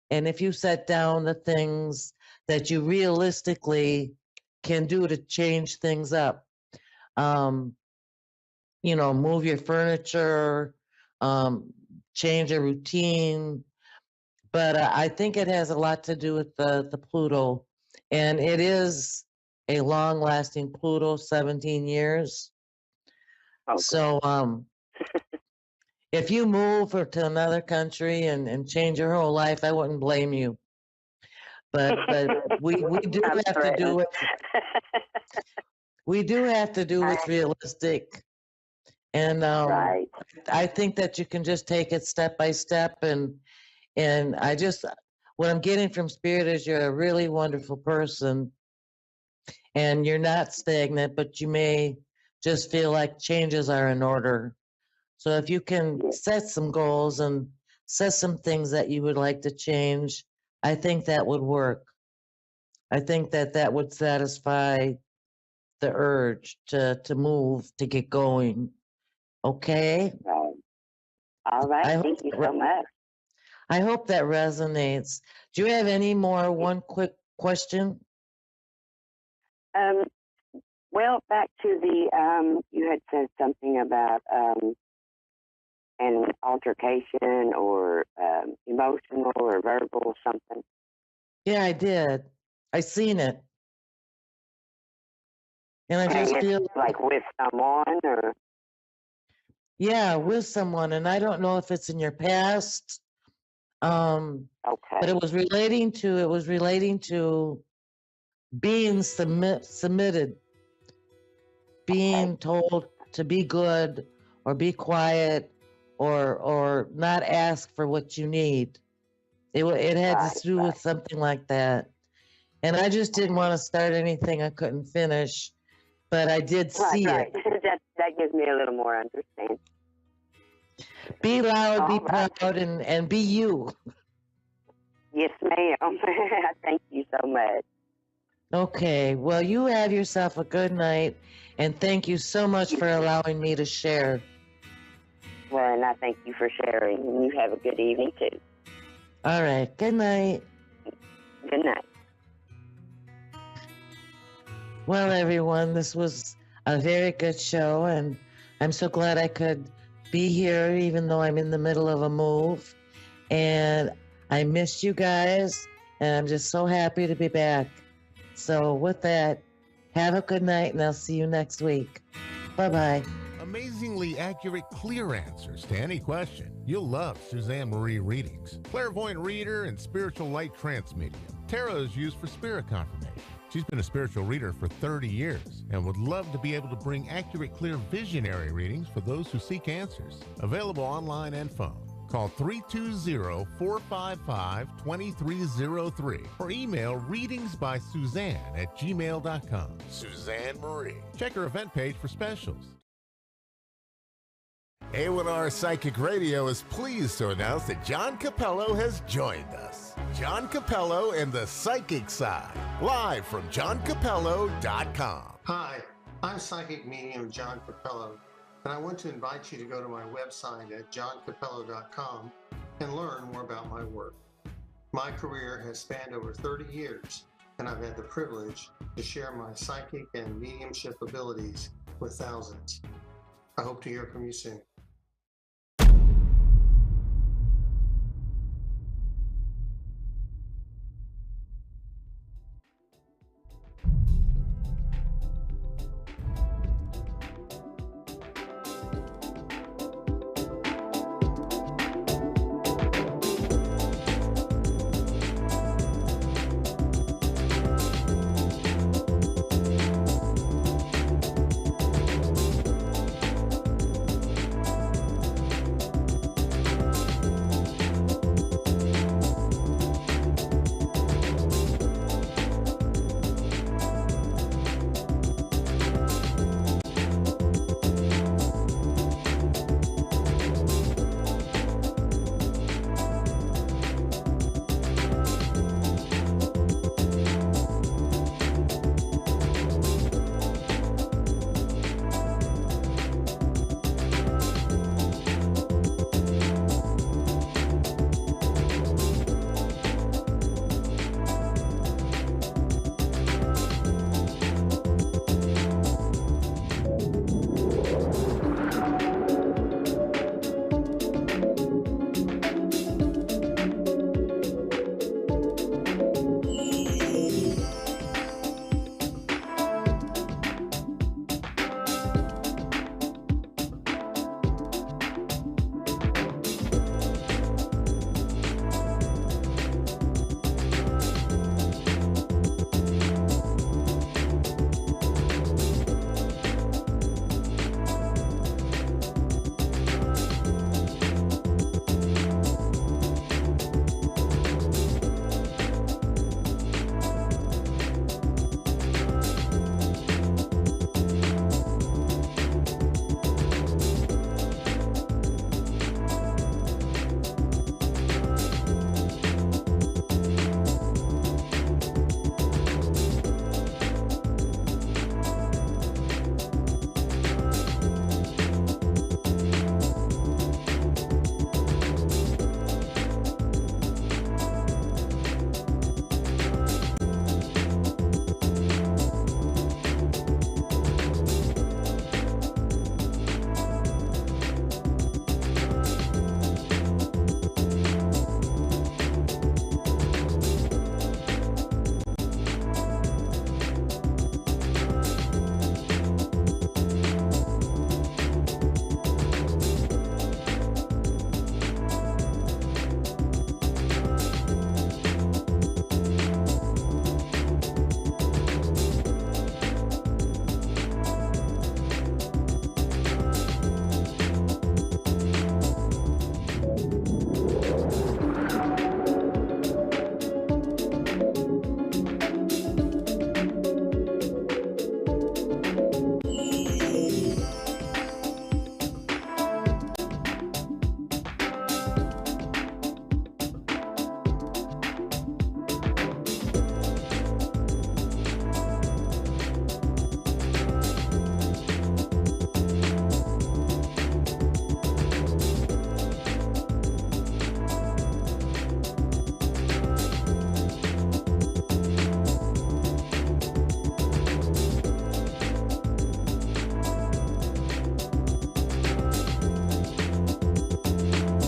and if you set down the things that you realistically can do to change things up. Move your furniture, change a routine. But I think it has a lot to do with the Pluto. And it is a long-lasting Pluto, 17 years. Okay. So if you move to another country and change your whole life, I wouldn't blame you. But we do have to do it. We do have to do what's realistic. And I think that you can just take it step by step. And what I'm getting from Spirit is you're a really wonderful person. And you're not stagnant, but you may just feel like changes are in order. So if you can set some goals and set some things that you would like to change, I think that would work. I think that would satisfy the urge to move, to get going. Okay? Right. All right. Thank you so much. I hope that resonates. Do you have any more? One quick question? Well, back to the, you had said something about an altercation or emotional or verbal or something. Yeah, I did. I seen it. And I just feel like with someone or? Yeah, with someone. And I don't know if it's in your past. Okay. But it was relating to being submitted, being told to be good or be quiet or not ask for what you need. It had to do with something like that. And I just didn't want to start anything I couldn't finish, but I did see it. That gives me a little more understanding. Be loud, be proud, and be you. Yes, ma'am. Thank you so much. Okay, well, you have yourself a good night, and thank you so much for allowing me to share. Well, and I thank you for sharing, and you have a good evening, too. All right, good night. Good night. Well, everyone, this was a very good show, and I'm so glad I could be here, even though I'm in the middle of a move. And I missed you guys, and I'm just so happy to be back. So with that, have a good night, and I'll see you next week. Bye-bye. Amazingly accurate, clear answers to any question. You'll love Suzanne Marie readings. Clairvoyant reader and spiritual light trance medium. Tarot is used for spirit confirmation. She's been a spiritual reader for 30 years and would love to be able to bring accurate, clear, visionary readings for those who seek answers. Available online and phone. Call 320-455-2303 or email readingsbysuzanne@gmail.com. Suzanne Marie. Check her event page for specials. A1R Psychic Radio is pleased to announce that John Capello has joined us. John Capello and the Psychic Side, live from johncapello.com. Hi, I'm psychic medium John Capello, and I want to invite you to go to my website at johncapello.com and learn more about my work. My career has spanned over 30 years, and I've had the privilege to share my psychic and mediumship abilities with thousands. I hope to hear from you soon.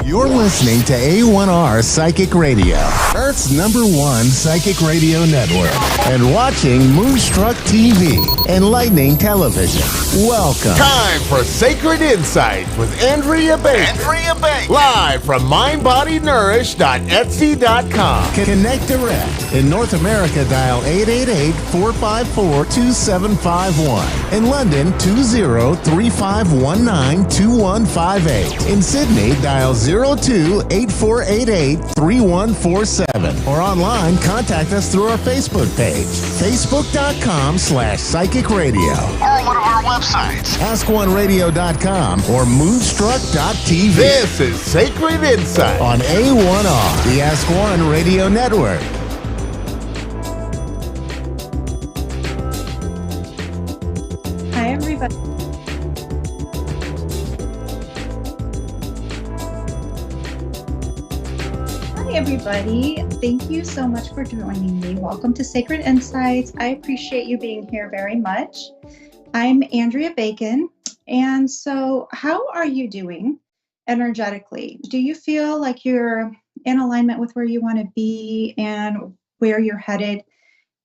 You're listening to A1R Psychic Radio, Earth's #1 psychic radio network, and watching Moonstruck TV, enlightening television. Welcome. Time for Sacred Insights with Andrea Bacon. Live from mindbodynourished.etsy.com. Connect direct. In North America, dial 888-454-2751. In London, 20-3519-2158. In Sydney, dial 02-8488-3147. Or online, contact us through our Facebook page, facebook.com/psychic radio. Or one of our websites, ask1radio.com or moonstruck.tv. This is Sacred Insight on A1R, the Ask One Radio Network. Hi, everybody. Hi, everybody. Thank you so much for joining me. Welcome to Sacred Insights. I appreciate you being here very much. I'm Andrea Bacon. And so, how are you doing energetically? Do you feel like you're in alignment with where you want to be and where you're headed?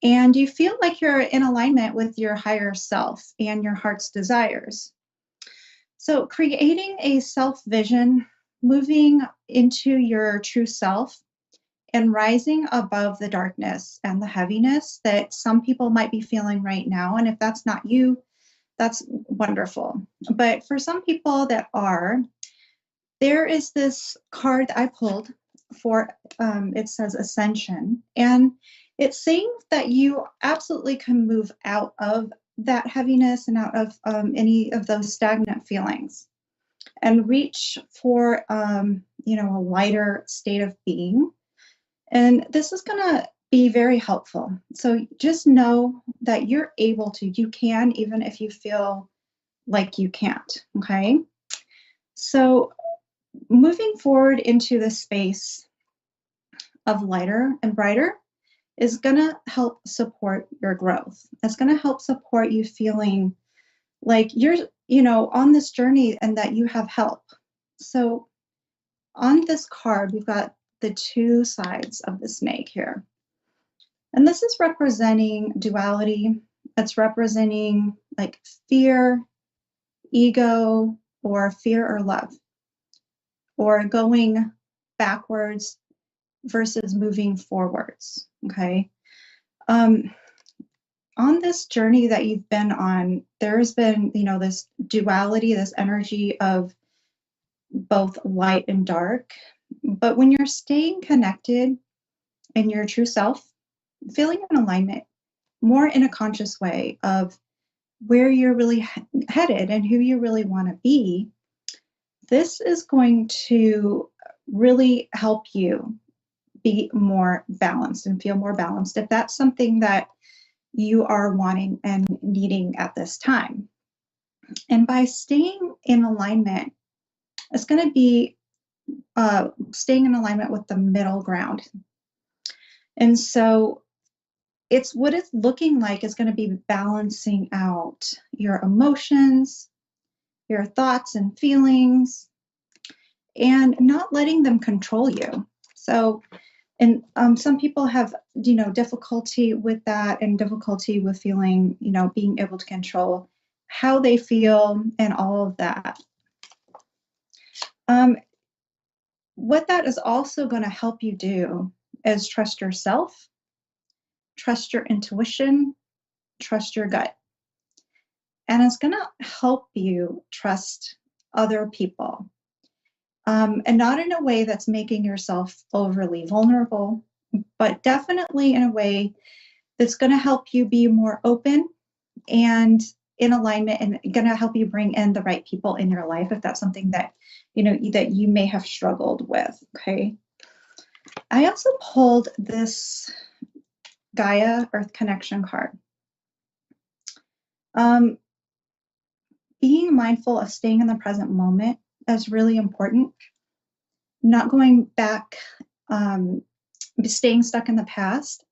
And do you feel like you're in alignment with your higher self and your heart's desires? So, creating a self vision, moving into your true self, and rising above the darkness and the heaviness that some people might be feeling right now. And if that's not you, that's wonderful. But for some people that are, there is this card that I pulled for, it says Ascension. And it's saying that you absolutely can move out of that heaviness and out of any of those stagnant feelings and reach for, a lighter state of being. And this is going to be very helpful. So just know that you're able to, you can, even if you feel like you can't, okay? So moving forward into the space of lighter and brighter is going to help support your growth. It's going to help support you feeling like you're, on this journey and that you have help. So on this card, we've got the two sides of the snake here. And this is representing duality. It's representing like fear, ego, or fear or love, or going backwards versus moving forwards, okay? On this journey that you've been on, there's been, this duality, this energy of both light and dark. But when you're staying connected in your true self, feeling in alignment, more in a conscious way of where you're really headed and who you really want to be, this is going to really help you be more balanced and feel more balanced if that's something that you are wanting and needing at this time. And by staying in alignment, it's going to be staying in alignment with the middle ground. And so it's what it's looking like is going to be balancing out your emotions, your thoughts and feelings, and not letting them control you. So, and some people have, difficulty with that and difficulty with feeling, being able to control how they feel and all of that. What that is also going to help you do is trust yourself, trust your intuition, trust your gut. And it's going to help you trust other people. And not in a way that's making yourself overly vulnerable, but definitely in a way that's going to help you be more open and in alignment and going to help you bring in the right people in your life if that's something that, that you may have struggled with, okay? I also pulled this Gaia Earth Connection card. Being mindful of staying in the present moment is really important. Not going back, staying stuck in the past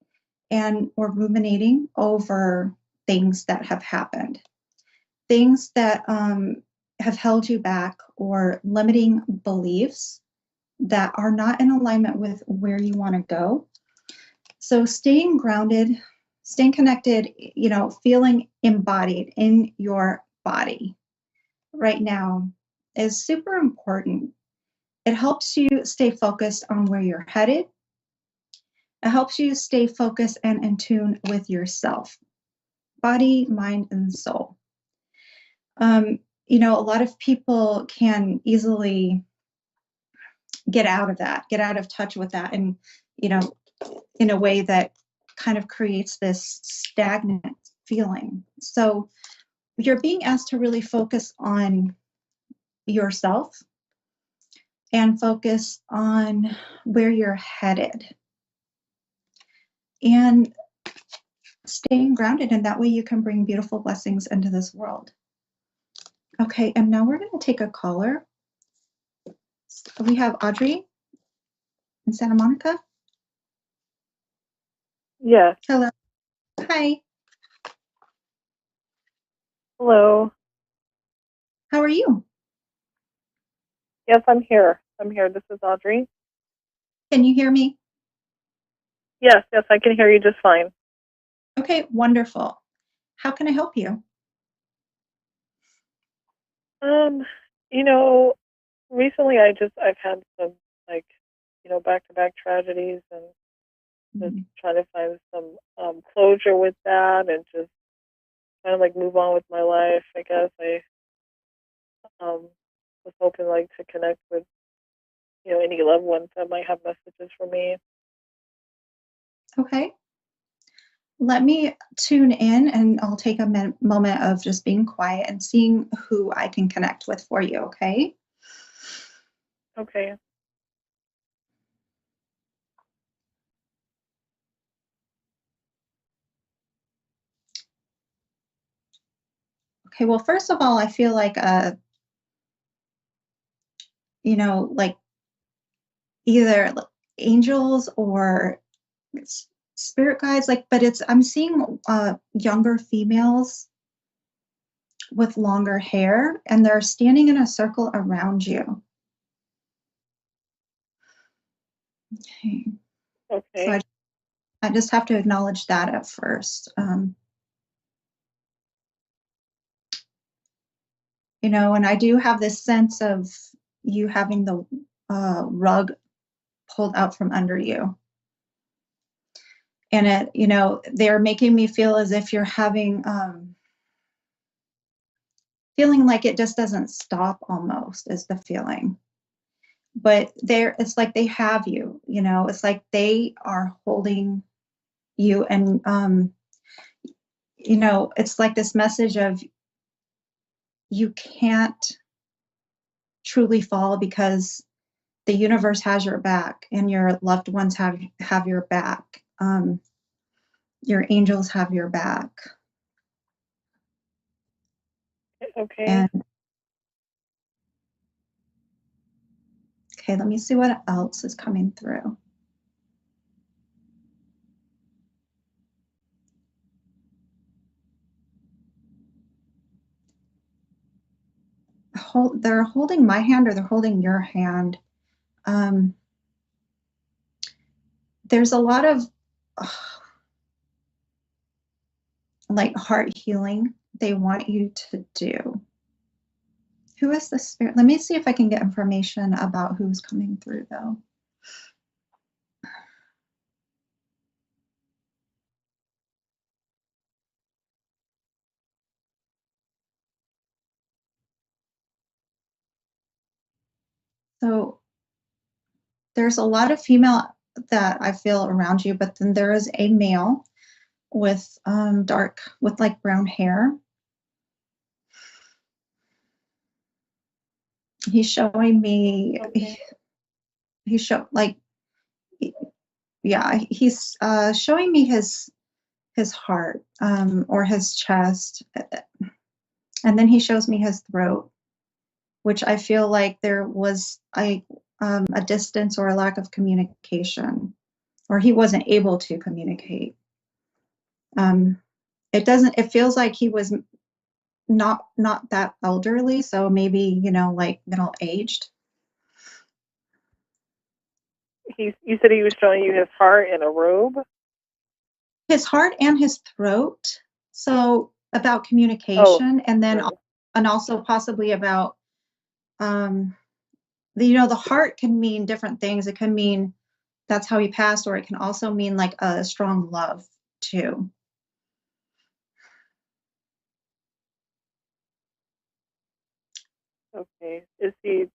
or ruminating over things that have happened. Things that have held you back or limiting beliefs that are not in alignment with where you want to go. So staying grounded, staying connected, feeling embodied in your body right now is super important. It helps you stay focused on where you're headed. It helps you stay focused and in tune with yourself, body, mind, and soul. A lot of people can easily get out of touch with that, and, in a way that kind of creates this stagnant feeling. So you're being asked to really focus on yourself and focus on where you're headed and staying grounded, and that way you can bring beautiful blessings into this world. Okay, and now we're going to take a caller. We have Audrey in Santa Monica. Yes. Hello. Hi. Hello. How are you? Yes, I'm here. This is Audrey. Can you hear me? Yes, I can hear you just fine. Okay, wonderful. How can I help you? Recently I've had some back-to-back tragedies, and just trying to find some closure with that, and just kind of move on with my life. I guess I was hoping to connect with any loved ones that might have messages for me. Okay. Let me tune in, and I'll take a moment of just being quiet and seeing who I can connect with for you, okay? Okay. Okay, well, first of all, I feel like, either angels or spirit guides, but I'm seeing younger females with longer hair, and they're standing in a circle around you. Okay. Okay. So I just have to acknowledge that at first. And I do have this sense of you having the rug pulled out from under you. And they're making me feel as if you're having, feeling like it just doesn't stop almost is the feeling. But it's like they have you, it's like they are holding you, and, it's like this message of you can't truly fall because the universe has your back, and your loved ones have your back. Your angels have your back. Okay. And okay, let me see what else is coming through. They're holding my hand, or they're holding your hand. There's a lot of heart healing they want you to do. Who is the spirit? Let me see if I can get information about who's coming through, though. So there's a lot of female that I feel around you, but then there is a male with brown hair. He's showing me. Okay. He's showing me his heart, or his chest, and then he shows me his throat, which I feel like there was a distance or a lack of communication, or he wasn't able to communicate. It feels like he was not that elderly, so maybe middle aged. You said he was showing you his heart in a robe? His heart and his throat. So about communication, and then and also possibly about the heart can mean different things. It can mean that's how he passed, or it can also mean like a strong love too. Okay. Is he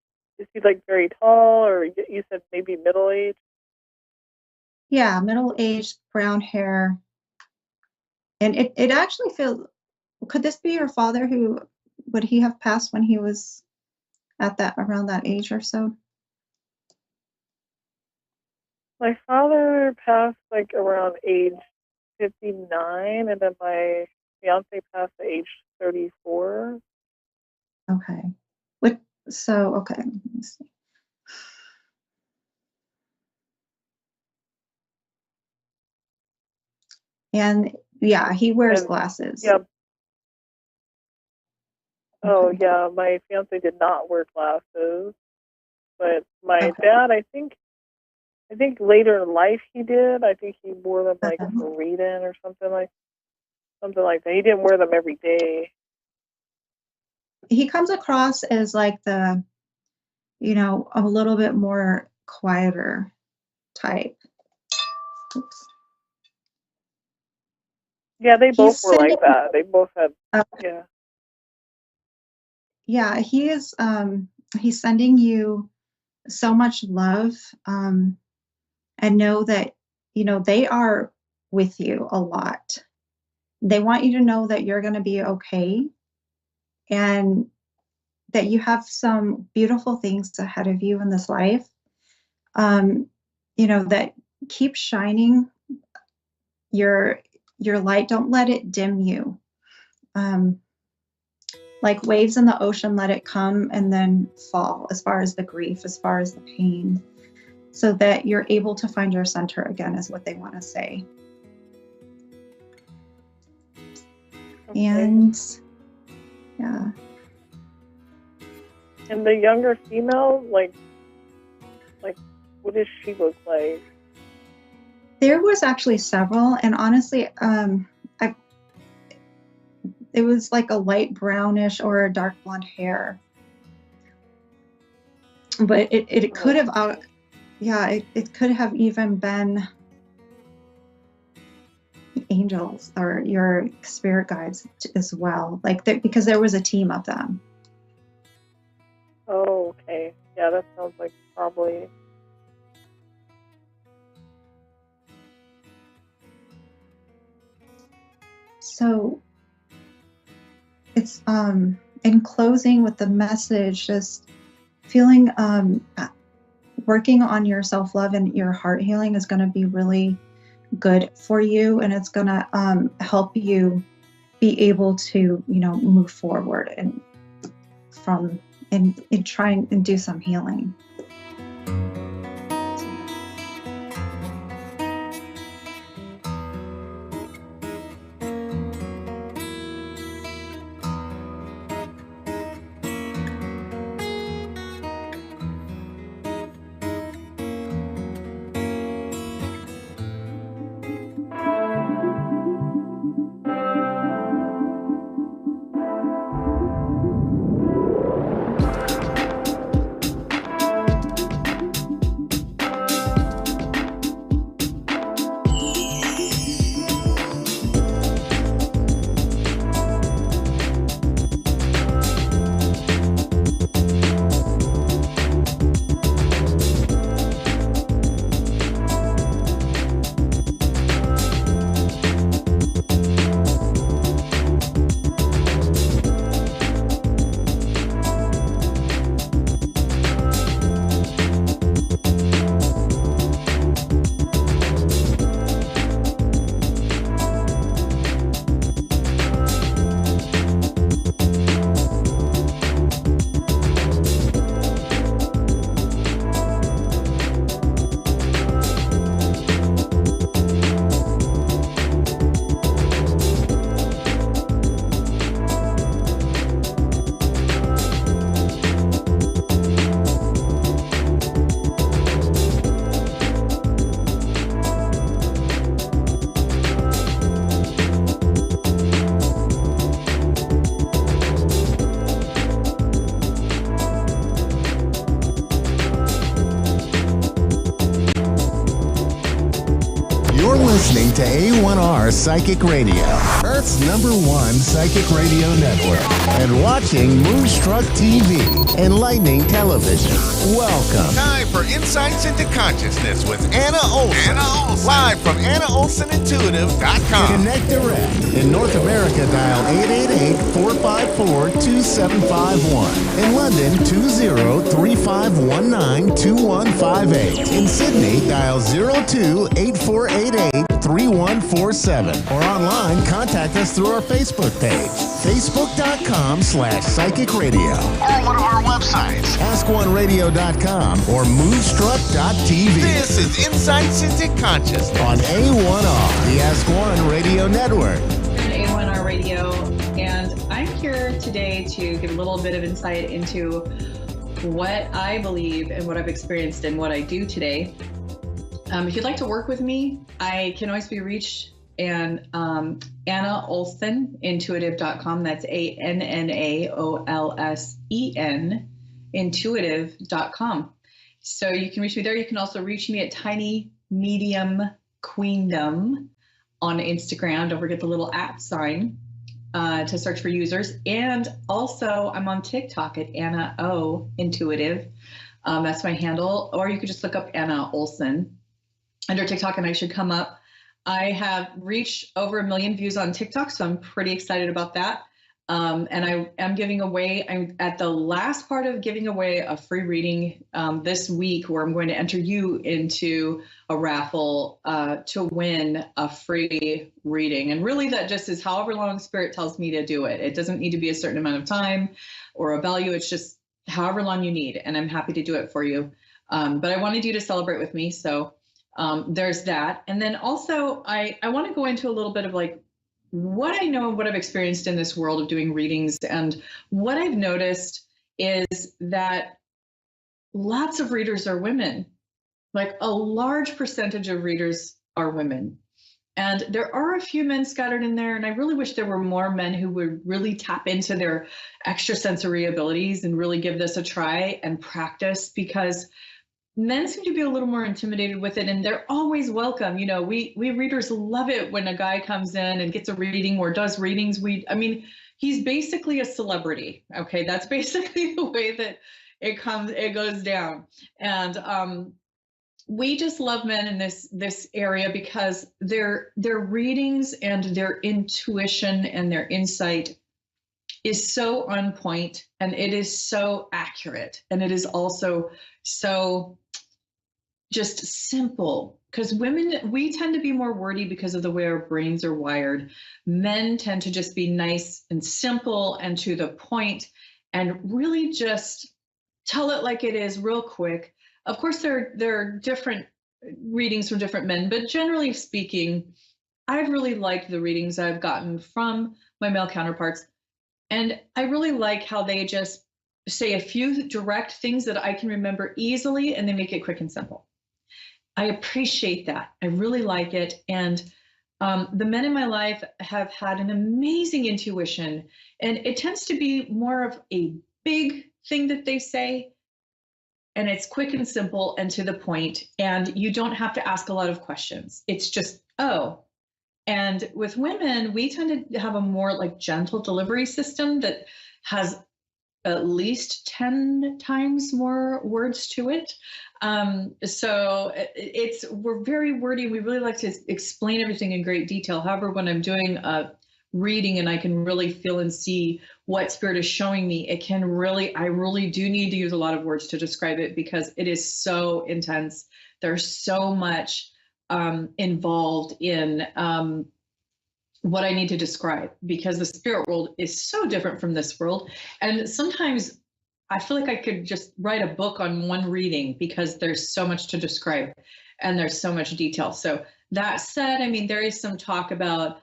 like very tall, or you said maybe middle age? Yeah, middle-aged, brown hair. And it actually feels, could this be your father? Would he have passed when he was around that age or so? My father passed like around age 59, and then my fiance passed at age 34. Okay. Okay, let me see. And yeah, he wears glasses. Yeah. Oh, yeah, my fiance did not wear glasses, but my dad, I think later in life he did. I think he wore them like for reading or something like that. He didn't wear them every day. He comes across as like a little bit more quieter type. Oops. Yeah, they both were like that. They both had, yeah. Yeah, he's sending you so much love, and know that, they are with you a lot. They want you to know that you're going to be okay, and that you have some beautiful things ahead of you in this life. That keep shining your light. Don't let it dim you. Like waves in the ocean, let it come and then fall, as far as the grief, as far as the pain, so that you're able to find your center again, is what they want to say. Okay. And yeah. And the younger female, like what does she look like? There was actually several, and honestly, it was like a light brownish or a dark blonde hair. But it could have, it could have even been angels or your spirit guides as well, because there was a team of them. Oh, okay. Yeah, that sounds like probably. So it's in closing with the message, just feeling working on your self-love and your heart healing is going to be really good for you, and it's going to help you be able to move forward and try and do some healing. to A1R Psychic Radio, Earth's #1 psychic radio network, and watching Moonstruck TV, enlightening television. Welcome. Time for Insights into Consciousness with Anna Olson. Live from AnnaOlsonIntuitive.com. Connect direct. In North America, dial 888-454-2751. In London, 20-3519-2158. In Sydney, dial 02-8488-3147. Or online, contact us through our Facebook page, facebook.com/psychic radio. Or one of our websites, AskOneRadio.com or Moonstruck.tv. This is Insights into Consciousness on A1R, the Ask One Radio Network. A1R Radio, and I'm here today to give a little bit of insight into what I believe and what I've experienced and what I do today. If you'd like to work with me, I can always be reached and AnnaOlsonIntuitive.com. That's ANNAOLSEN intuitive.com. So you can reach me there. You can also reach me at Tiny Medium Queendom on Instagram. Don't forget the little @ sign to search for users. And also I'm on TikTok at Anna O Intuitive. That's my handle. Or you could just look up Anna Olson under TikTok and I should come up. I have reached over 1 million views on TikTok, so I'm pretty excited about that. And I am giving away, I'm at the last part of giving away a free reading this week, where I'm going to enter you into a raffle to win a free reading. And really that just is however long Spirit tells me to do it. It doesn't need to be a certain amount of time or a value. It's just however long you need. And I'm happy to do it for you. But I wanted you to celebrate with me. So there's that. And then also I want to go into a little bit of like what I know and what I've experienced in this world of doing readings. And what I've noticed is that lots of readers are women. Like a large percentage of readers are women. And there are a few men scattered in there. And I really wish there were more men who would really tap into their extrasensory abilities and really give this a try and practice, because men seem to be a little more intimidated with it, and they're always welcome. You know, we readers love it when a guy comes in and gets a reading or does readings. I mean, he's basically a celebrity. Okay, that's basically the way that it goes down. And we just love men in this area because their readings and their intuition and their insight is so on point, and it is so accurate, and it is also so just simple. Because women, we tend to be more wordy because of the way our brains are wired. Men tend to just be nice and simple and to the point and really just tell it like it is real quick. Of course, there are different readings from different men, but generally speaking, I've really liked the readings I've gotten from my male counterparts. And I really like how they just say a few direct things that I can remember easily, and they make it quick and simple. I appreciate that. I really like it. And the men in my life have had an amazing intuition, and it tends to be more of a big thing that they say, and it's quick and simple and to the point, and you don't have to ask a lot of questions. It's just, oh. And with women, we tend to have a more like gentle delivery system that has at least 10 times more words to it. So we're very wordy. We really like to explain everything in great detail. However, when I'm doing a reading and I can really feel and see what Spirit is showing me, I really do need to use a lot of words to describe it, because it is so intense. There's so much involved in what I need to describe, because the spirit world is so different from this world. And sometimes I feel like I could just write a book on one reading, because there's so much to describe and there's so much detail. So that said, I mean, there is some talk about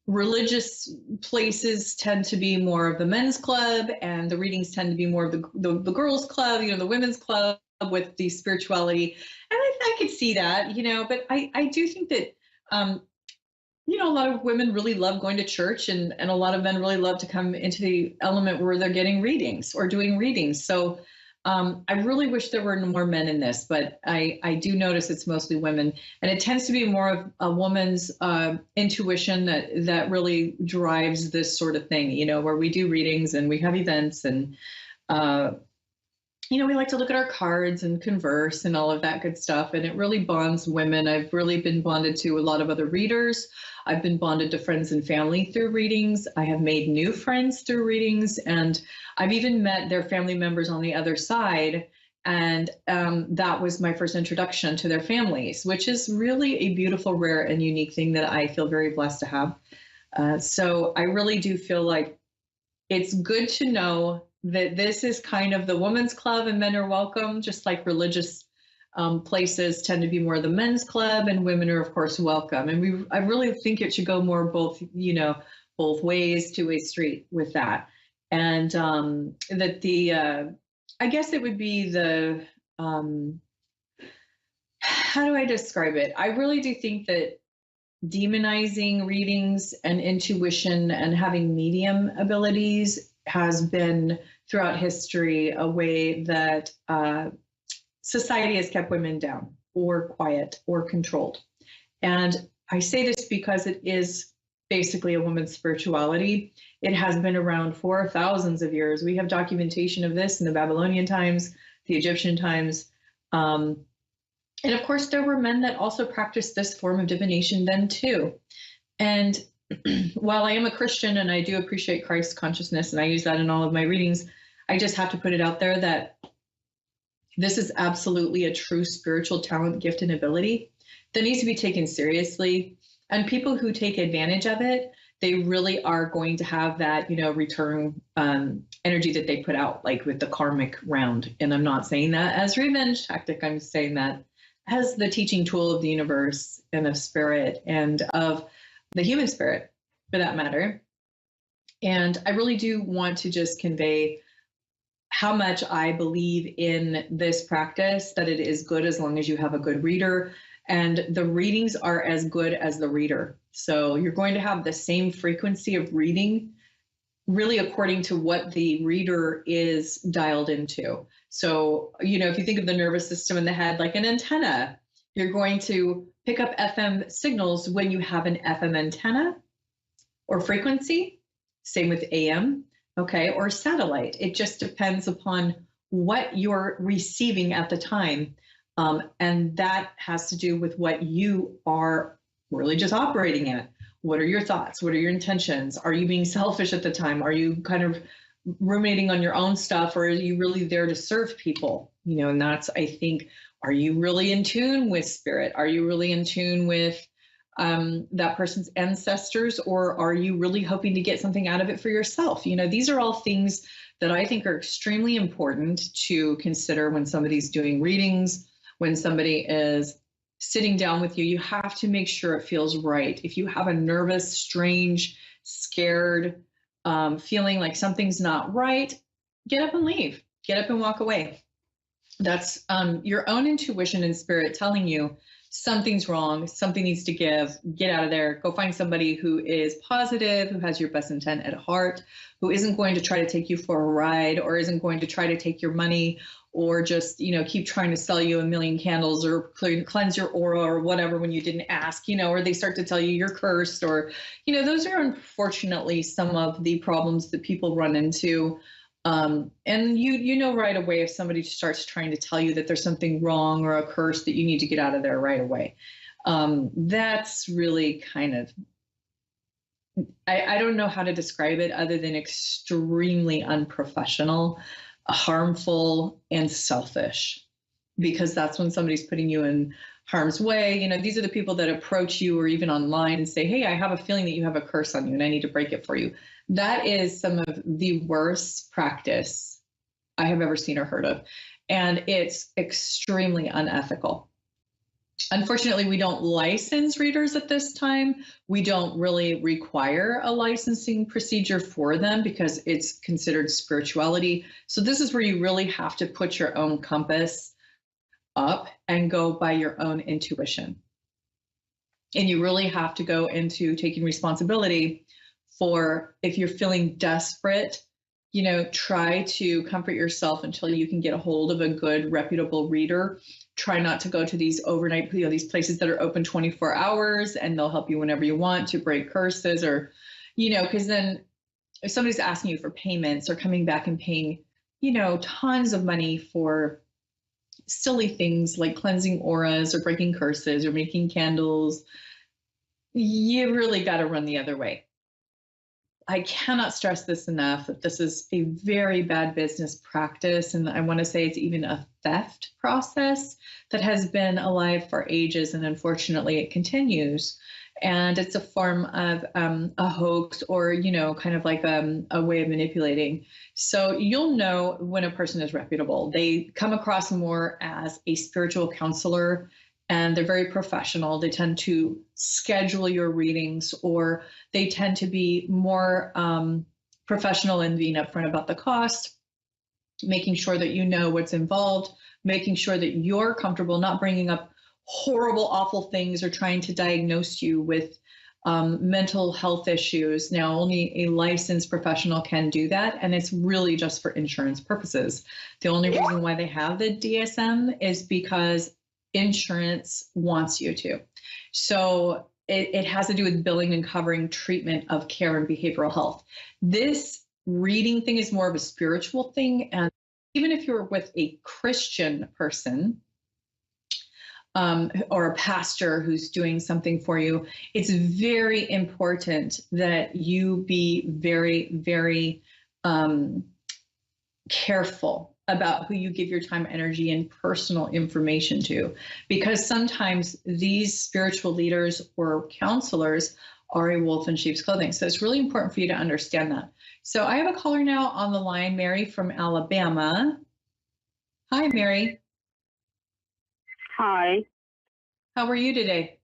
religious places tend to be more of the men's club, and the readings tend to be more of the girls' club, the women's club with the spirituality. And I could see that, but I do think that, a lot of women really love going to church, and a lot of men really love to come into the element where they're getting readings or doing readings. So I really wish there were more men in this, but I do notice it's mostly women, and it tends to be more of a woman's intuition that really drives this sort of thing, you know, where we do readings and we have events and, you know, we like to look at our cards and converse and all of that good stuff. And it really bonds women. I've really been bonded to a lot of other readers. I've been bonded to friends and family through readings. I have made new friends through readings. And I've even met their family members on the other side. And that was my first introduction to their families, which is really a beautiful, rare, and unique thing that I feel very blessed to have. So I really do feel like it's good to know that this is kind of the women's club and men are welcome, just like religious places tend to be more the men's club and women are of course welcome. And I really think it should go more both, you know, both ways, two-way street with that. And that I guess it would be the, how do I describe it? I really do think that demonizing readings and intuition and having medium abilities has been throughout history a way that society has kept women down or quiet or controlled. And I say this because it is basically a woman's spirituality. It has been around for thousands of years. We have documentation of this in the Babylonian times, the Egyptian times. And of course, there were men that also practiced this form of divination then too. And while I am a Christian and I do appreciate Christ consciousness, and I use that in all of my readings, I just have to put it out there that this is absolutely a true spiritual talent, gift, and ability that needs to be taken seriously. And people who take advantage of it, they really are going to have that, you know, return energy that they put out, like with the karmic round. And I'm not saying that as revenge tactic. I'm saying that as the teaching tool of the universe and of spirit and of the human spirit, for that matter. And I really do want to just convey how much I believe in this practice, that it is good as long as you have a good reader, and the readings are as good as the reader. So you're going to have the same frequency of reading, really according to what the reader is dialed into. So, you know, if you think of the nervous system in the head like an antenna, you're going to pick up FM signals when you have an FM antenna or frequency, same with AM, okay, or satellite. It just depends upon what you're receiving at the time. And that has to do with what you are really just operating at. What are your thoughts? What are your intentions? Are you being selfish at the time? Are you kind of ruminating on your own stuff, or are you really there to serve people? You know, and that's, I think, are you really in tune with spirit? Are you really in tune with that person's ancestors, or are you really hoping to get something out of it for yourself? You know, these are all things that I think are extremely important to consider when somebody's doing readings, when somebody is sitting down with you. You have to make sure it feels right. If you have a nervous, strange, scared feeling like something's not right, get up and leave. Get up and walk away. That's your own intuition and spirit telling you something's wrong, something needs to give, get out of there, go find somebody who is positive, who has your best intent at heart, who isn't going to try to take you for a ride, or isn't going to try to take your money, or just, you know, keep trying to sell you a million candles, or cleanse your aura or whatever when you didn't ask, you know, or they start to tell you you're cursed, or, you know, those are unfortunately some of the problems that people run into. And you know right away if somebody starts trying to tell you that there's something wrong or a curse, that you need to get out of there right away. That's really kind of, I don't know how to describe it other than extremely unprofessional, harmful, and selfish, because that's when somebody's putting you in harm's way. You know, these are the people that approach you or even online and say, hey, I have a feeling that you have a curse on you and I need to break it for you. That is some of the worst practice I have ever seen or heard of. And it's extremely unethical. Unfortunately, we don't license readers at this time. We don't really require a licensing procedure for them because it's considered spirituality. So this is where you really have to put your own compass up and go by your own intuition. And you really have to go into taking responsibility for if you're feeling desperate try to comfort yourself until you can get a hold of a good, reputable reader. Try not to go to these overnight, these places that are open 24 hours and they'll help you whenever you want to break curses, or, because then if somebody's asking you for payments or coming back and paying, tons of money for silly things like cleansing auras or breaking curses or making candles, you really got to run the other way. I cannot stress this enough, that this is a very bad business practice. And I want to say it's even a theft process that has been alive for ages. And unfortunately, it continues. And it's a form of a hoax, or, kind of like a way of manipulating. So you'll know when a person is reputable. They come across more as a spiritual counselor, and they're very professional. They tend to schedule your readings, or they tend to be more professional in being upfront about the cost, making sure that you know what's involved, making sure that you're comfortable, not bringing up horrible, awful things or trying to diagnose you with mental health issues. Now, only a licensed professional can do that, and it's really just for insurance purposes. The only reason why they have the DSM is because insurance wants you to. So it has to do with billing and covering treatment of care and behavioral health. This reading thing is more of a spiritual thing. And even if you're with a Christian person, or a pastor who's doing something for you, it's very important that you be very, very careful about who you give your time, energy, and personal information to, because sometimes these spiritual leaders or counselors are a wolf in sheep's clothing. So it's really important for you to understand that. So I have a caller now on the line, Mary from Alabama. Hi, Mary. Hi. How are you today?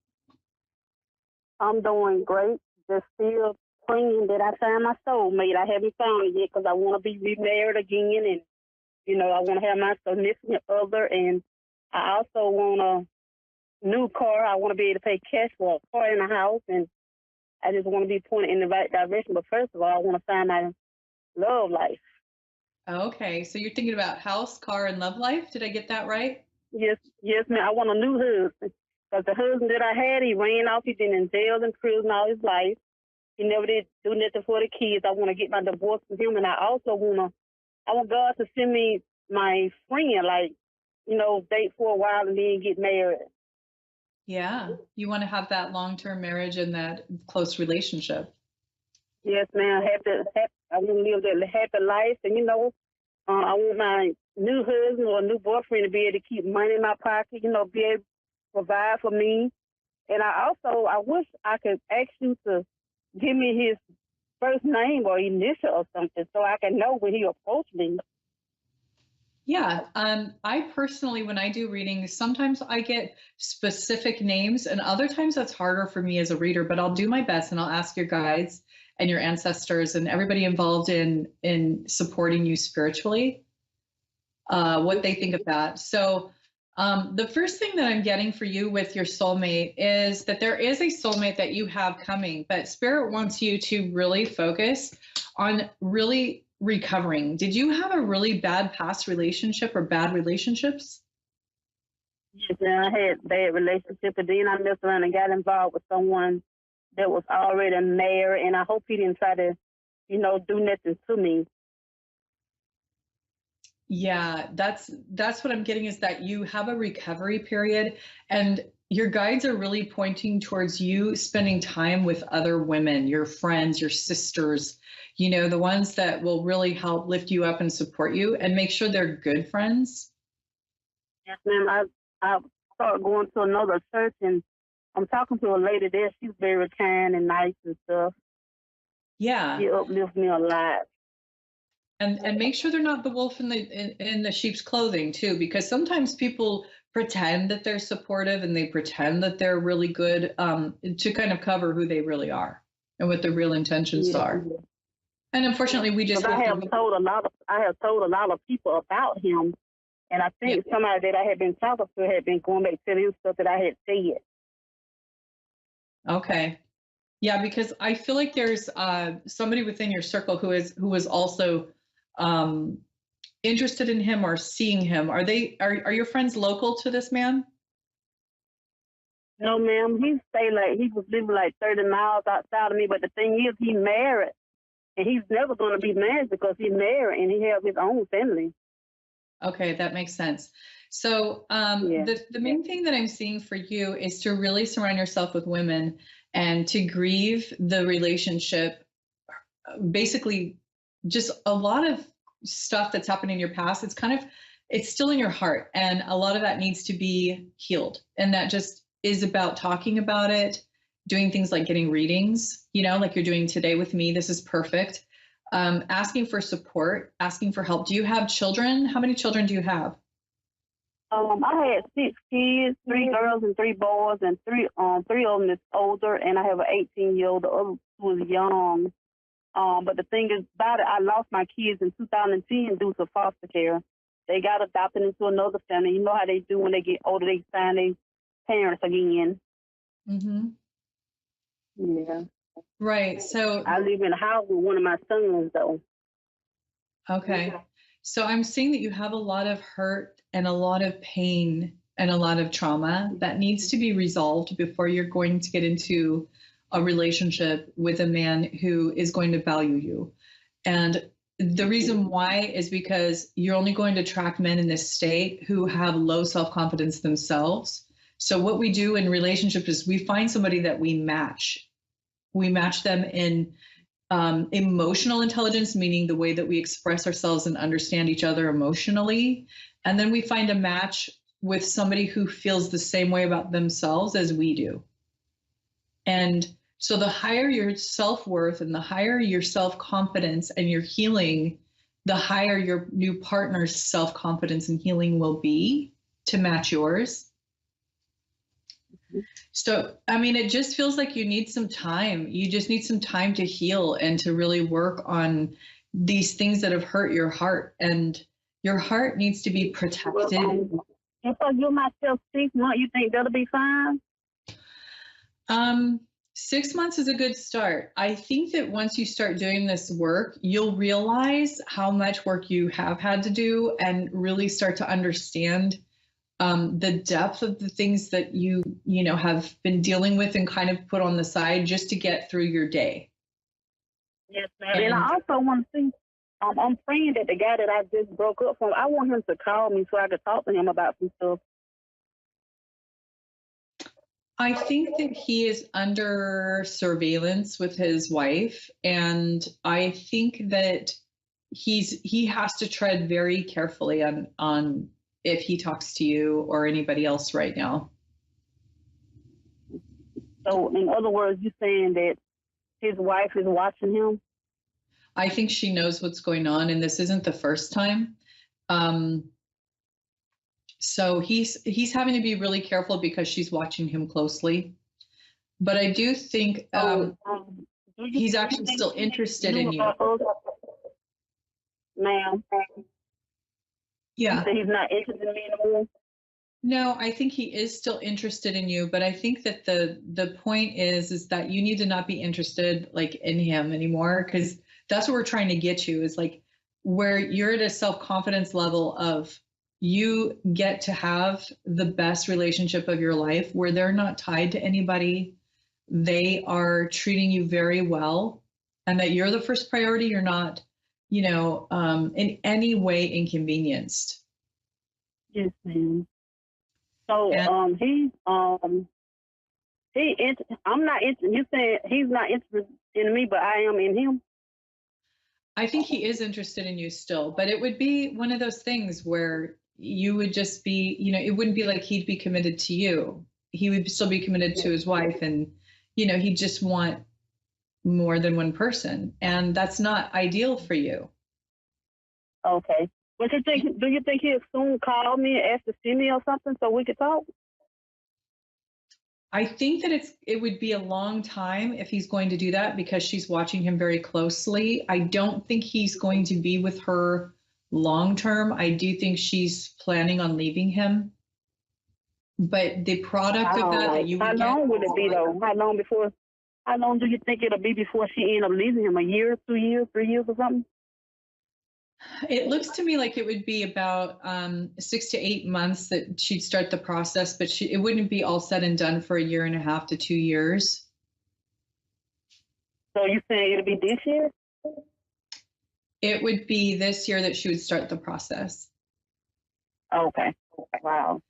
I'm doing great. Just still praying that I find my soulmate. I haven't found it yet because I want to be remarried again, and I want to have my significant other, and I also want a new car. I want to be able to pay cash for a car in a house, and I just want to be pointed in the right direction. But first of all, I want to find my love life. Okay, so you're thinking about house, car, and love life. Did I get that right? Yes, ma'am. I want a new husband. Because the husband that I had, he ran off. He's been in jail and prison all his life. He never did do nothing for the kids. I want to get my divorce from him, and I also want God to send me my friend, date for a while and then get married. Yeah, you want to have that long-term marriage and that close relationship. Yes, ma'am. I want to live that happy life, and I want my new husband or new boyfriend to be able to keep money in my pocket, be able to provide for me. And I wish I could ask you to give me his first name or initial or something so I can know when he approached me. Yeah, I personally, when I do readings, sometimes I get specific names, and other times that's harder for me as a reader, but I'll do my best, and I'll ask your guides and your ancestors and everybody involved in supporting you spiritually, what they think of that. So the first thing that I'm getting for you with your soulmate is that there is a soulmate that you have coming, but Spirit wants you to really focus on really recovering. Did you have a really bad past relationship or bad relationships? Yes, I had a bad relationship, and then I messed around and got involved with someone that was already married, and I hope he didn't try to, do nothing to me. Yeah, that's what I'm getting, is that you have a recovery period, and your guides are really pointing towards you spending time with other women, your friends, your sisters, the ones that will really help lift you up and support you, and make sure they're good friends. Yes, ma'am. I started going to another church, and I'm talking to a lady there. She's very kind and nice and stuff. Yeah. She uplifts me a lot. And make sure they're not the wolf in the sheep's clothing too, because sometimes people pretend that they're supportive and they pretend that they're really good, to kind of cover who they really are and what their real intentions are. And unfortunately, we just I have told a lot of people about him, and I think somebody that I had been talking to had been going back to him stuff that I had said. Okay. Yeah, because I feel like there's somebody within your circle who is also interested in him or seeing him. Are your friends local to this man? No, ma'am. He was living like 30 miles outside of me. But the thing is, he's married, and he's never going to be married because he's married and he has his own family. Okay, that makes sense. So the main thing that I'm seeing for you is to really surround yourself with women and to grieve the relationship. Basically, just a lot of stuff that's happened in your past. It's still in your heart, and a lot of that needs to be healed. And that just is about talking about it, doing things like getting readings, like you're doing today with me. This is perfect. Asking for support, asking for help. Do you have children? How many children do you have? I had 6 kids, 3 girls and 3 boys, and 3 of them is older, and I have an 18-year-old. The other 2 is young. But the thing is about it, I lost my kids in 2010 due to foster care. They got adopted into another family. You know how they do when they get older, they find their parents again. Mm-hmm. Yeah. Right. So I live in a house with one of my sons, though. Okay. So I'm seeing that you have a lot of hurt and a lot of pain and a lot of trauma that needs to be resolved before you're going to get into a relationship with a man who is going to value you. And the reason why is because you're only going to attract men in this state who have low self-confidence themselves. So what we do in relationships is we find somebody that we match. We match them in emotional intelligence, meaning the way that we express ourselves and understand each other emotionally. And then we find a match with somebody who feels the same way about themselves as we do. And so the higher your self-worth and the higher your self-confidence and your healing, the higher your new partner's self-confidence and healing will be to match yours. So, I mean, it just feels like you need some time. You just need some time to heal and to really work on these things that have hurt your heart. And your heart needs to be protected. If I give myself 6 months, you think that'll be fine? 6 months is a good start. I think that once you start doing this work, you'll realize how much work you have had to do and really start to understand the depth of the things that you have been dealing with and kind of put on the side just to get through your day. Yes, ma'am. And I also want to see, I'm praying that the guy that I just broke up from, I want him to call me so I could talk to him about some stuff. I think that he is under surveillance with his wife, and I think that he has to tread very carefully on if he talks to you or anybody else right now. So in other words, you're saying that his wife is watching him? I think she knows what's going on, and this isn't the first time. So he's having to be really careful because she's watching him closely. But I do think he's actually still interested in you. Ma'am? Yeah. You say he's not interested in me anymore? No, I think he is still interested in you, but I think that the point is that you need to not be interested like in him anymore, because that's what we're trying to get you, is like where you're at a self-confidence level of you get to have the best relationship of your life where they're not tied to anybody. They are treating you very well, and that you're the first priority. You're not, in any way inconvenienced. Yes, ma'am. So I'm not interested. You said he's not interested in me, but I am in him. I think he is interested in you still, but it would be one of those things where you would just be, it wouldn't be like he'd be committed to you. He would still be committed to his wife, and he'd just want more than one person, and that's not ideal for you. Okay. But do you think he'll soon call me and ask to see me or something so we could talk? I think that it would be a long time if he's going to do that, because she's watching him very closely. I don't think he's going to be with her long term. I do think she's planning on leaving him. But the product of that you would get. How long would it be though? How long do you think it'll be before she end up leaving him? A year, 2 years, 3 years or something? It looks to me like it would be about 6 to 8 months that she'd start the process, but it wouldn't be all said and done for 1.5 to 2 years. So you saying it'll be this year? It would be this year that she would start the process. Okay. Wow.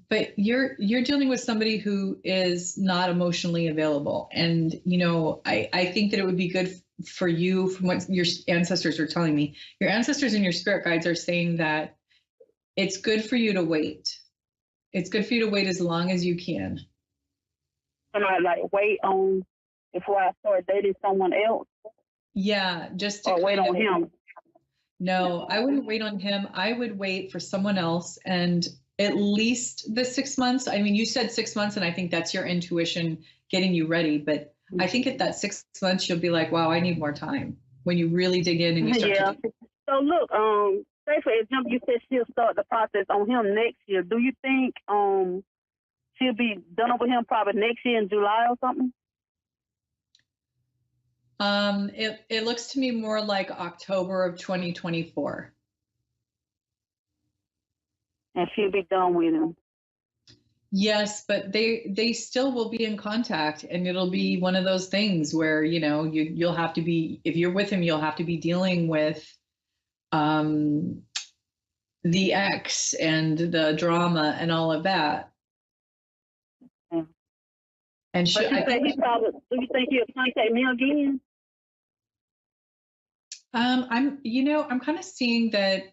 But you're dealing with somebody who is not emotionally available. And, you know, I think that it would be good for you, from what your ancestors are telling me. Your ancestors and your spirit guides are saying that it's good for you to wait. It's good for you to wait as long as you can. Can I like wait on before I start dating someone else? Yeah, just to or wait on him. No, I wouldn't wait on him. I would wait for someone else, and at least the 6 months. I mean, you said 6 months, and I think that's your intuition getting you ready. But I think at that 6 months, you'll be like, wow, I need more time. When you really dig in and you start to So look, say for example, you said she'll start the process on him next year. Do you think she'll be done with him probably next year in July or something? It looks to me more like October of 2024. And she'll be done with him. Yes, but they still will be in contact, and it'll be one of those things where, you know, you'll have to be, if you're with him, you'll have to be dealing with the ex and the drama and all of that. Yeah. And do you think he'll contact me again? I'm kind of seeing that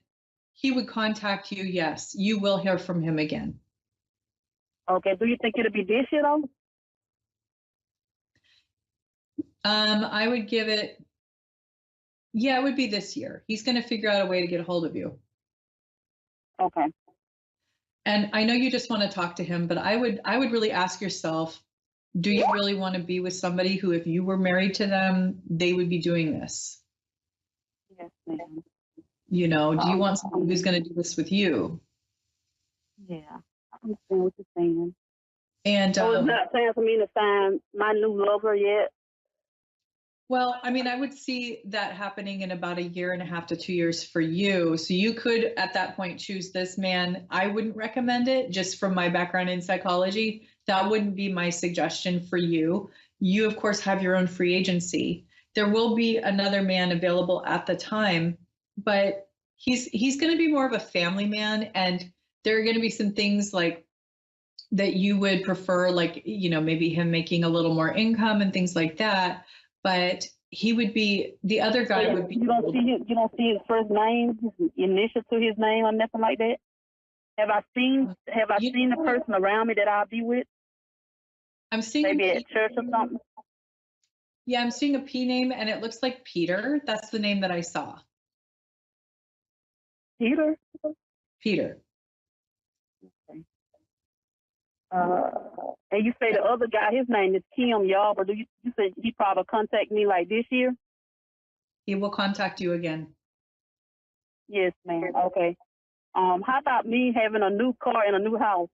he would contact you. Yes, you will hear from him again. Okay. Do you think it'll be this year though? I would give it. Yeah, it would be this year. He's going to figure out a way to get a hold of you. Okay. And I know you just want to talk to him, but I would really ask yourself, do you really want to be with somebody who, if you were married to them, they would be doing this? Yes, ma'am. You know, do you want someone who's going to do this with you? Yeah, I understand what you're saying. And so it's not time for me to find my new lover yet? Well, I mean, I would see that happening in about 1.5 to 2 years for you. So you could, at that point, choose this man. I wouldn't recommend it, just from my background in psychology. That wouldn't be my suggestion for you. You, of course, have your own free agency. There will be another man available at the time, but he's going to be more of a family man, and there are going to be some things like that you would prefer, like, you know, maybe him making a little more income and things like that. But he would be, the other guy would be. You don't see his first name, his initial to his name, or nothing like that. Have I seen the person around me that I'll be with? I'm seeing maybe at church or something. Yeah, I'm seeing a P name, and it looks like Peter. That's the name that I saw. Peter. Peter. Okay. And you say the other guy, his name is Kim, y'all, but you said he probably contact me like this year? He will contact you again. Yes, ma'am. Okay. How about me having a new car and a new house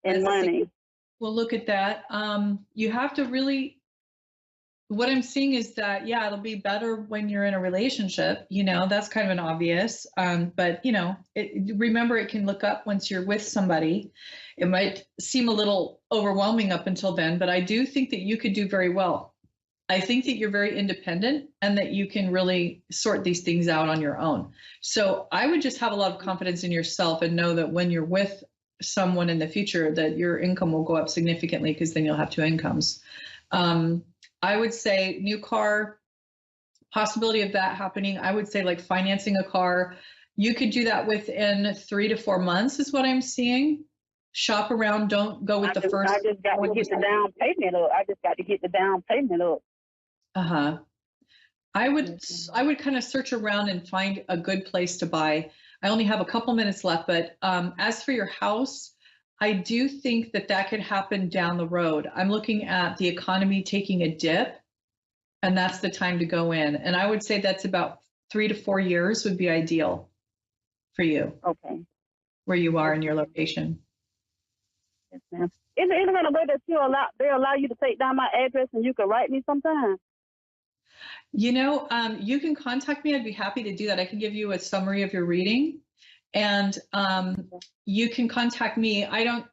and money? Well, look at that. You have to really, what I'm seeing is that, yeah, it'll be better when you're in a relationship, you know, that's kind of an obvious, but you know, remember, it can look up once you're with somebody. It might seem a little overwhelming up until then, but I do think that you could do very well. I think that you're very independent and that you can really sort these things out on your own. So I would just have a lot of confidence in yourself and know that when you're with someone in the future, that your income will go up significantly, because then you'll have 2 incomes. I would say new car, possibility of that happening. I would say like financing a car. You could do that within 3 to 4 months is what I'm seeing. Shop around. Don't go with the first. I just got to get the down payment up. I just got to get the down payment up. I would kind of search around and find a good place to buy. I only have a couple minutes left, but as for your house, I do think that that could happen down the road. I'm looking at the economy taking a dip, and that's the time to go in. And I would say that's about 3 to 4 years would be ideal for you. Okay. Where you are in your location. Yes, ma'am. Is there any way that they allow you to take down my address and you can write me sometime? You can contact me. I'd be happy to do that. I can give you a summary of your reading, and you can contact me. I don't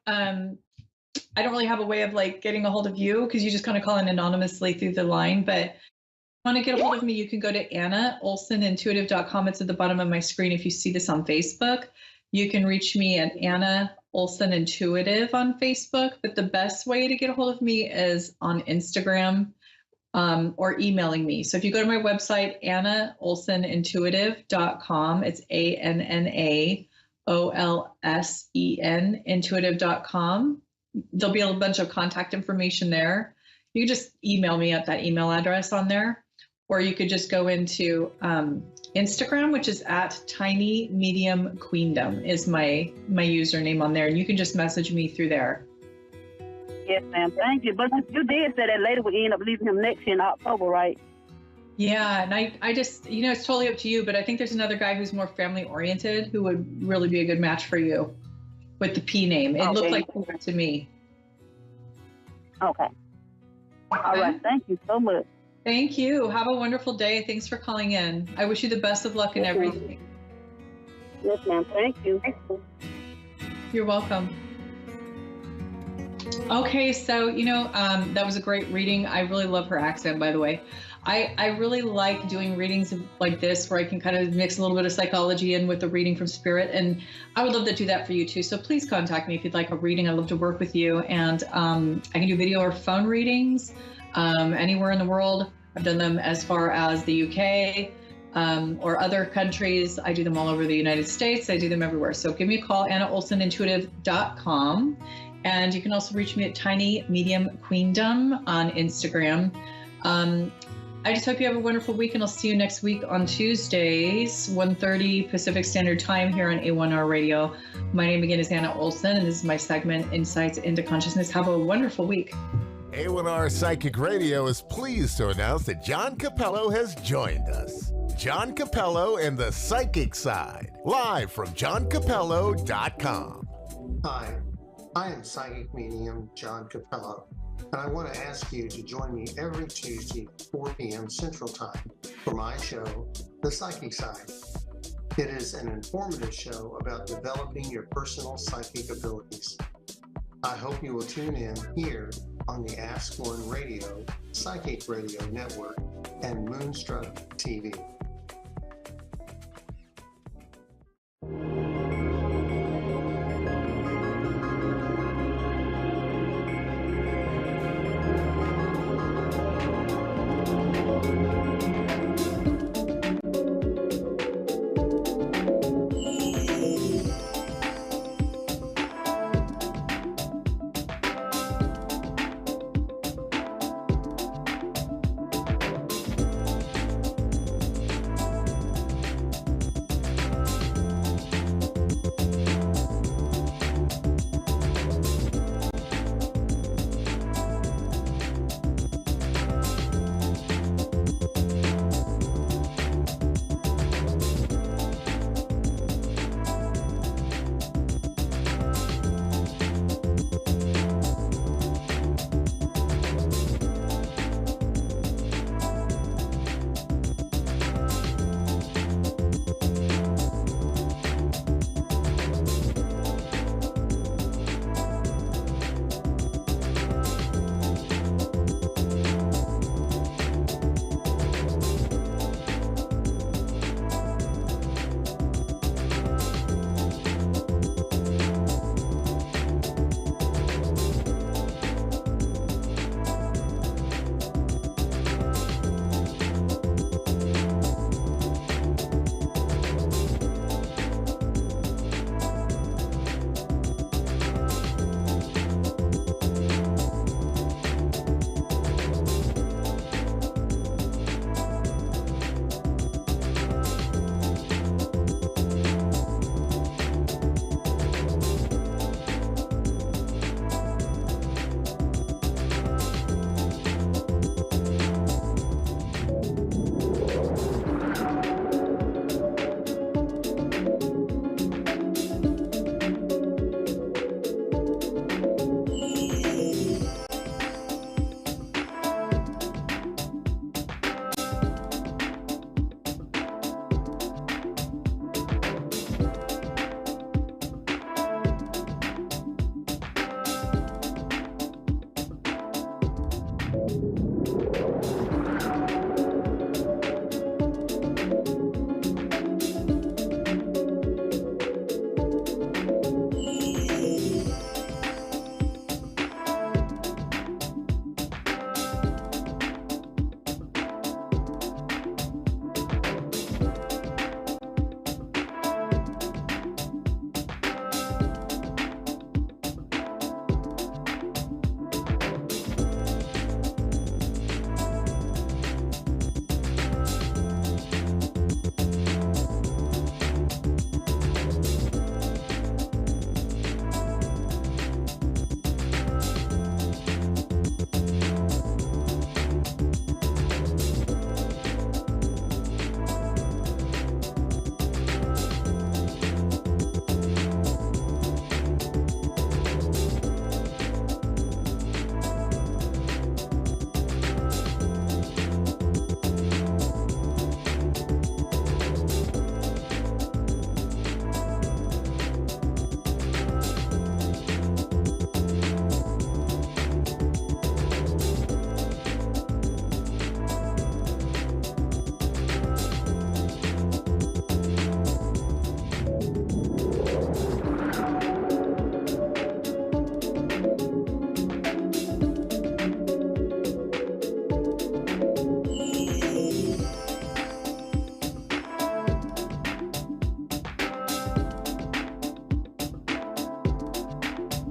really have a way of like getting a hold of you because you just kind of call in anonymously through the line. But if you want to get a hold of me, you can go to AnnaOlsonIntuitive.com. It's at the bottom of my screen. If you see this on Facebook, you can reach me at Anna Olson Intuitive on Facebook. But the best way to get a hold of me is on Instagram. Or emailing me. So if you go to my website, AnnaOlsonIntuitive.com, it's ANNAOLSEN intuitive.com. There'll be a bunch of contact information there. You can just email me at that email address on there, or you could just go into Instagram, which is at Tiny Medium Queendom is my username on there, and you can just message me through there. Yes, ma'am. Thank you. But you did say that lady would end up leaving him next year in October, right? Yeah, and I just, it's totally up to you, but I think there's another guy who's more family oriented who would really be a good match for you with the P name. It looked like P to me. Okay. All right. Thank you so much. Thank you. Have a wonderful day. Thanks for calling in. I wish you the best of luck in everything. Yes, ma'am. Thank you. You're welcome. Okay, so, that was a great reading. I really love her accent, by the way. I really like doing readings like this where I can kind of mix a little bit of psychology in with the reading from spirit. And I would love to do that for you too. So please contact me if you'd like a reading. I'd love to work with you. And I can do video or phone readings anywhere in the world. I've done them as far as the UK or other countries. I do them all over the United States. I do them everywhere. So give me a call, AnnaOlsonIntuitive.com. And you can also reach me at Tiny Medium Queendom on Instagram. I just hope you have a wonderful week, and I'll see you next week on Tuesdays, 1:30 Pacific Standard Time here on A1R Radio. My name again is Anna Olson, and this is my segment, Insights into Consciousness. Have a wonderful week. A1R Psychic Radio is pleased to announce that John Capello has joined us. John Capello and the Psychic Side, live from JohnCapello.com. Hi, I am Psychic Medium John Capello, and I want to ask you to join me every Tuesday, 4 p.m. Central Time, for my show, The Psychic Side. It is an informative show about developing your personal psychic abilities. I hope you will tune in here on the Ask One Radio, Psychic Radio Network, and Moonstruck TV.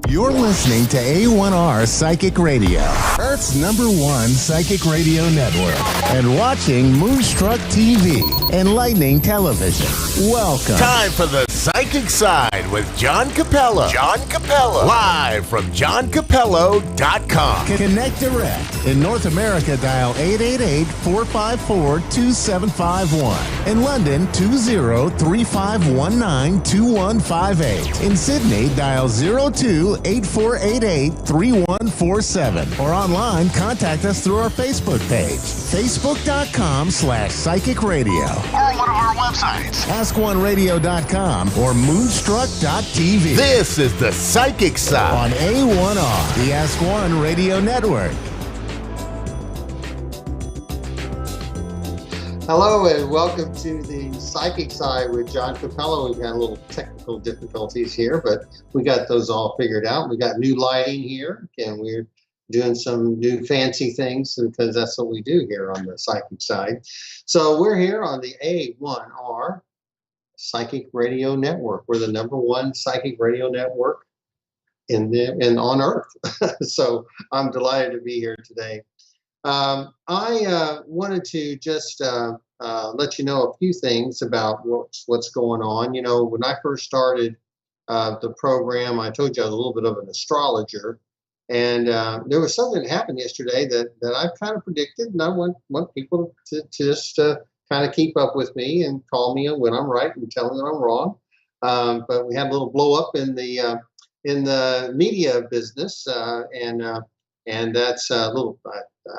You're listening to A1R Psychic Radio, Earth's #1 psychic radio network, and watching Moonstruck TV, enlightening television. Welcome. Time for the Psychic Side with John Capello. John Capello. Live from johncapello.com. Connect direct. In North America, dial 888-454-2751. In London, 20-3519-2158. In Sydney, dial 02-8488-3147. Or online, contact us through our Facebook page, facebook.com/psychic radio. Or one of our websites, askoneradio.com or moonstruck.tv. This is the Psychic Side on A1R, the Ask One Radio Network. Hello and welcome to the Psychic Side with John Capello. We've had a little technical difficulties here, but we got those all figured out. We got new lighting here, and we're doing some new fancy things because that's what we do here on the Psychic Side. So we're here on the A1R Psychic Radio Network. We're the #1 psychic radio network on Earth. So I'm delighted to be here today. I wanted to just let you know a few things about what's going on. You know, when I first started the program, I told you I was a little bit of an astrologer, and there was something that happened yesterday that I kind of predicted, and I want people to just kind of keep up with me and call me when I'm right and tell me when I'm wrong. But we had a little blow up in the media business, and that's a little.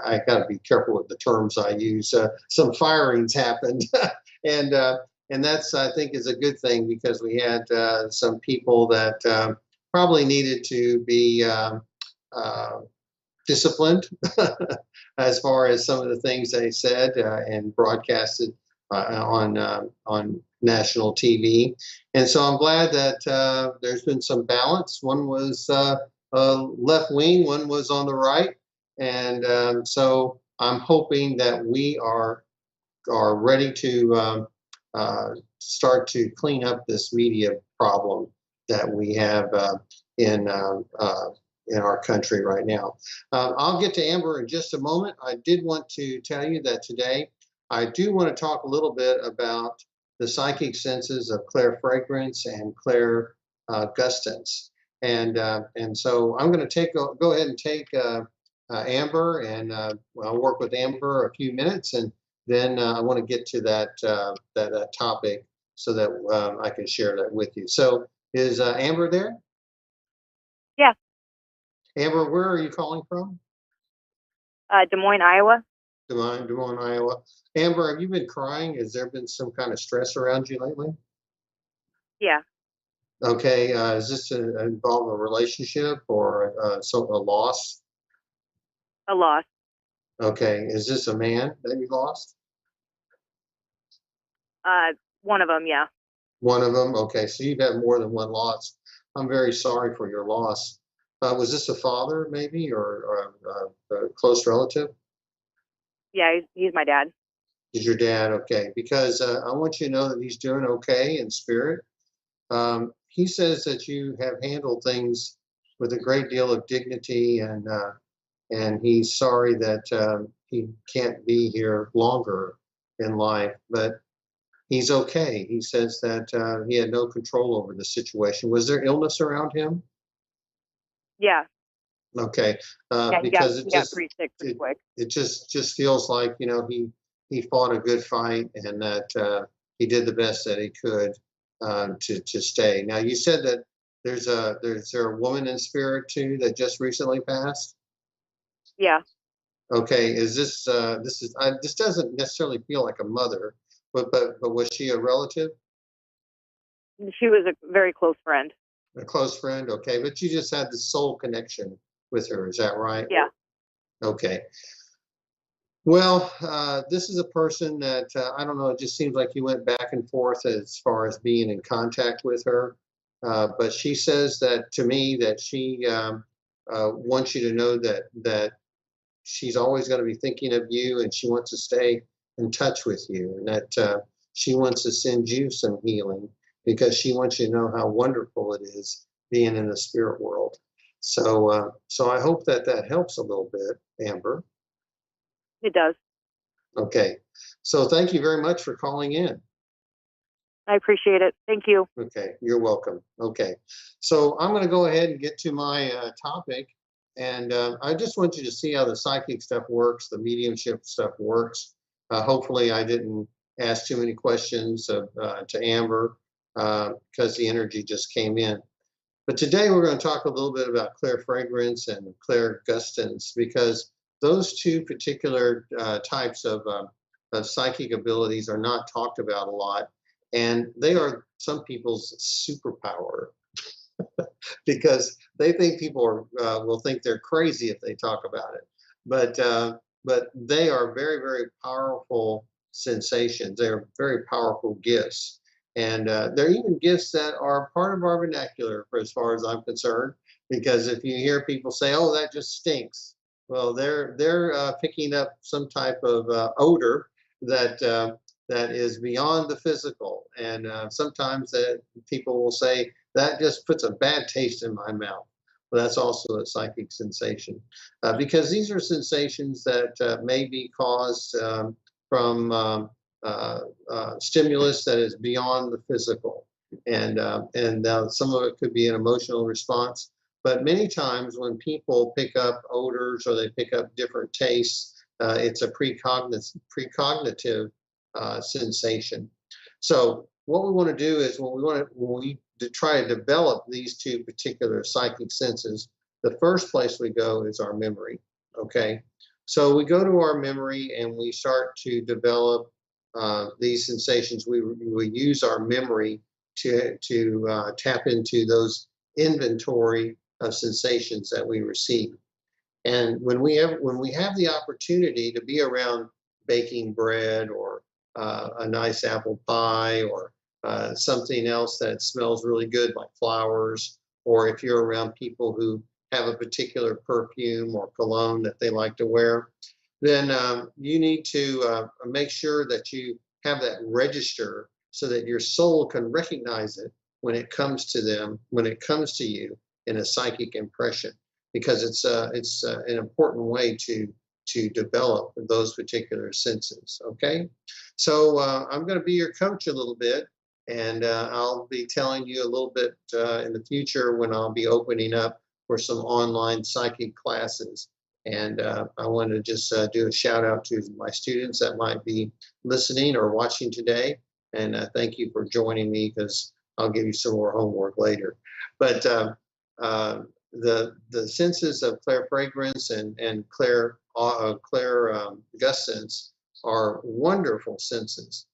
I got to be careful with the terms I use. Some firings happened, and that's, I think, is a good thing because we had some people that probably needed to be disciplined as far as some of the things they said and broadcasted on national TV. And so I'm glad that there's been some balance. One was left wing, one was on the right. And so I'm hoping that we are ready to start to clean up this media problem that we have in our country right now. I'll get to Amber in just a moment. I did want to tell you that today I do want to talk a little bit about the psychic senses of Claire Fragrance and Claire Gustance. And so I'm going to go ahead and take Amber, and I'll work with Amber a few minutes, and then I want to get to that topic so that I can share that with you. So is Amber there? Yeah. Amber, where are you calling from? Des Moines, Iowa. Des Moines, Iowa. Amber, have you been crying? Has there been some kind of stress around you lately? Yeah. Okay. Is this involve a relationship or a loss? A loss. Okay. Is this a man that you lost? One of them, yeah. One of them? Okay. So you've had more than one loss. I'm very sorry for your loss. Was this a father maybe or a close relative? Yeah, he's my dad. He's your dad? Okay. Because I want you to know that he's doing okay in spirit. He says that you have handled things with a great deal of dignity, and he's sorry that he can't be here longer in life, but he's okay. He says that he had no control over the situation. Was there illness around him? Yeah. Okay. Yeah, because he got pretty sick pretty quick. It just feels like, you know, he fought a good fight and that he did the best that he could to stay. Now, you said that there's a woman in spirit too that just recently passed? Yeah. Okay. Is this this doesn't necessarily feel like a mother, but was she a relative? She was a very close friend. A close friend, okay. But you just had the soul connection with her, is that right? Yeah. Okay. Well, this is a person that, I don't know, it just seems like you went back and forth as far as being in contact with her. But she says that to me that she wants you to know that she's always going to be thinking of you and she wants to stay in touch with you, and that she wants to send you some healing because she wants you to know how wonderful it is being in the spirit world. So I hope that helps a little bit, Amber. It does. Okay. So thank you very much for calling in. I appreciate it. Thank you. Okay, you're welcome. Okay, so I'm going to go ahead and get to my topic, and I just want you to see how the psychic stuff works, the mediumship stuff works. Hopefully, I didn't ask too many questions to Amber because the energy just came in. But today we're going to talk a little bit about clairfragrance and clairgustance, because those two particular types of psychic abilities are not talked about a lot. And they are some people's superpower because they think people will think they're crazy if they talk about it. But they are very, very powerful sensations. They are very powerful gifts. And they're even gifts that are part of our vernacular, for as far as I'm concerned, because if you hear people say, "Oh, that just stinks," well, they're picking up some type of odor that is beyond the physical. And sometimes people will say, "That just puts a bad taste in my mouth." Well, that's also a psychic sensation, because these are sensations that may be caused from stimulus that is beyond the physical. And some of it could be an emotional response. But many times when people pick up odors or they pick up different tastes, it's a precognitive sensation. So what we want to do is when we try to develop these two particular psychic senses, the first place we go is our memory. Okay, so we go to our memory and we start to develop these sensations. We use our memory to tap into those inventory of sensations that we receive. And when we have the opportunity to be around baking bread or a nice apple pie or something else that smells really good like flowers, or if you're around people who have a particular perfume or cologne that they like to wear, then you need to make sure that you have that register so that your soul can recognize it when it comes to them, when it comes to you in a psychic impression, because it's an important way to develop those particular senses. Okay, so I'm going to be your coach a little bit, and I'll be telling you a little bit in the future when I'll be opening up for some online psychic classes. And I want to just do a shout out to my students that might be listening or watching today. And thank you for joining me, because I'll give you some more homework later. But the senses of clairfragrance and clairgustance are wonderful senses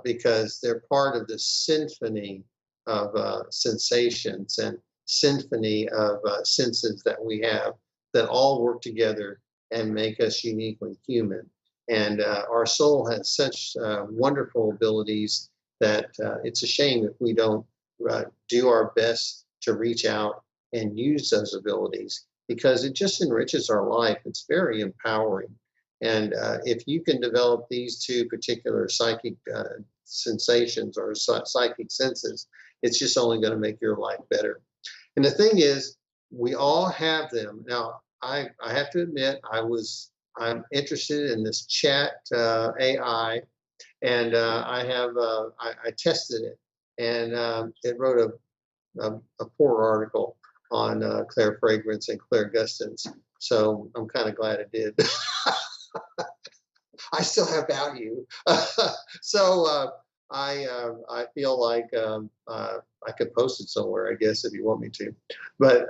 because they're part of the symphony of sensations and symphony of senses that we have that all work together and make us uniquely human. And our soul has such wonderful abilities that it's a shame if we don't do our best to reach out and use those abilities, because it just enriches our life. It's very empowering. And if you can develop these two particular psychic sensations or psychic senses, it's just only going to make your life better. And the thing is, we all have them. Now, I have to admit, I'm interested in this chat AI, and I tested it, and it wrote a poor article on clairfragrance and clairgustance. So I'm kind of glad it did. I still have value. So I feel like I could post it somewhere, I guess, if you want me to. But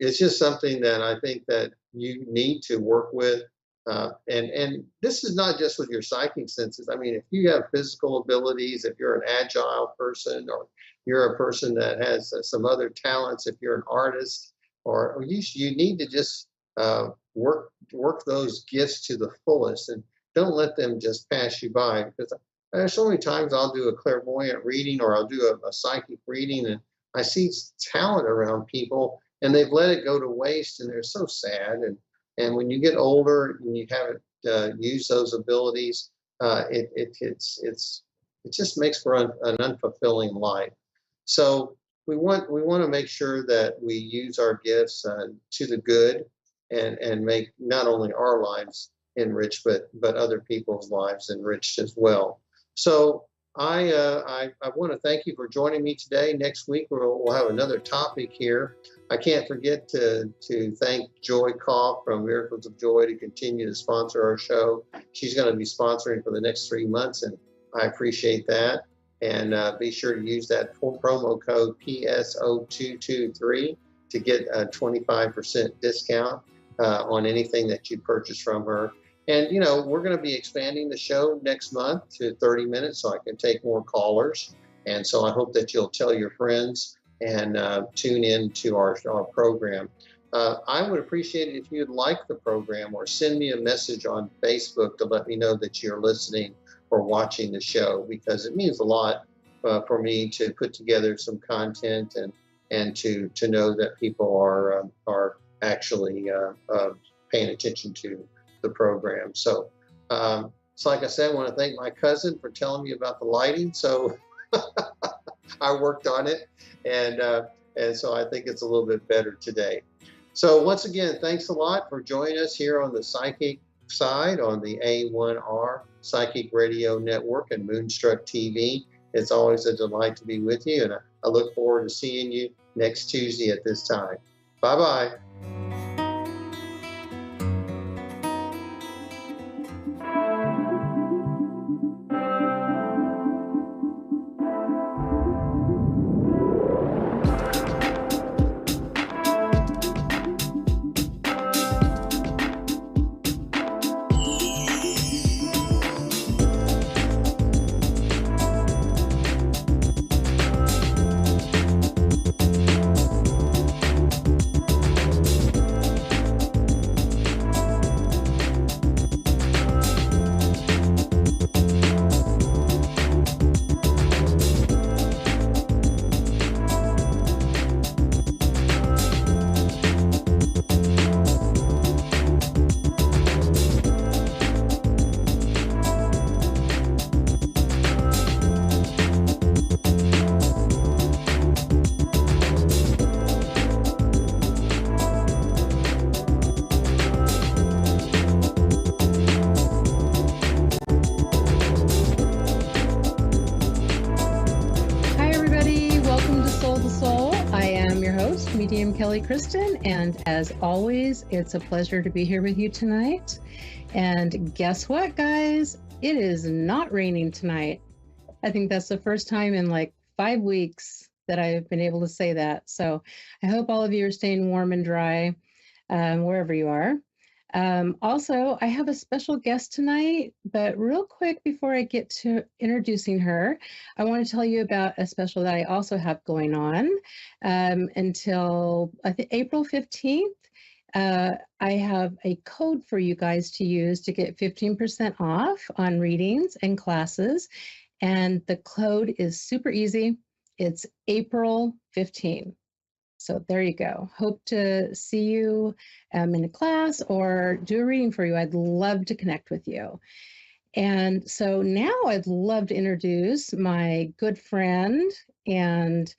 it's just something that I think that you need to work with. And this is not just with your psychic senses. I mean, if you have physical abilities, if you're an agile person, or you're a person that has some other talents, if you're an artist, or you need to just work those gifts to the fullest, and don't let them just pass you by. Because there's so many times I'll do a clairvoyant reading or I'll do a psychic reading, and I see talent around people and they've let it go to waste, and they're so sad. And when you get older and you haven't used those abilities, it just makes for an unfulfilling life. So we want to make sure that we use our gifts to the good and make not only our lives enriched, but other people's lives enriched as well. So I want to thank you for joining me today. Next week we'll have another topic here. I can't forget to thank Joy Koff from Miracles of Joy to continue to sponsor our show. She's going to be sponsoring for the next 3 months, and I appreciate that. And be sure to use that promo code PSO223 to get a 25% discount on anything that you purchase from her. And, you know, we're going to be expanding the show next month to 30 minutes so I can take more callers. And so I hope that you'll tell your friends and tune in to our program. I would appreciate it if you'd like the program or send me a message on Facebook to let me know that you're listening or watching the show, because it means a lot for me to put together some content and to know that people are actually paying attention to the program. So like I said, I want to thank my cousin for telling me about the lighting. So I worked on it, and so I think it's a little bit better today. So once again, thanks a lot for joining us here on the Psychic Side on the A1R Psychic Radio Network and Moonstruck TV. It's always a delight to be with you, and I look forward to seeing you next Tuesday at this time. Bye-bye. Medium Kelly Kristen, and as always, it's a pleasure to be here with you tonight. And guess what, guys? It is not raining tonight. I think that's the first time in like 5 weeks that I've been able to say that. So I hope all of you are staying warm and dry wherever you are. Also, I have a special guest tonight, but real quick before I get to introducing her, I want to tell you about a special that I also have going on until I think April 15th. I have a code for you guys to use to get 15% off on readings and classes. And the code is super easy. It's April 15. So there you go. Hope to see you in a class or do a reading for you. I'd love to connect with you. And so now I'd love to introduce my good friend and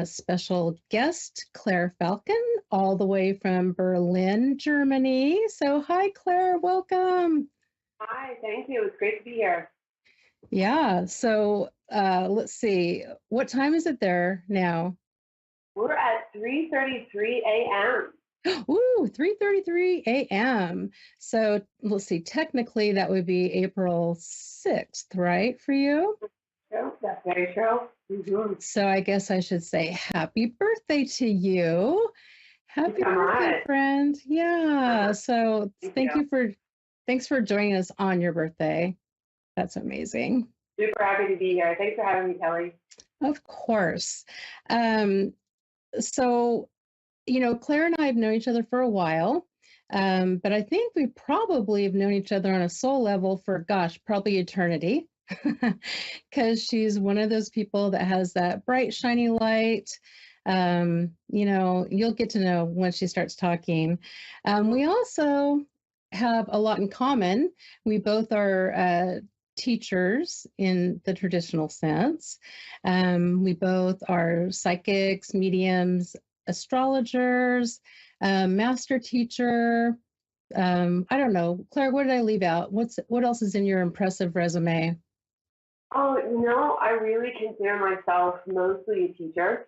special guest, Claire Falcon, all the way from Berlin, Germany. So hi, Claire, welcome. Hi, thank you. It's great to be here. Yeah, so let's see. What time is it there now? We're at 3:33 a.m. Ooh, 3:33 a.m. So let's see, technically that would be April 6th, right, for you? True. That's very true. Mm-hmm. So I guess I should say happy birthday to you. Happy birthday, friend. Yeah. So thanks for joining us on your birthday. That's amazing. Super happy to be here. Thanks for having me, Kelly. Of course. So, you know, Claire and I have known each other for a while, but I think we probably have known each other on a soul level for, gosh, probably eternity, because she's one of those people that has that bright, shiny light. You know, you'll get to know when she starts talking. We also have a lot in common. We both are teachers in the traditional sense. We both are psychics, mediums, astrologers, master teacher. I don't know, Claire, what did I leave out? What else is in your impressive resume? Oh, I really consider myself mostly a teacher.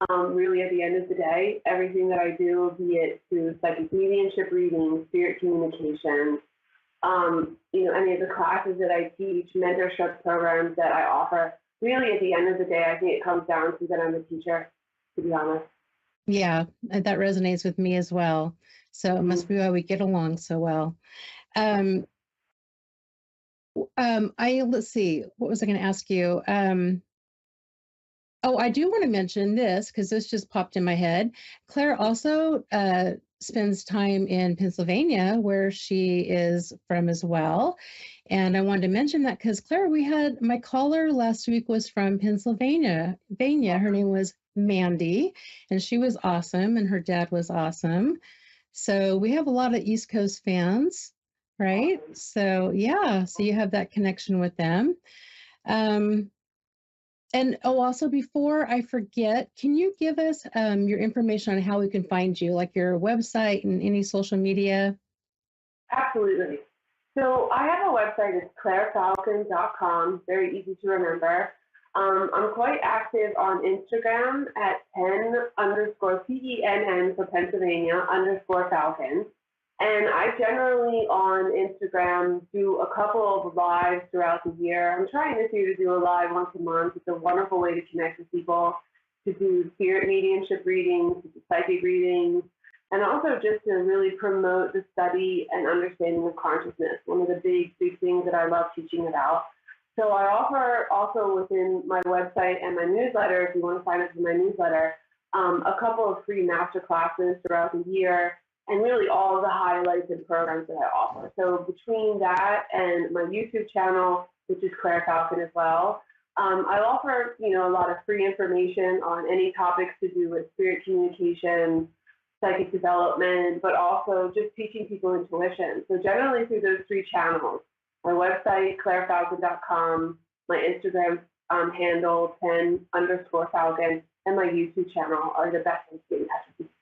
Really, at the end of the day, everything that I do, be it through psychic mediumship reading, spirit communication, any of the classes that I teach, mentorship programs that I offer, really at the end of the day, I think it comes down to that I'm a teacher, to be honest. Yeah, that resonates with me as well. So it must be why we get along so well. Let's see, what was I going to ask you? I do want to mention this because this just popped in my head. Claire also spends time in Pennsylvania, where she is from as well. And I wanted to mention that because Claire, my caller last week was from Pennsylvania. Her name was Mandy, and she was awesome, and her dad was awesome. So we have a lot of East Coast fans, right? So yeah, so you have that connection with them. And also before I forget, can you give us your information on how we can find you, like your website and any social media? Absolutely. So I have a website, it's clairefalcon.com, very easy to remember. I'm quite active on Instagram at _PENN for Pennsylvania _Falcon. And I generally on Instagram do a couple of lives throughout the year. I'm trying this year to do a live once a month. It's a wonderful way to connect with people, to do spirit mediumship readings, to do psychic readings, and also just to really promote the study and understanding of consciousness, one of the big things that I love teaching about. So I offer also within my website and my newsletter, if you want to sign up for my newsletter, a couple of free master classes throughout the year, and really all of the highlights and programs that I offer. So between that and my YouTube channel, which is Claire Falcon as well, I offer a lot of free information on any topics to do with spirit communication, psychic development, but also just teaching people intuition. So generally through those three channels, my website, clairefalcon.com, my Instagram handle, pen_Falcon, and my YouTube channel are the best ways to get in touch with me.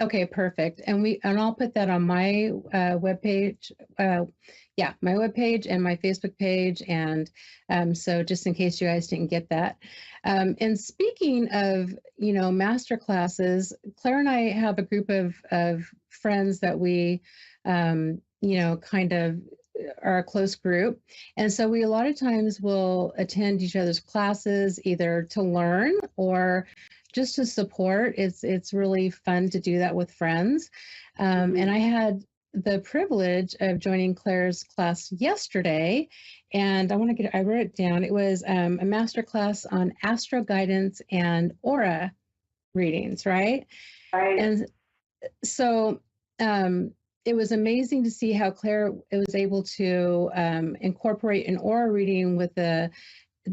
Okay, perfect. And I'll put that on my webpage. My webpage and my Facebook page. And so just in case you guys didn't get that. And speaking of, master classes, Claire and I have a group of friends that we, kind of are a close group. And so we a lot of times will attend each other's classes either to learn or just to support. It's really fun to do that with friends. And I had the privilege of joining Claire's class yesterday, and I wrote it down. It was a master class on astro guidance and aura readings, right? Right. And so it was amazing to see how Claire was able to incorporate an aura reading with the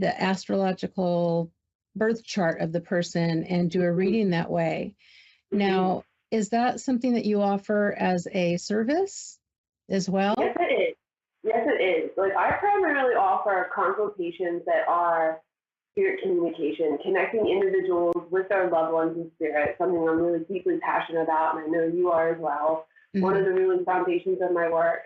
astrological birth chart of the person and do a reading that way. Now, is that something that you offer as a service as well? Yes, it is. Yes, it is. Like, I primarily offer consultations that are spirit communication, connecting individuals with their loved ones in spirit, something I'm really deeply passionate about, and I know you are as well. One of the really foundations of my work.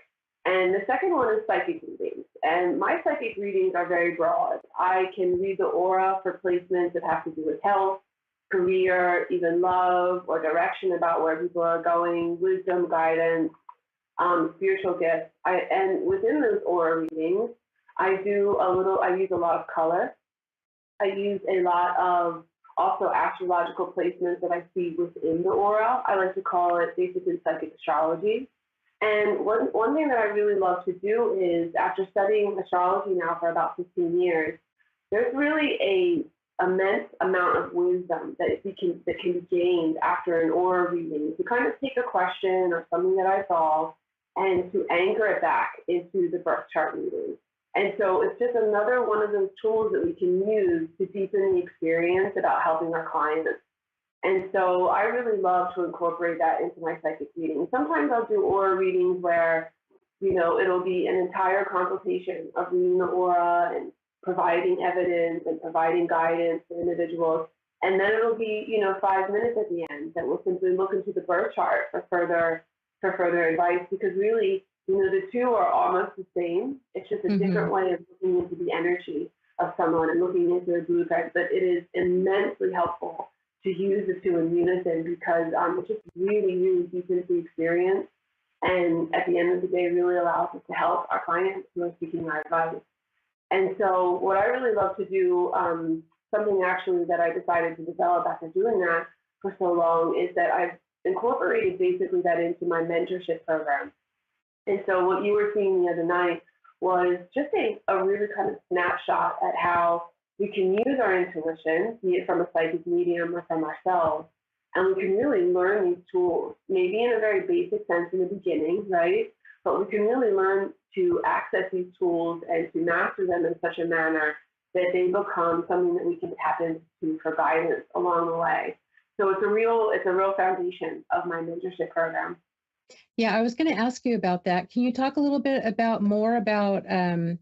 And the second one is psychic readings. And my psychic readings are very broad. I can read the aura for placements that have to do with health, career, even love or direction about where people are going, wisdom, guidance, spiritual gifts. And within those aura readings, I use a lot of color. I use a lot of also astrological placements that I see within the aura. I like to call it basically psychic astrology. And one thing that I really love to do is, after studying astrology now for about 15 years, there's really a immense amount of wisdom that can be gained after an aura reading, to kind of take a question or something that I saw and to anchor it back into the birth chart reading. And so it's just another one of those tools that we can use to deepen the experience about helping our clients. And so I really love to incorporate that into my psychic reading. Sometimes I'll do aura readings where, It'll be an entire consultation of reading the aura and providing evidence and providing guidance to individuals. And then it'll be, 5 minutes at the end that we'll simply look into the birth chart for further advice, because really, the two are almost the same. It's just a different way of looking into the energy of someone and looking into their blueprint. But it is immensely helpful to use the two in unison, because it just really, really deepens the experience. And at the end of the day, really allows us to help our clients who are seeking our advice. And so what I really love to do, something actually that I decided to develop after doing that for so long, is that I've incorporated basically that into my mentorship program. And so what you were seeing the other night was just a really kind of snapshot at how we can use our intuition, be it from a psychic medium or from ourselves, and we can really learn these tools, maybe in a very basic sense in the beginning, right? But we can really learn to access these tools and to master them in such a manner that they become something that we can tap into for guidance along the way. So it's a real foundation of my mentorship program. Yeah, I was going to ask you about that. Can you talk a little bit more about the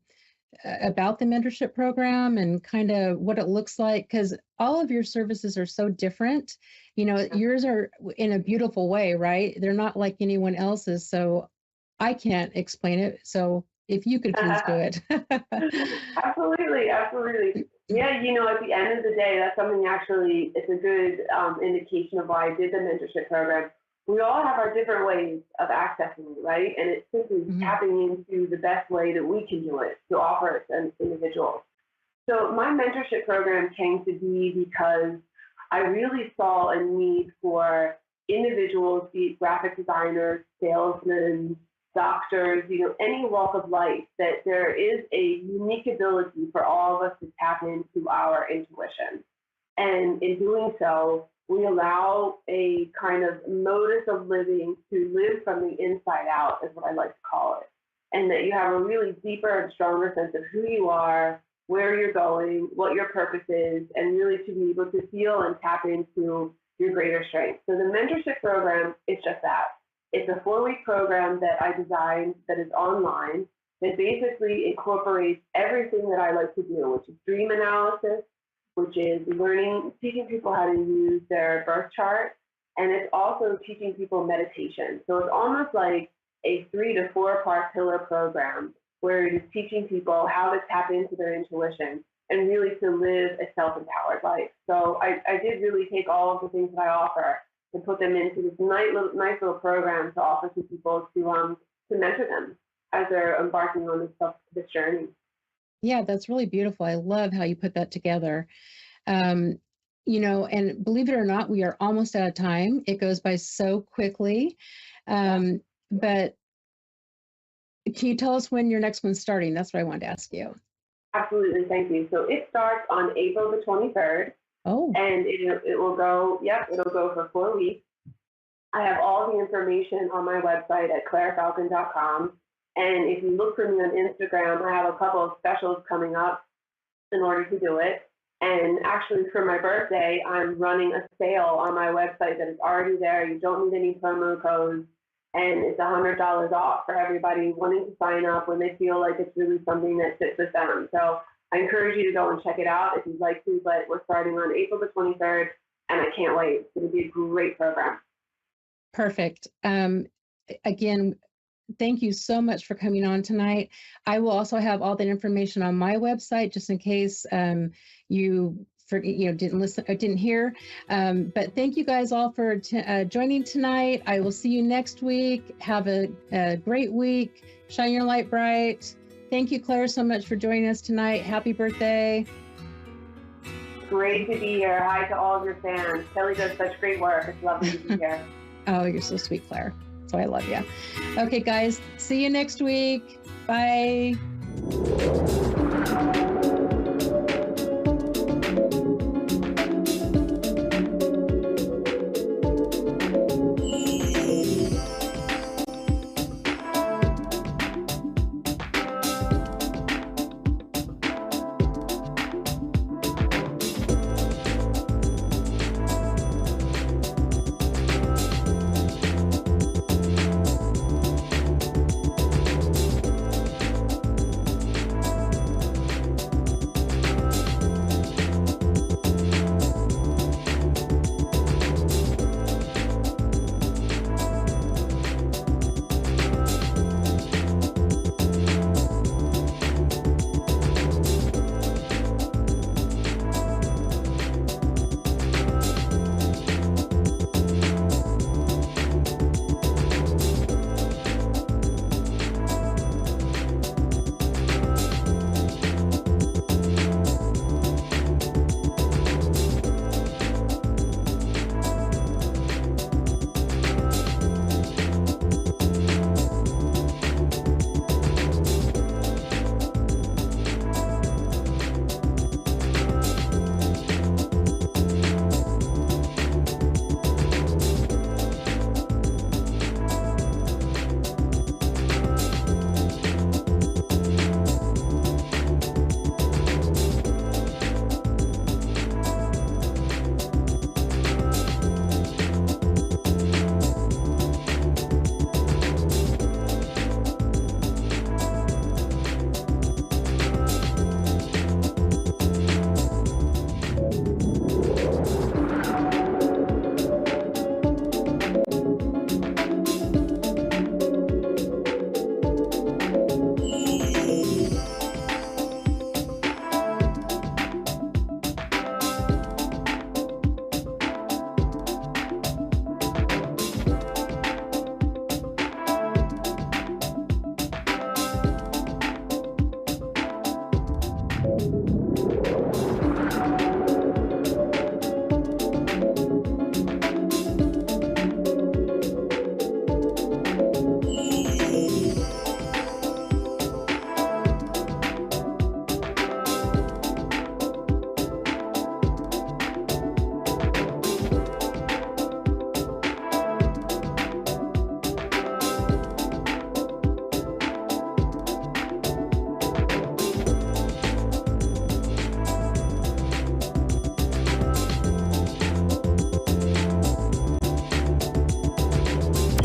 mentorship program and kind of what it looks like? Because all of your services are so different. Yours are in a beautiful way, right? They're not like anyone else's, so I can't explain it. So if you could please do it. Absolutely. Yeah, at the end of the day, that's something actually, it's a good indication of why I did the mentorship program. We all have our different ways of accessing it, right? And it's simply tapping into the best way that we can do it to offer it to individuals. So my mentorship program came to be because I really saw a need for individuals, be it graphic designers, salesmen, doctors, any walk of life, that there is a unique ability for all of us to tap into our intuition. And in doing so, we allow a kind of modus of living to live from the inside out, is what I like to call it. And that you have a really deeper and stronger sense of who you are, where you're going, what your purpose is, and really to be able to feel and tap into your greater strength. So the mentorship program is just that. It's a 4-week program that I designed that is online, that basically incorporates everything that I like to do, which is dream analysis, which is teaching people how to use their birth chart, and it's also teaching people meditation. So it's almost like a 3 to 4 part pillar program where it is teaching people how to tap into their intuition and really to live a self-empowered life. So I did really take all of the things that I offer and put them into this nice little program to offer to people to mentor them as they're embarking on this journey. Yeah, that's really beautiful. I love how you put that together. And believe it or not, we are almost out of time. It goes by so quickly. But can you tell us when your next one's starting? That's what I wanted to ask you. Absolutely. Thank you. So it starts on April the 23rd. Oh. And it will go, it'll go for 4 weeks. I have all the information on my website at clairefalcon.com. And if you look for me on Instagram, I have a couple of specials coming up in order to do it. And actually, for my birthday, I'm running a sale on my website that is already there. You don't need any promo codes. And it's $100 off for everybody wanting to sign up when they feel like it's really something that fits with them. So I encourage you to go and check it out if you'd like to. But we're starting on April the 23rd, and I can't wait. It's going to be a great program. Perfect. Again, thank you so much for coming on tonight. I will also have all that information on my website, just in case you didn't listen or didn't hear. But thank you guys all for joining tonight. I will see you next week. Have a great week. Shine your light bright. Thank you, Claire, so much for joining us tonight. Happy birthday. Great to be here. Hi to all of your fans. Kelly does such great work. It's lovely to be here. Oh, you're so sweet, Claire. So I love you. Okay, guys, see you next week. Bye.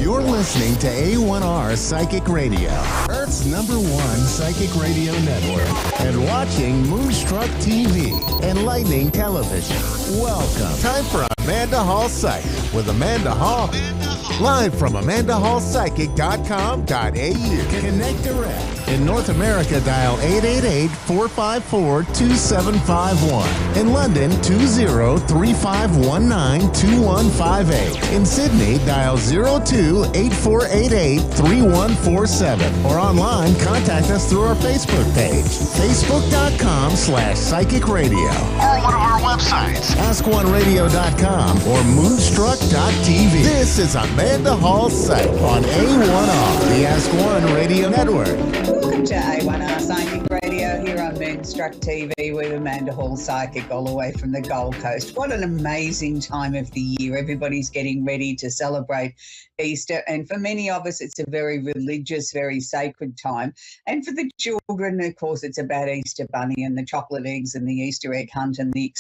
You're listening to A1R Psychic Radio, Earth's #1 psychic radio network, and watching Moonstruck TV, Enlightening Television. Welcome. Time for Amanda Hall Psych with Amanda Hall. Live from AmandaHallPsychic.com.au. Connect direct. In North America, dial 888-454-2751. In London, 20-3519-2158. In Sydney, dial 02-8488-3147. Or online, contact us through our Facebook page, facebook.com/psychic radio. Or one of our websites, AskOneRadio.com or Moonstruck.tv. This is Amanda Hall Psych on A1R, the Ask One Radio Network. Welcome to A1R Psychic Radio here on Moonstruck TV with Amanda Hall Psychic all the way from the Gold Coast. What an amazing time of the year. Everybody's getting ready to celebrate Easter, and for many of us it's a very religious, very sacred time. And for the children, of course, it's about Easter Bunny and the chocolate eggs and the Easter egg hunt and the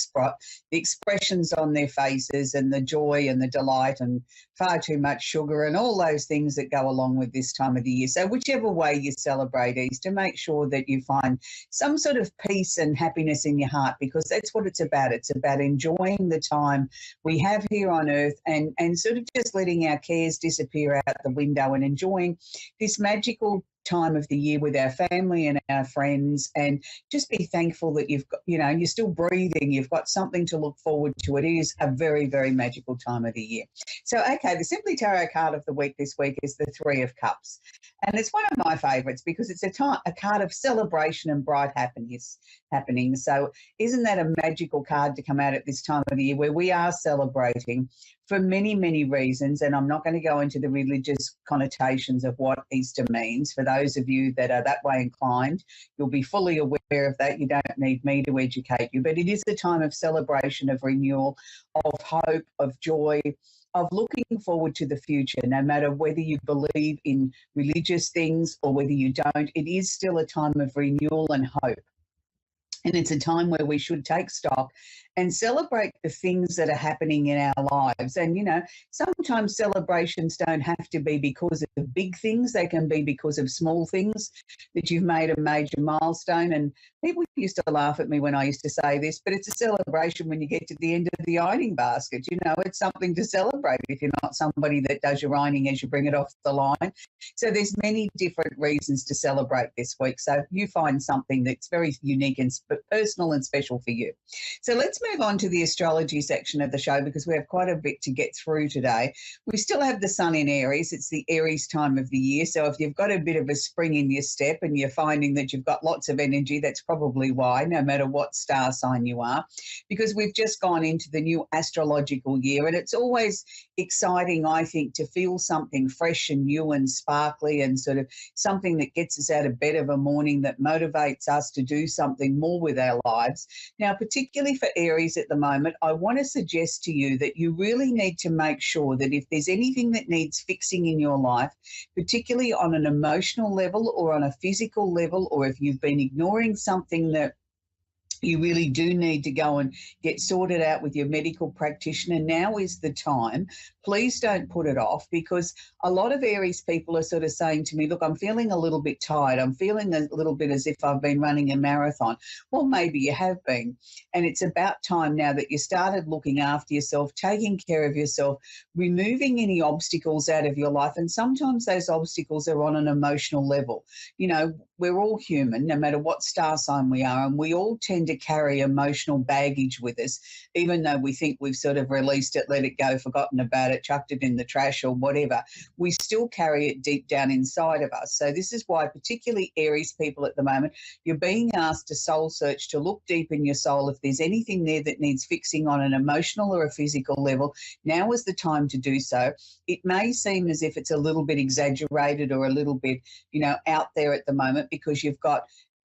expressions on their faces and the joy and the delight and far too much sugar and all those things that go along with this time of the year. So whichever way you celebrate Easter, make sure that you find some sort of peace and happiness in your heart, because that's what it's about. It's about enjoying the time we have here on earth and sort of just letting our cares disappear out the window and enjoying this magical time of the year with our family and our friends, and just be thankful that you've got, you're still breathing, you've got something to look forward to. It is a very, very magical time of the year. So, okay, the Simply Tarot card of the week this week is the Three of Cups. And it's one of my favourites because it's a card of celebration and bright happiness happening. So isn't that a magical card to come out at this time of the year where we are celebrating for many, many reasons? And I'm not going to go into the religious connotations of what Easter means. For those of you that are that way inclined, you'll be fully aware of that. You don't need me to educate you. But it is a time of celebration, of renewal, of hope, of joy, of looking forward to the future. No matter whether you believe in religious things or whether you don't, it is still a time of renewal and hope. And it's a time where we should take stock and celebrate the things that are happening in our lives. And, sometimes celebrations don't have to be because of big things. They can be because of small things, that you've made a major milestone. And people used to laugh at me when I used to say this, but it's a celebration when you get to the end of the ironing basket. It's something to celebrate if you're not somebody that does your ironing as you bring it off the line. So there's many different reasons to celebrate this week. So you find something that's very unique and personal and special for you. So let's move on to the astrology section of the show, because we have quite a bit to get through today. We still have the sun in Aries. It's the Aries time of the year. So if you've got a bit of a spring in your step and you're finding that you've got lots of energy, that's probably why, no matter what star sign you are, because we've just gone into the new astrological year. And it's always exciting, I think, to feel something fresh and new and sparkly and sort of something that gets us out of bed of a morning, that motivates us to do something more with our lives. Now, particularly for Aries at the moment, I want to suggest to you that you really need to make sure that if there's anything that needs fixing in your life, particularly on an emotional level or on a physical level, or if you've been ignoring something that you really do need to go and get sorted out with your medical practitioner, now is the time. Please don't put it off, because a lot of Aries people are sort of saying to me, look, I'm feeling a little bit tired. I'm feeling a little bit as if I've been running a marathon. Well, maybe you have been. And it's about time now that you started looking after yourself, taking care of yourself, removing any obstacles out of your life. And sometimes those obstacles are on an emotional level. We're all human, no matter what star sign we are, and we all tend to carry emotional baggage with us, even though we think we've sort of released it, let it go, forgotten about it, chucked it in the trash or whatever. We still carry it deep down inside of us. So this is why, particularly Aries people at the moment, you're being asked to soul search, to look deep in your soul. If there's anything there that needs fixing on an emotional or a physical level, now is the time to do so. It may seem as if it's a little bit exaggerated or a little bit, out there at the moment, because you've got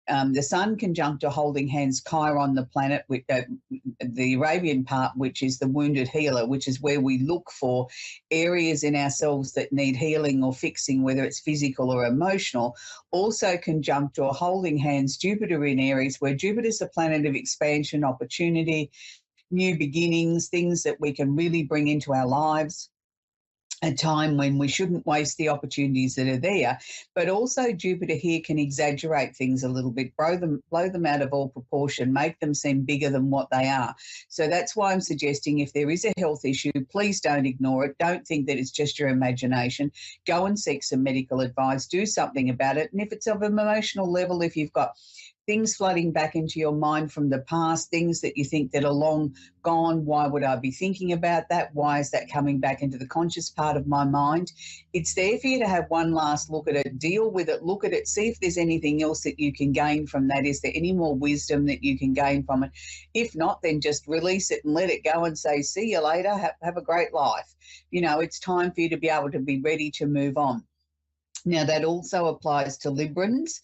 the sun conjunct or holding hands Chiron, the planet, with the Arabian part, which is the wounded healer, which is where we look for areas in ourselves that need healing or fixing, whether it's physical or emotional. Also conjunct or holding hands Jupiter in Aries, where Jupiter's the planet of expansion, opportunity, new beginnings, things that we can really bring into our lives. a time when we shouldn't waste the opportunities that are there. But also Jupiter here can exaggerate things a little bit, blow them out of all proportion, make them seem bigger than what they are. So that's why I'm suggesting if there is a health issue, please don't ignore it. Don't think that it's just your imagination. Go and seek some medical advice, do something about it. And if it's of an emotional level, if you've got things flooding back into your mind from the past, things that you think that are long gone, why would I be thinking about that? Why is that coming back into the conscious part of my mind? It's there for you to have one last look at it, deal with it, look at it, see if there's anything else that you can gain from that. Is there any more wisdom that you can gain from it? If not, then just release it and let it go and say, see you later, have a great life. You know, it's time for you to be able to be ready to move on. Now, that also applies to Librans,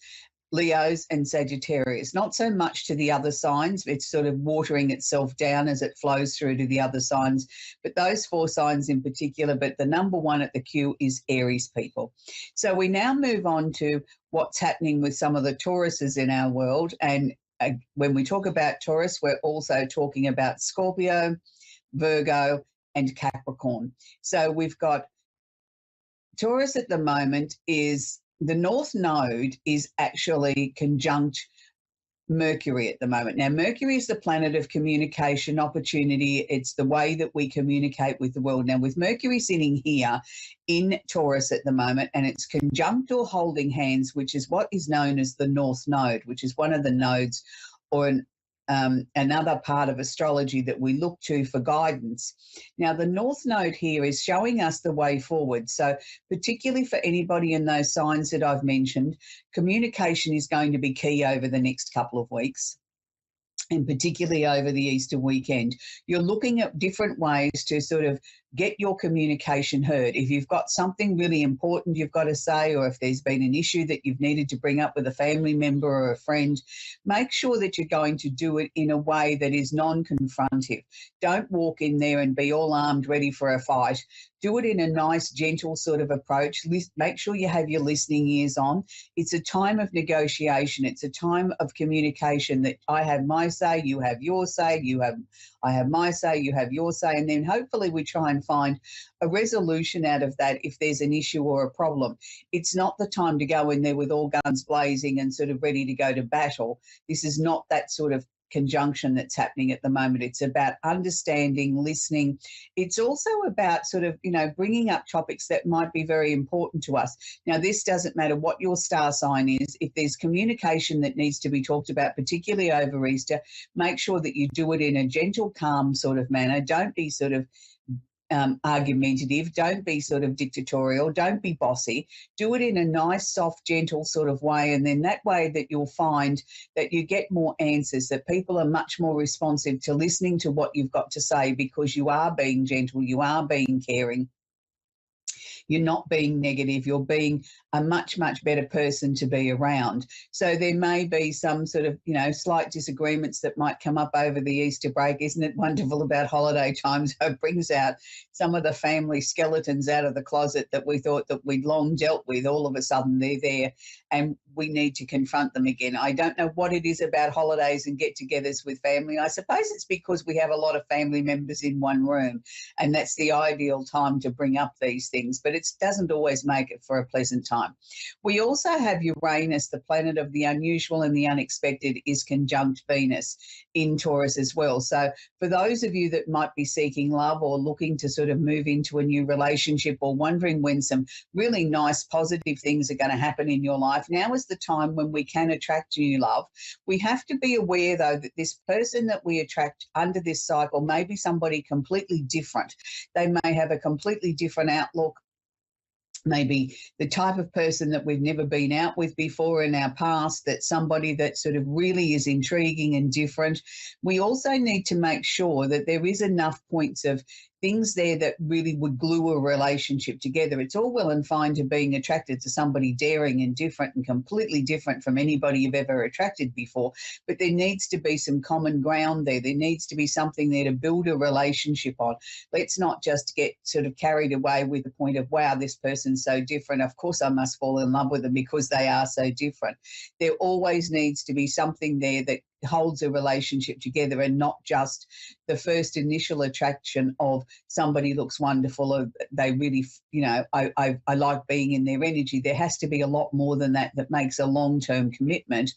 Leos and Sagittarius, not so much to the other signs. It's sort of watering itself down as it flows through to the other signs, but those 4 signs in particular. But the number one at the queue is Aries people. So we now move on to what's happening with some of the Tauruses in our world. And when we talk about Taurus, we're also talking about Scorpio, Virgo, and Capricorn. So we've got Taurus at the moment is the North Node is actually conjunct Mercury at the moment. Now, Mercury is the planet of communication, opportunity. It's the way that we communicate with the world. Now, with Mercury sitting here in Taurus at the moment, and it's conjunct or holding hands, which is what is known as the North Node, which is one of the nodes or another part of astrology that we look to for guidance. Now, the North Node here is showing us the way forward. So particularly for anybody in those signs that I've mentioned, communication is going to be key over the next couple of weeks, and particularly over the Easter weekend. You're looking at different ways to sort of get your communication heard. If you've got something really important you've got to say, or if there's been an issue that you've needed to bring up with a family member or a friend, make sure that you're going to do it in a way that is non-confrontive. Don't walk in there and be all armed, ready for a fight. Do it in a nice, gentle sort of approach. Make sure you have your listening ears on. It's a time of negotiation. It's a time of communication that I have my say, you have your say, I have my say, you have your say, and then hopefully we try and find a resolution out of that if there's an issue or a problem. It's not the time to go in there with all guns blazing and sort of ready to go to battle. This is not that sort of conjunction that's happening at the moment. It's about understanding, listening. It's also about sort of, bringing up topics that might be very important to us. Now, this doesn't matter what your star sign is. If there's communication that needs to be talked about, particularly over Easter, make sure that you do it in a gentle, calm sort of manner. Don't be sort of argumentative. Don't be sort of dictatorial. Don't be bossy. Do it in a nice, soft, gentle sort of way, and then that way that you'll find that you get more answers, that people are much more responsive to listening to what you've got to say because you are being gentle, you are being caring. You're not being negative. You're being a much, much better person to be around. So there may be some sort of, slight disagreements that might come up over the Easter break. Isn't it wonderful about holiday times? It brings out some of the family skeletons out of the closet that we thought that we'd long dealt with. All of a sudden they're there and we need to confront them again. I don't know what it is about holidays and get-togethers with family. I suppose it's because we have a lot of family members in one room, and that's the ideal time to bring up these things, but it doesn't always make it for a pleasant time. We also have Uranus, the planet of the unusual and the unexpected, is conjunct Venus in Taurus as well. So for those of you that might be seeking love or looking to sort of move into a new relationship or wondering when some really nice positive things are going to happen in your life, now is the time when we can attract new love. We have to be aware, though, that this person that we attract under this cycle may be somebody completely different. They may have a completely different outlook, maybe the type of person that we've never been out with before in our past, that's somebody that sort of really is intriguing and different. We also need to make sure that there is enough points of things there that really would glue a relationship together. It's all well and fine to being attracted to somebody daring and different and completely different from anybody you've ever attracted before, but there needs to be some common ground there. There needs to be something there to build a relationship on. Let's not just get sort of carried away with the point of, wow, this person's so different, of course I must fall in love with them because they are so different. There always needs to be something there that holds a relationship together, and not just the first initial attraction of somebody looks wonderful, or they really, I like being in their energy. There has to be a lot more than that makes a long-term commitment.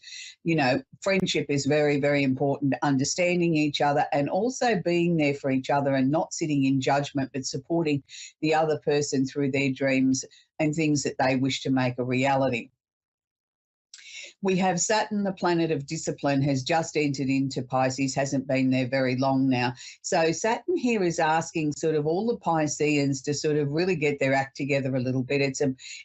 Friendship is very, very important, understanding each other and also being there for each other and not sitting in judgment, but supporting the other person through their dreams and things that they wish to make a reality. We have Saturn, the planet of discipline, has just entered into Pisces, hasn't been there very long now. So Saturn here is asking sort of all the Pisceans to sort of really get their act together a little bit.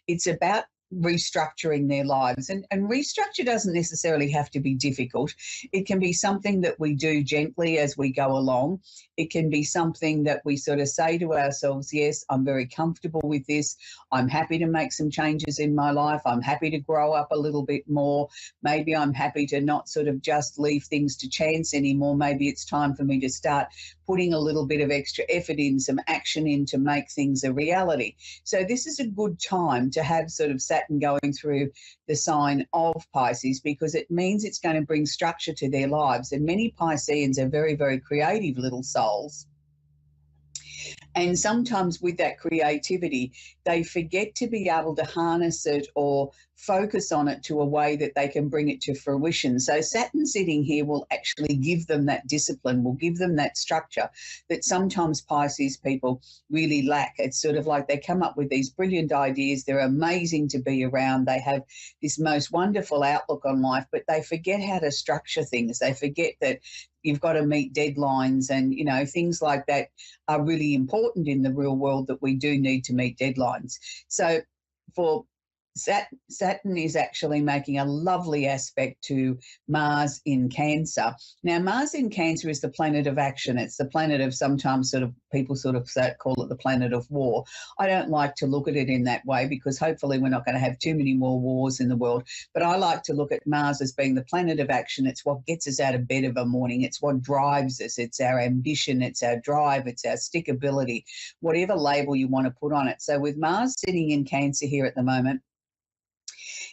It's about restructuring their lives. And restructure doesn't necessarily have to be difficult. It can be something that we do gently as we go along. It can be something that we sort of say to ourselves, yes, I'm very comfortable with this. I'm happy to make some changes in my life. I'm happy to grow up a little bit more. Maybe I'm happy to not sort of just leave things to chance anymore. Maybe it's time for me to start putting a little bit of extra effort in, some action in to make things a reality. So this is a good time to have sort of Saturn going through the sign of Pisces, because it means it's going to bring structure to their lives. And many Pisceans are very, very creative little souls. And sometimes with that creativity, they forget to be able to harness it or focus on it to a way that they can bring it to fruition. So Saturn sitting here will actually give them that discipline, will give them that structure that sometimes Pisces people really lack. It's sort of like they come up with these brilliant ideas. They're amazing to be around. They have this most wonderful outlook on life, but they forget how to structure things. They forget that you've got to meet deadlines, and, things like that are really important in the real world, that we do need to meet deadlines. So for Saturn is actually making a lovely aspect to Mars in Cancer. Now, Mars in Cancer is the planet of action. It's the planet of, sometimes sort of people sort of call it the planet of war. I don't like to look at it in that way, because hopefully we're not going to have too many more wars in the world. But I like to look at Mars as being the planet of action. It's what gets us out of bed of a morning. It's what drives us. It's our ambition. It's our drive. It's our stickability, whatever label you want to put on it. So with Mars sitting in Cancer here at the moment,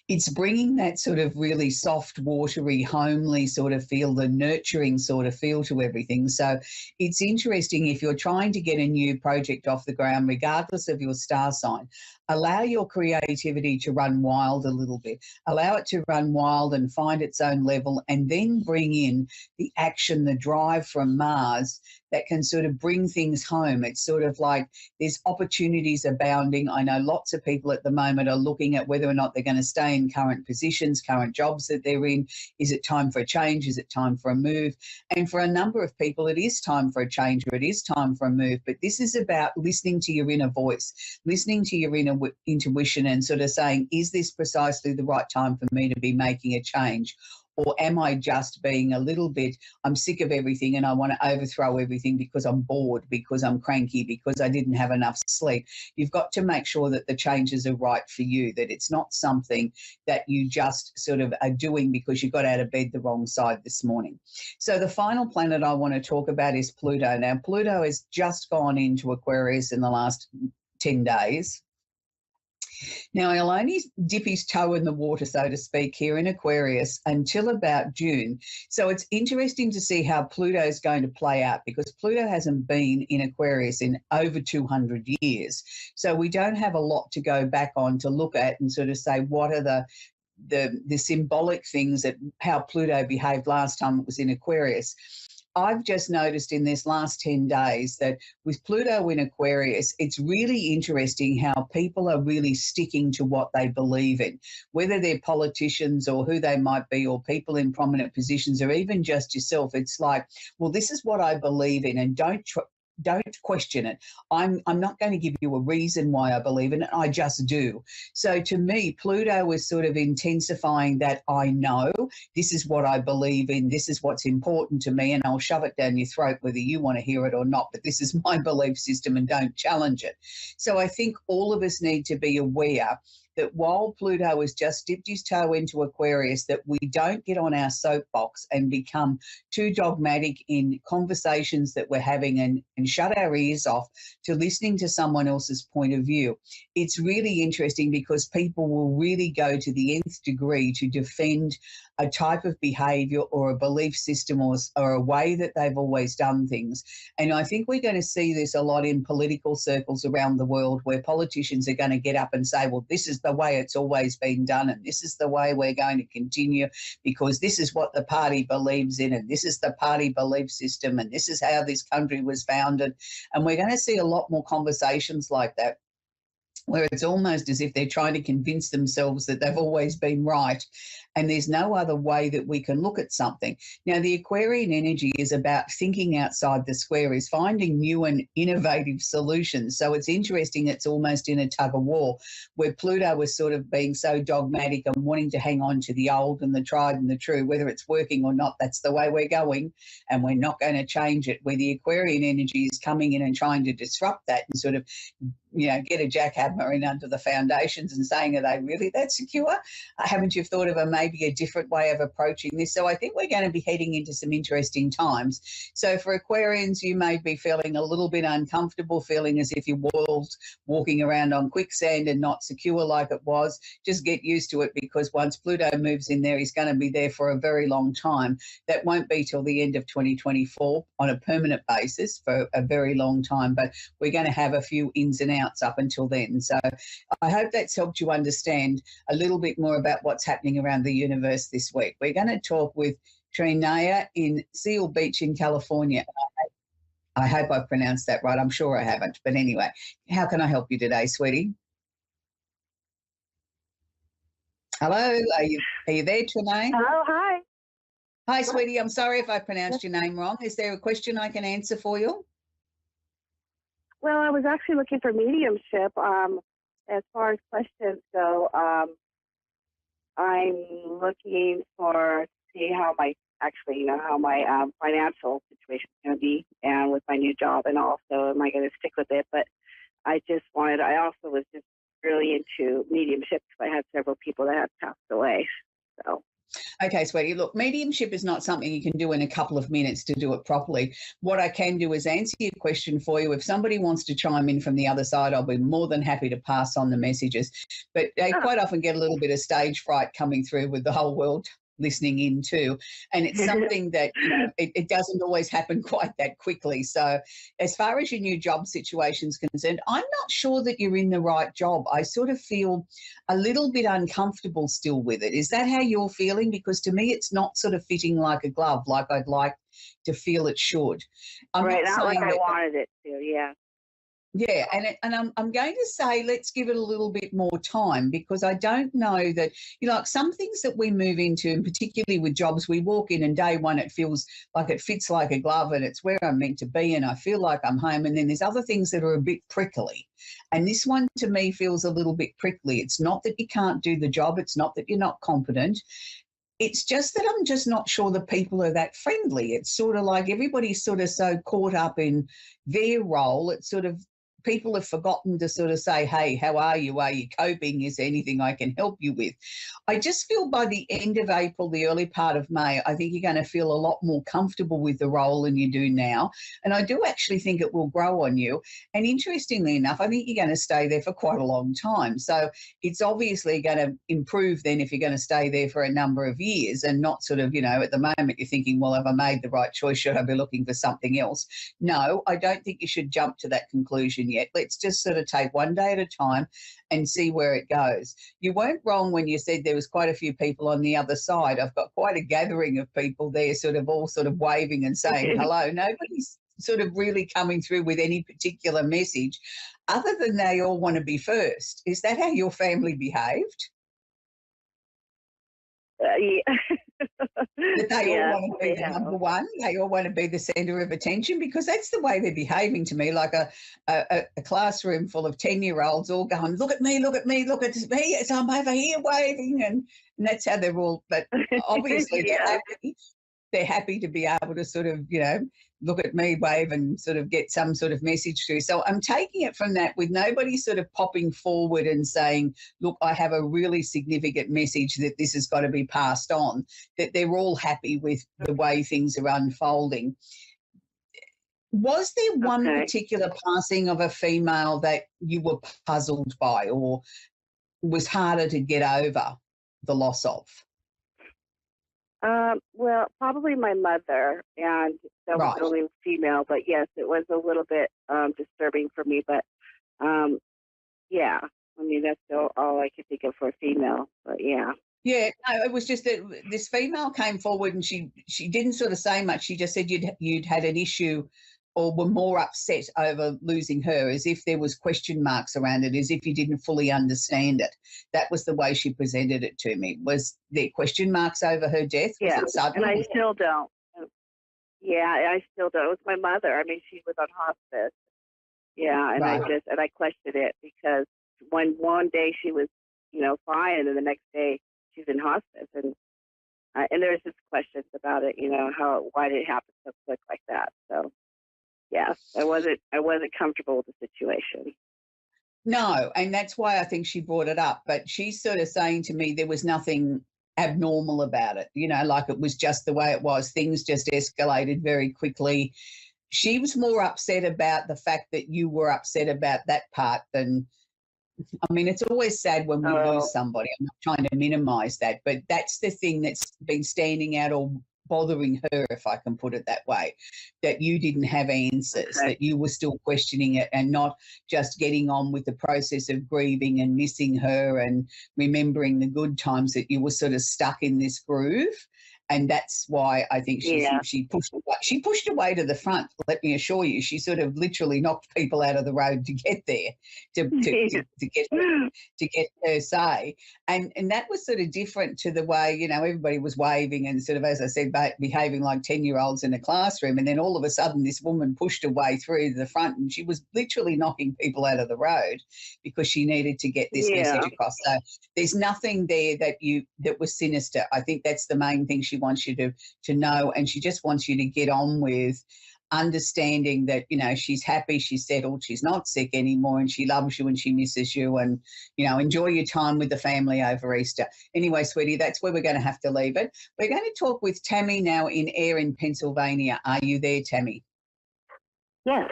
it's bringing that sort of really soft, watery, homely sort of feel, the nurturing sort of feel to everything. So it's interesting if you're trying to get a new project off the ground, regardless of your star sign, allow your creativity to run wild a little bit. Allow it to run wild and find its own level, and then bring in the action, the drive from Mars that can sort of bring things home. It's sort of like there's opportunities abounding. I know lots of people at the moment are looking at whether or not they're going to stay in current positions, current jobs that they're in. Is it time for a change? Is it time for a move? And for a number of people, it is time for a change, or it is time for a move. But this is about listening to your inner voice, listening to your inner intuition, and sort of saying, is this precisely the right time for me to be making a change? Or am I just being a little bit, I'm sick of everything and I want to overthrow everything because I'm bored, because I'm cranky, because I didn't have enough sleep? You've got to make sure that the changes are right for you, that it's not something that you just sort of are doing because you got out of bed the wrong side this morning. So the final planet I want to talk about is Pluto. Now, Pluto has just gone into Aquarius in the last 10 days. Now, he'll only dip his toe in the water, so to speak, here in Aquarius until about June. So it's interesting to see how Pluto is going to play out, because Pluto hasn't been in Aquarius in over 200 years. So we don't have a lot to go back on to look at and sort of say what are the symbolic things that how Pluto behaved last time it was in Aquarius. I've just noticed in this last 10 days that with Pluto in Aquarius, it's really interesting how people are really sticking to what they believe in, whether they're politicians or who they might be, or people in prominent positions, or even just yourself. It's like, well, this is what I believe in, and don't question it. I'm not going to give you a reason why I believe in it. I just do. So to me, Pluto is sort of intensifying that I know this is what I believe in. This is what's important to me, and I'll shove it down your throat whether you want to hear it or not. But this is my belief system, and don't challenge it. So I think all of us need to be aware that while Pluto has just dipped his toe into Aquarius, that we don't get on our soapbox and become too dogmatic in conversations that we're having and shut our ears off to listening to someone else's point of view. It's really interesting because people will really go to the nth degree to defend a type of behaviour or a belief system or a way that they've always done things. And I think we're going to see this a lot in political circles around the world, where politicians are going to get up and say, well, this is the way it's always been done, and this is the way we're going to continue because this is what the party believes in, and this is the party belief system, and this is how this country was founded. And we're going to see a lot more conversations like that, where it's almost as if they're trying to convince themselves that they've always been right, and there's no other way that we can look at something. Now, the Aquarian energy is about thinking outside the square, is finding new and innovative solutions. So it's interesting, it's almost in a tug of war, where Pluto was sort of being so dogmatic and wanting to hang on to the old and the tried and the true, whether it's working or not, that's the way we're going, and we're not going to change it, where the Aquarian energy is coming in and trying to disrupt that and sort of, you know, get a jackhammer in under the foundations and saying, are they really that secure? Haven't you thought of maybe a different way of approaching this? So I think we're going to be heading into some interesting times. So for Aquarians, you may be feeling a little bit uncomfortable, feeling as if your world's walking around on quicksand and not secure like it was. Just get used to it, because once Pluto moves in there, he's going to be there for a very long time. That won't be till the end of 2024 on a permanent basis, for a very long time, but we're going to have a few ins and outs up until then. So I hope that's helped you understand a little bit more about what's happening around the universe this week. We're going to talk with Trinaya in Seal Beach in California. I hope I pronounced that right. I'm sure I haven't. But anyway, how can I help you today, sweetie? Hello, are you there, Trinaya? Hello, hi. Hi, sweetie. I'm sorry if I pronounced your name wrong. Is there a question I can answer for you? Well, I was actually looking for mediumship. As far as questions go, I'm looking for see how my financial situation is going to be, and with my new job, and also am I going to stick with it? But I also was just really into mediumship because I had several people that have passed away. So. Okay, sweetie, look, mediumship is not something you can do in a couple of minutes to do it properly. What I can do is answer your question for you. If somebody wants to chime in from the other side, I'll be more than happy to pass on the messages. But they quite often get a little bit of stage fright coming through with the whole world listening in too, and it's something that, you know, it doesn't always happen quite that quickly. So as far as your new job situation is concerned, I'm not sure that you're in the right job. I sort of feel a little bit uncomfortable still with it. Is that how you're feeling? Because to me it's not sort of fitting like a glove, like I'd like to feel it should. I'm right, not like saying I wanted it to, yeah. Yeah, and I'm going to say let's give it a little bit more time, because I don't know that, you know, like some things that we move into, and particularly with jobs, we walk in and day one it feels like it fits like a glove and it's where I'm meant to be and I feel like I'm home, and then there's other things that are a bit prickly. And this one to me feels a little bit prickly. It's not that you can't do the job, it's not that you're not competent. It's just that I'm just not sure the people are that friendly. It's sort of like everybody's sort of so caught up in their role, it's sort of people have forgotten to sort of say, hey, how are you? Are you coping? Is there anything I can help you with? I just feel by the end of April, the early part of May, I think you're going to feel a lot more comfortable with the role than you do now. And I do actually think it will grow on you. And interestingly enough, I think you're going to stay there for quite a long time. So it's obviously going to improve then if you're going to stay there for a number of years, and not sort of, you know, at the moment you're thinking, well, have I made the right choice? Should I be looking for something else? No, I don't think you should jump to that conclusion yet. Let's just sort of take one day at a time and see where it goes. You weren't wrong when you said there was quite a few people on the other side. I've got quite a gathering of people there sort of all sort of waving and saying hello. Nobody's sort of really coming through with any particular message other than they all want to be first. Is that how your family behaved? Yeah. That they all want to be the number one. They all want to be the centre of attention, because that's the way they're behaving to me, like a classroom full of 10-year-olds all going, look at me, look at me, look at me, as I'm over here waving, and that's how they're all. But obviously they're happy to be able to sort of, you know, look at me, wave, and sort of get some sort of message through. So I'm taking it from that with nobody sort of popping forward and saying, look, I have a really significant message that this has got to be passed on, that they're all happy with the way things are unfolding. Was there one particular passing of a female that you were puzzled by or was harder to get over the loss of? Well, probably my mother, and that was the only female. But yes, it was a little bit disturbing for me. But yeah, I mean that's all I could think of for a female. But yeah. Yeah, no, it was just that this female came forward and she didn't sort of say much. She just said you'd had an issue or were more upset over losing her, as if there was question marks around it, as if you didn't fully understand it. That was the way she presented it to me. Was there question marks over her death? Yeah, Was it sudden? and I still don't. Yeah, I still don't. It was my mother. I mean, she was on hospice. Yeah, and I questioned it because one day she was, fine, and then the next day she's in hospice, and there's just questions about it, why did it happen so quick like that? So. Yes, I wasn't comfortable with the situation. No, and that's why I think she brought it up. But she's sort of saying to me there was nothing abnormal about it, like it was just the way it was. Things just escalated very quickly. She was more upset about the fact that you were upset about that part than, I mean, it's always sad when we lose somebody. I'm not trying to minimise that, but that's the thing that's been standing out or bothering her, if I can put it that way, that you didn't have answers, that you were still questioning it and not just getting on with the process of grieving and missing her and remembering the good times, that you were sort of stuck in this groove. And that's why I think she pushed away to the front. Let me assure you, she sort of literally knocked people out of the road to get there, to get her say. And that was sort of different to the way, everybody was waving and sort of, as I said, behaving like 10-year-olds in a classroom. And then all of a sudden this woman pushed her way through to the front and she was literally knocking people out of the road because she needed to get this message across. So there's nothing there that was sinister. I think that's the main thing she wants you to know, and she just wants you to get on with understanding that, she's happy, she's settled, she's not sick anymore, and she loves you and she misses you, and, enjoy your time with the family over Easter. Anyway, sweetie, that's where we're going to have to leave it. We're going to talk with Tammy now in Erin, Pennsylvania. Are you there, Tammy? Yes.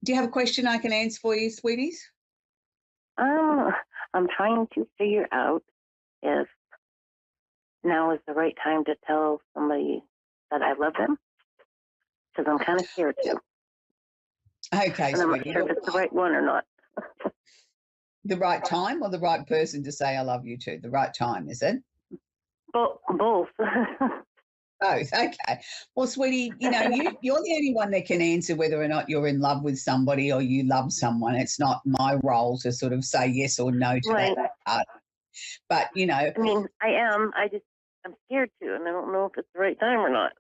Do you have a question I can answer for you, sweeties? I'm trying to figure out if now is the right time to tell somebody that I love them, because I'm kind of scared to. Okay, and I'm not sure if it's the right one or not. The right time or the right person to say I love you to? The right time, is it? Both. Both, okay. Well, sweetie, you're the only one that can answer whether or not you're in love with somebody or you love someone. It's not my role to sort of say yes or no to that part. But, I mean, I am. I'm scared to, and I don't know if it's the right time or not.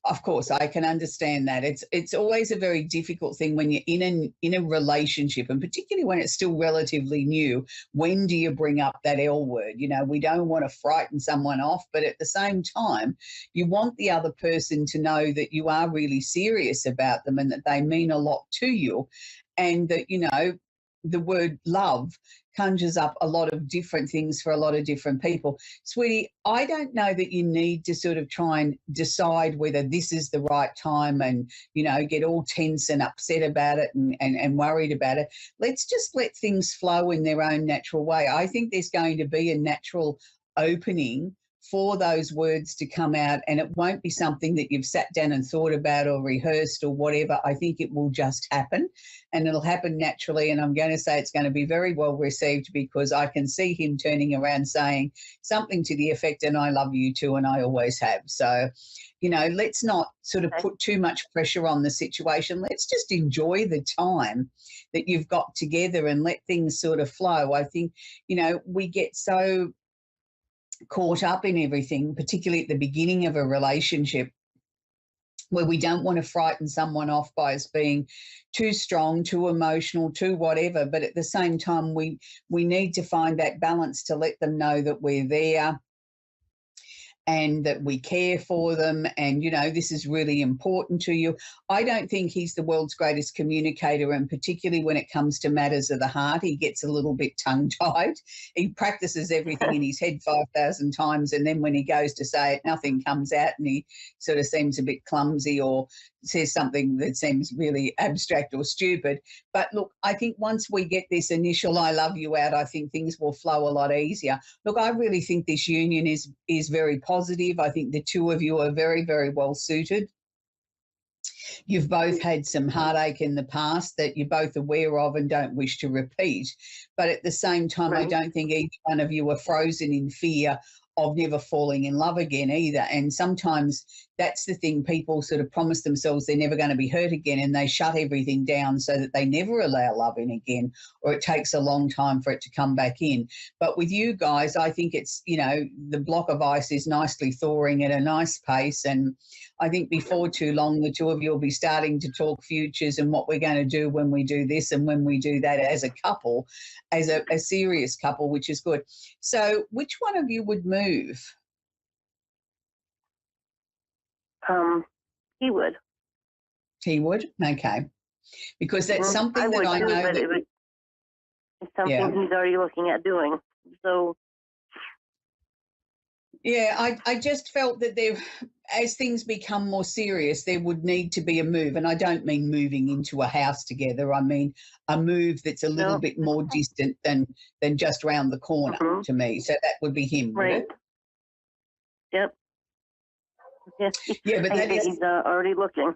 Of course, I can understand that. It's always a very difficult thing when you're in a relationship, and particularly when it's still relatively new. When do you bring up that L word? We don't want to frighten someone off, but at the same time, you want the other person to know that you are really serious about them and that they mean a lot to you, and that, the word love conjures up a lot of different things for a lot of different people. Sweetie, I don't know that you need to sort of try and decide whether this is the right time and, get all tense and upset about it and worried about it. Let's just let things flow in their own natural way. I think there's going to be a natural opening for those words to come out, and it won't be something that you've sat down and thought about or rehearsed or whatever. I think it will just happen, and it'll happen naturally, and I'm going to say it's going to be very well received, because I can see him turning around saying something to the effect, and I love you too, and I always have. So, let's not sort of put too much pressure on the situation. Let's just enjoy the time that you've got together and let things sort of flow. I think, we get so caught up in everything, particularly at the beginning of a relationship, where we don't want to frighten someone off by us being too strong, too emotional, too whatever. But at the same time, we need to find that balance to let them know that we're there and that we care for them, and, you know, this is really important to you. I don't think he's the world's greatest communicator, and particularly when it comes to matters of the heart, he gets a little bit tongue-tied. He practices everything in his head 5,000 times, and then when he goes to say it, nothing comes out, and he sort of seems a bit clumsy or says something that seems really abstract or stupid. But look, I think once we get this initial I love you out, I think things will flow a lot easier. Look, I really think this union is very positive. I think the two of you are very, very well suited. You've both had some heartache in the past that you're both aware of and don't wish to repeat. But at the same time, I don't think either one of you are frozen in fear of never falling in love again either. And sometimes that's the thing, people sort of promise themselves they're never going to be hurt again, and they shut everything down so that they never allow love in again, or it takes a long time for it to come back in. But with you guys, I think it's, you know, the block of ice is nicely thawing at a nice pace, and I think before too long the two of you will be starting to talk futures and what we're going to do when we do this and when we do that as a couple, as a serious couple, which is good. So which one of you would move? He would. He would? Okay. Because that's Well, something would that I too, know but that... it's something Yeah. he's already looking at doing. So Yeah, I just felt that there, as things become more serious, there would need to be a move. And I don't mean moving into a house together. I mean a move that's a little bit more distant than just round the corner to me. So that would be him, would it? Yep. Yes. Yeah, but I that think is... he's already looking.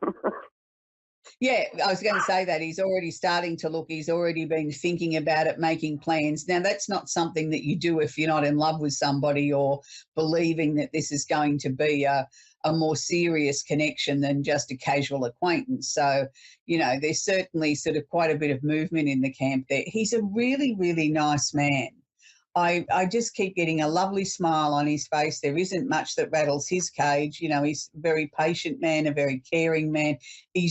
Yeah, I was going to say that. He's already starting to look. He's already been thinking about it, making plans. Now, that's not something that you do if you're not in love with somebody or believing that this is going to be a more serious connection than just a casual acquaintance. So, you know, there's certainly sort of quite a bit of movement in the camp there. He's a really, really nice man. I just keep getting a lovely smile on his face. There isn't much that rattles his cage. You know, he's a very patient man, a very caring man. He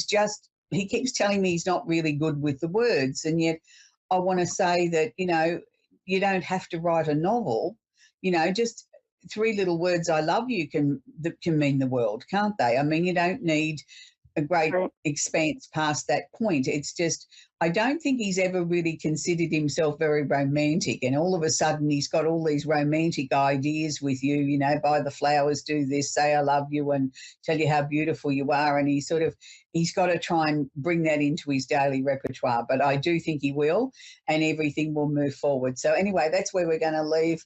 keeps telling me he's not really good with the words. And yet I want to say that, you know, you don't have to write a novel. You know, just 3 little words, I love you, can mean the world, can't they? I mean, you don't need a great expanse past that point. It's just, I don't think he's ever really considered himself very romantic, and all of a sudden he's got all these romantic ideas with you, you know, buy the flowers, do this, say I love you and tell you how beautiful you are, and he's got to try and bring that into his daily repertoire. But I do think he will, and everything will move forward. So anyway, that's where we're going to leave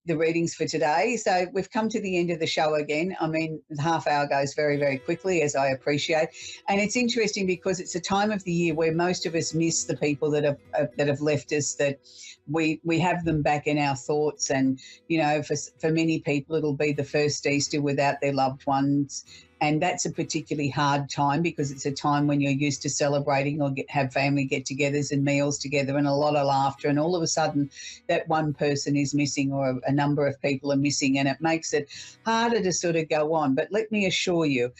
the readings for today. So we've come to the end of the show again. I mean, the half hour goes very, very quickly, as I appreciate. And it's interesting because it's a time of the year where most of us miss the people that have left us, that we have them back in our thoughts. And, you know, for many people, it'll be the first Easter without their loved ones. And that's a particularly hard time because it's a time when you're used to celebrating or have family get-togethers and meals together and a lot of laughter, and all of a sudden that one person is missing or a number of people are missing, and it makes it harder to sort of go on. But let me assure you,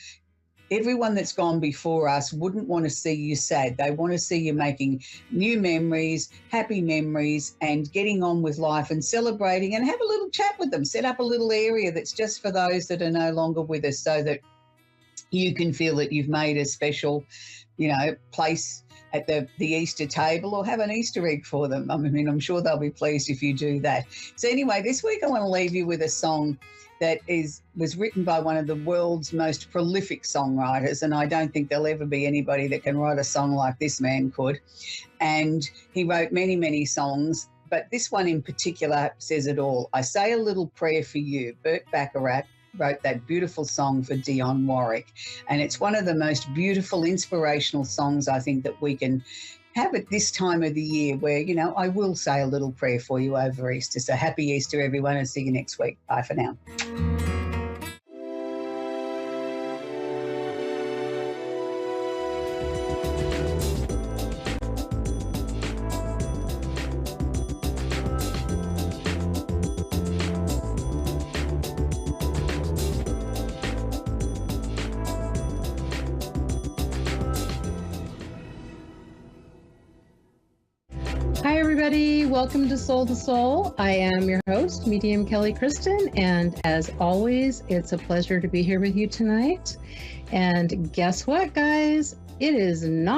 everyone that's gone before us wouldn't want to see you sad. They want to see you making new memories, happy memories, and getting on with life and celebrating, and have a little chat with them. Set up a little area that's just for those that are no longer with us, so that you can feel that you've made a special, you know, place at the Easter table, or have an Easter egg for them. I mean, I'm sure they'll be pleased if you do that. So anyway, this week I want to leave you with a song that was written by one of the world's most prolific songwriters, and I don't think there'll ever be anybody that can write a song like this man could. And he wrote many, many songs, but this one in particular says it all. I Say a Little Prayer for You. Burt Bacharach wrote that beautiful song for Dionne Warwick, and it's one of the most beautiful, inspirational songs I think that we can have at this time of the year, where, you know, I will say a little prayer for you over Easter. So happy Easter, everyone, and see you next week. Bye for now. everybody. Welcome to Soul to Soul. I am your host, Medium Kelly Kristen, and as always, it's a pleasure to be here with you tonight. And guess what, guys? It is not